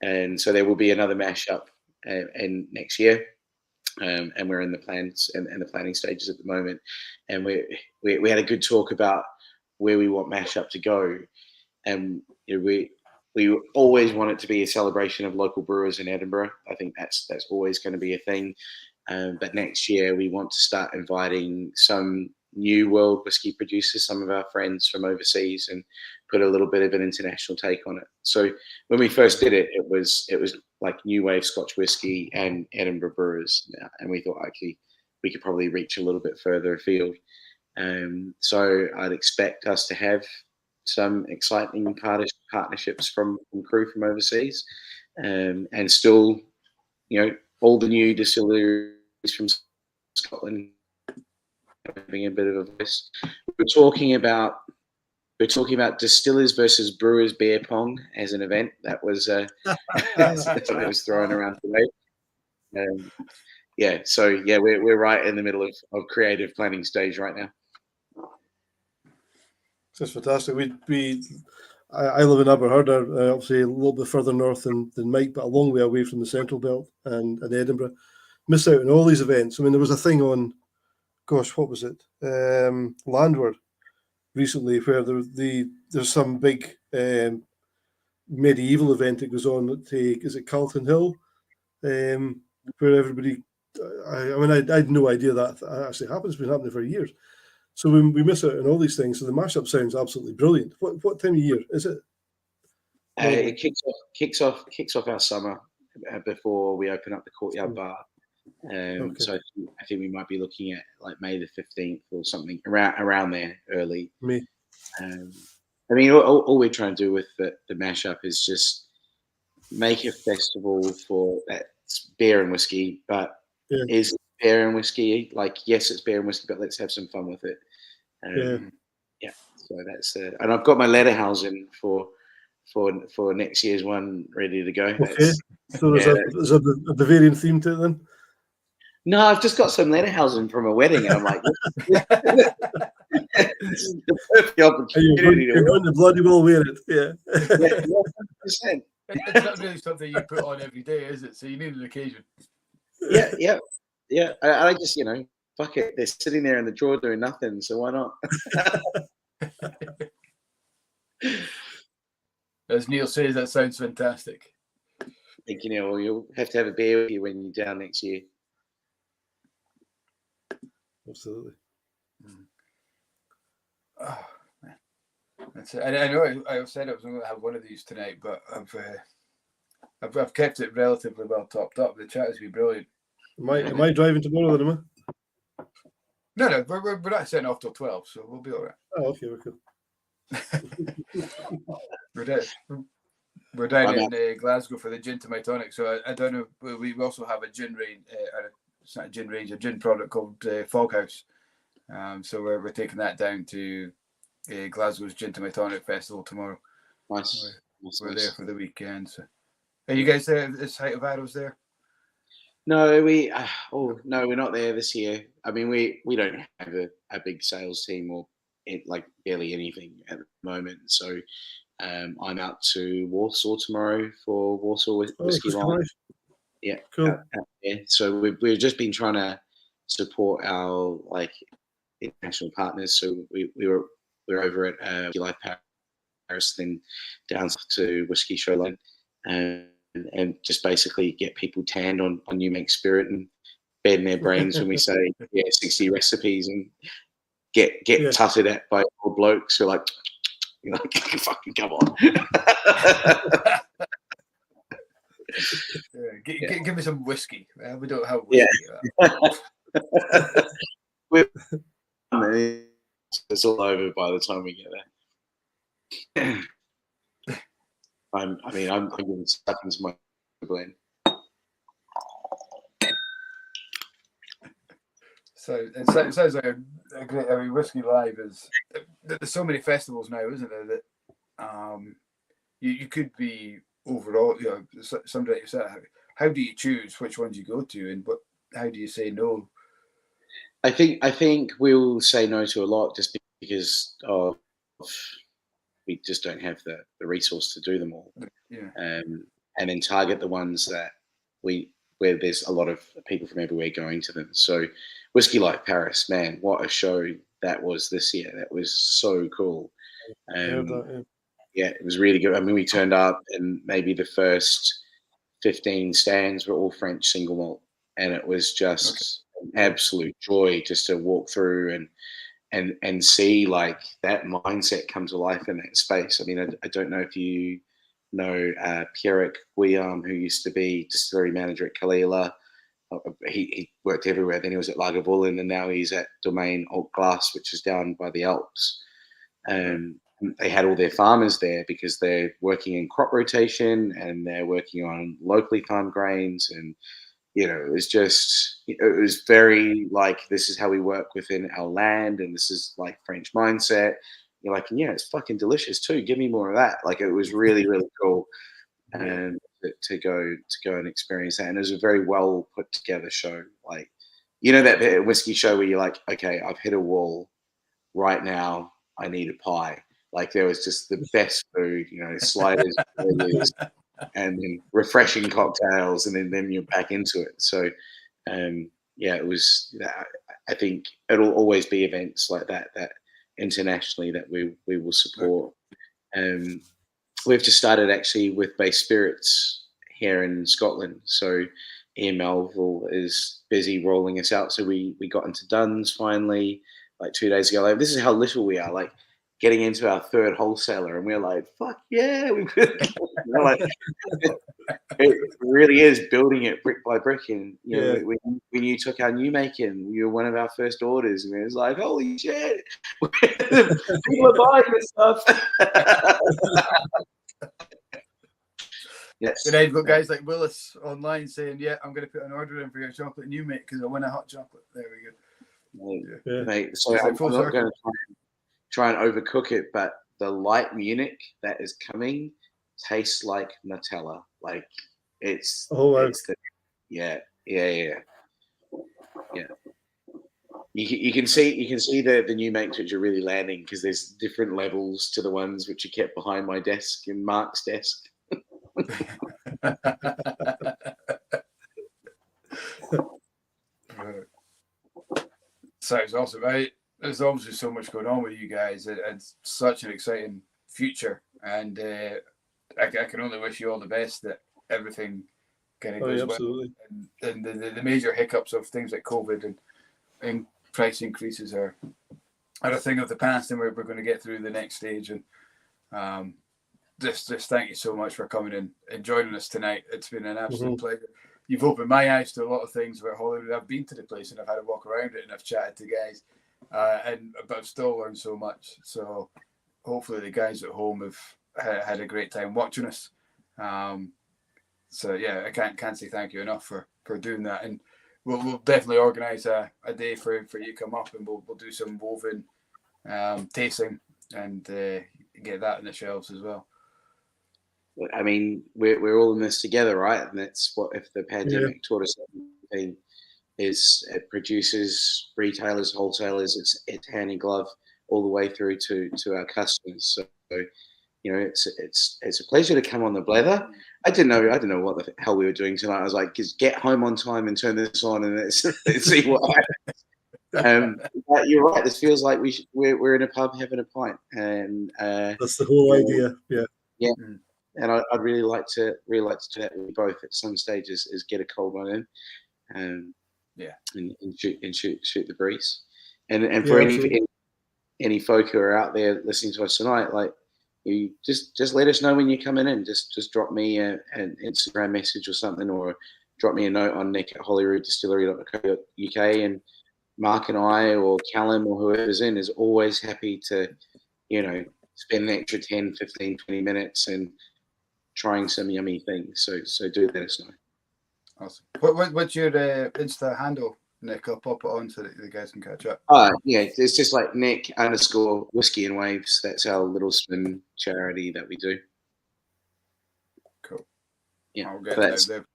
And so there will be another mashup and next year. And we're in the plans and the planning stages at the moment. And we had a good talk about where we want mashup to go. And we always want it to be a celebration of local brewers in Edinburgh. I think that's always going to be a thing. But next year we want to start inviting some new world whiskey producers, some of our friends from overseas, and put a little bit of an international take on it. So when we first did it, it was like new wave Scotch whiskey and Edinburgh brewers, and we thought actually we could probably reach a little bit further afield. So I'd expect us to have some exciting partnerships from crew from overseas, and still, all the new distilleries from Scotland having a bit of a voice. We're talking about distillers versus brewers beer pong as an event. That was that's what was thrown around today. So we're right in the middle of creative planning stage right now. That's fantastic. I live in Aberhurder, obviously a little bit further north than Mike, but a long way away from the Central Belt and Edinburgh. Missed out on all these events. I mean, there was a thing on, gosh, what was it? Landward recently, where there's some big medieval event that goes on at is it Carlton Hill, where everybody. I had no idea that actually happens. It's been happening for years. So we miss out on all these things. So the mashup sounds absolutely brilliant. What time of year is it? It kicks off our summer before we open up the courtyard bar. Okay. So I think we might be looking at like May the 15th or something around there, early May. I mean, all we're trying to do with the mashup is just make a festival for that's beer and whiskey, but is beer and whiskey like, yes, it's beer and whiskey, but let's have some fun with it. So that's and I've got my letterhousing for next year's one ready to go. Okay. So there's a Bavarian theme to it then? No, I've just got some letterhousing from a wedding, and I'm like, this is the perfect opportunity. You're going to bloody well wear it, yeah. 100%. It's not really something you put on every day, is it? So you need an occasion. Yeah. I just, fuck it. They're sitting there in the drawer doing nothing, so why not? As Neil says, that sounds fantastic. I think, you'll have to have a beer with you when you're down next year. Absolutely. Oh, man. That's it. I know I said I was going to have one of these tonight, but I've kept it relatively well topped up. The chat has been brilliant. Am I driving tomorrow then, am I? No, we're not setting off till 12, so we'll be all right. Oh, okay, we're cool. We're down in Glasgow for the gin to my tonic, so I don't know. We also have a gin range, it's not a gin range, a gin product called Foghouse. So we're taking that down to Glasgow's Gin to My Tonic Festival tomorrow. Nice. We're there for the weekend. So. Are you guys there? Is Height of Arrows there? No, we're not there this year. I mean, we don't have a big sales team or like barely anything at the moment. So I'm out to Warsaw tomorrow for Warsaw Whiskey Live. Yeah, cool. So we've just been trying to support our international partners. So we're over at Whiskey Live Paris, then down to Whiskey Show London. and just basically get people tanned on new make spirit and bed in their brains when we say 60 recipes and get tutted at by old blokes who are like, you're like, fucking come on. Give me some whiskey. We don't have whiskey. It's all over by the time we get there. I'm getting stuck into my blend. So it sounds like a great. I mean, Whiskey Live is. There's so many festivals now, isn't there? That you could be overall. Somebody you said, how do you choose which ones you go to, and how do you say no? I think we'll say no to a lot just because we just don't have the resource to do them all. Yeah. And then target the ones that where there's a lot of people from everywhere going to them. So Whiskey Like Paris, man, what a show that was this year. That was so cool. Yeah, it was really good. I mean, we turned up and maybe the first 15 stands were all French single malt. And it was just an absolute joy just to walk through and see like that mindset come to life in that space. I mean, I don't know if you know Pierrick Guillaume, who used to be distillery manager at Kalila. He worked everywhere. Then he was at Lagavulin, and now he's at Domaine Alt Glass, which is down by the Alps. They had all their farmers there because they're working in crop rotation and they're working on locally farmed grains. And, it was very like, this is how we work within our land. And this is like French mindset. You're like, yeah, it's fucking delicious too. Give me more of that. Like, it was really, really cool. And to go and experience that. And it was a very well put together show. Like, that whiskey show where you're like, okay, I've hit a wall right now. I need a pie. Like, there was just the best food, sliders, and then refreshing cocktails, and then you're back into it. So, it was. I think it'll always be events like that internationally that we will support. We've just started actually with Base Spirits here in Scotland. So Ian Melville is busy rolling us out. So we got into Dunn's finally like 2 days ago. Like, this is how little we are. Like, getting into our third wholesaler, and we're like, fuck yeah. It really is building it brick by brick. And when you took our new making, you were one of our first orders, and it was like, holy shit, people are buying this stuff. Yes. And I've got guys like Willis online saying, yeah, I'm going to put an order in for your chocolate and you make because I want a hot chocolate. There we go. Mate, so I'm not going to try and overcook it, but the light Munich that is coming tastes like Nutella. Like, it's yeah. You can see the new makes which are really landing because there's different levels to the ones which are kept behind my desk and Mark's desk. Sounds awesome. There's obviously so much going on with you guys. It's such an exciting future, and I can only wish you all the best that everything kind of goes well. And the major hiccups of things like COVID and price increases are a thing of the past, and we're going to get through the next stage. And just thank you so much for coming in and joining us tonight. It's been an absolute pleasure. You've opened my eyes to a lot of things about Holyrood. I've been to the place and I've had a walk around it and I've chatted to guys, but I've still learned so much. So hopefully the guys at home have had a great time watching us. So yeah, I can't say thank you enough for doing that. And we'll definitely organise a day for you to come up, and we'll do some woven tasting and get that in the shelves as well. I mean, we're all in this together, right? And that's what, if the pandemic taught us anything, is it produces retailers, wholesalers, it's hand in glove all the way through to our customers. So it's a pleasure to come on the Blether. I didn't know what the hell we were doing tonight. I was like, just get home on time and turn this on and let's see what happens. But you're right. This feels like we're in a pub having a pint, and that's the whole idea. Yeah. Yeah. I'd really like to do that with you both at some stage, is get a cold one in, and shoot the breeze, and for any folk who are out there listening to us tonight, like, you just let us know when you're coming in. Just drop me an Instagram message or something, or drop me a note on Nick at holyrood.distillery.co.uk, and Mark and I, or Callum, or whoever's in, is always happy to, spend an extra 10, 15, 20 minutes and trying some yummy things. So do let us know. Awesome. What's your Insta handle, Nick? I'll pop it on so that the guys can catch up. Yeah, it's just like Nick_Whisky and Waves. That's our little spin charity that we do. Cool. Yeah, I'll get that's there.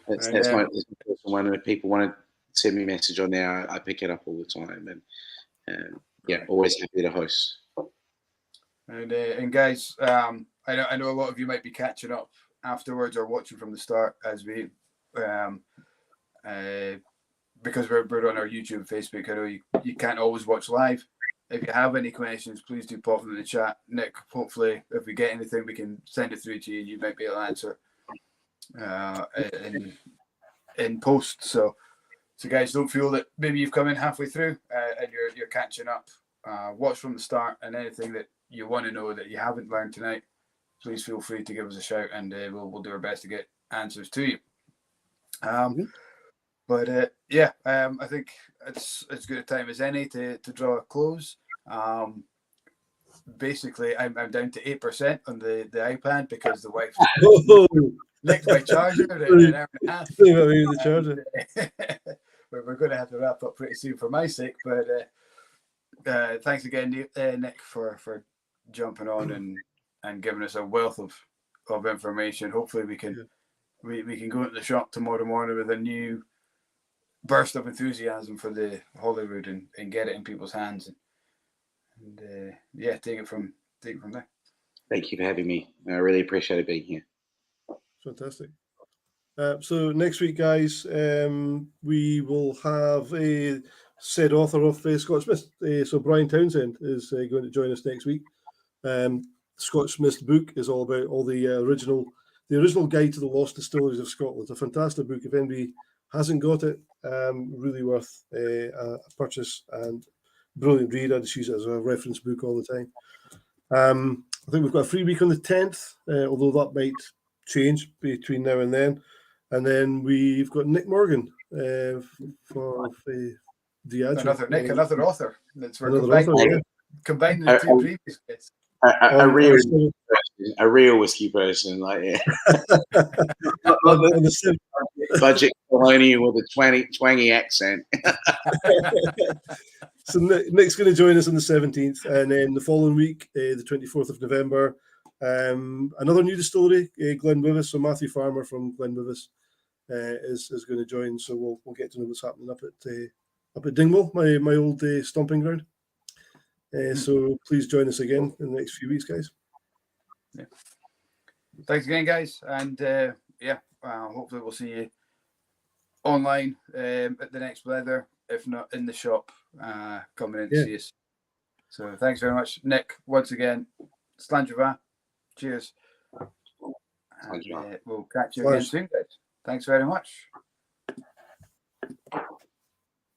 that's my personal one. If people want to send me a message on there, I pick it up all the time, and always happy to host. And guys, I know a lot of you might be catching up afterwards or watching from the start, as we because we're on our YouTube and Facebook. I know you can't always watch live. If you have any questions, please do pop them in the chat. Nick, hopefully, if we get anything, we can send it through to you, and you might be able to answer in post. So guys, don't feel that maybe you've come in halfway through and you're catching up. Watch from the start, and anything that you want to know that you haven't learned tonight, please feel free to give us a shout, and we'll do our best to get answers to you. But I think it's as good a time as any to draw a close. Basically, I'm down to 8% on the iPad because the wife nicked my charger in an hour and a half. The charger. We're going to have to wrap up pretty soon for my sake. But thanks again, Nick, for jumping on and giving us a wealth of information. Hopefully, we can go into the shop tomorrow morning with a new burst of enthusiasm for the Holyrood and get it in people's hands, and take it from there. Thank you for having me. I really appreciate being here. Fantastic. So next week, guys, we will have a said author of Scotch Mist. So Brian Townsend is going to join us next week. Scotch Mist book is all about all the original guide to the lost distilleries of Scotland. It's a fantastic book. If anybody hasn't got it, really worth a purchase, and brilliant read. I just use it as a reference book all the time. I think we've got a free week on the 10th, although that might change between now and then. And then we've got Nick Morgan for the another Nick, another author. That's combining the two previous bits. A real whiskey person, like budget colonial with a twangy accent. So Nick's going to join us on the 17th, and then the following week, the 24th of November, another new distillery, Glenwivis. So Matthew Farmer from Glenwivis is going to join. So we'll get to know what's happening up at Dingwall, my old stomping ground. So please join us again in the next few weeks, guys. Yeah. Thanks again, guys, and hopefully we'll see you online at the next Blether, if not in the shop, coming in to see us. So thanks very much, Nick, once again. Slanjava. Cheers. And we'll catch you again soon, guys. Thanks very much.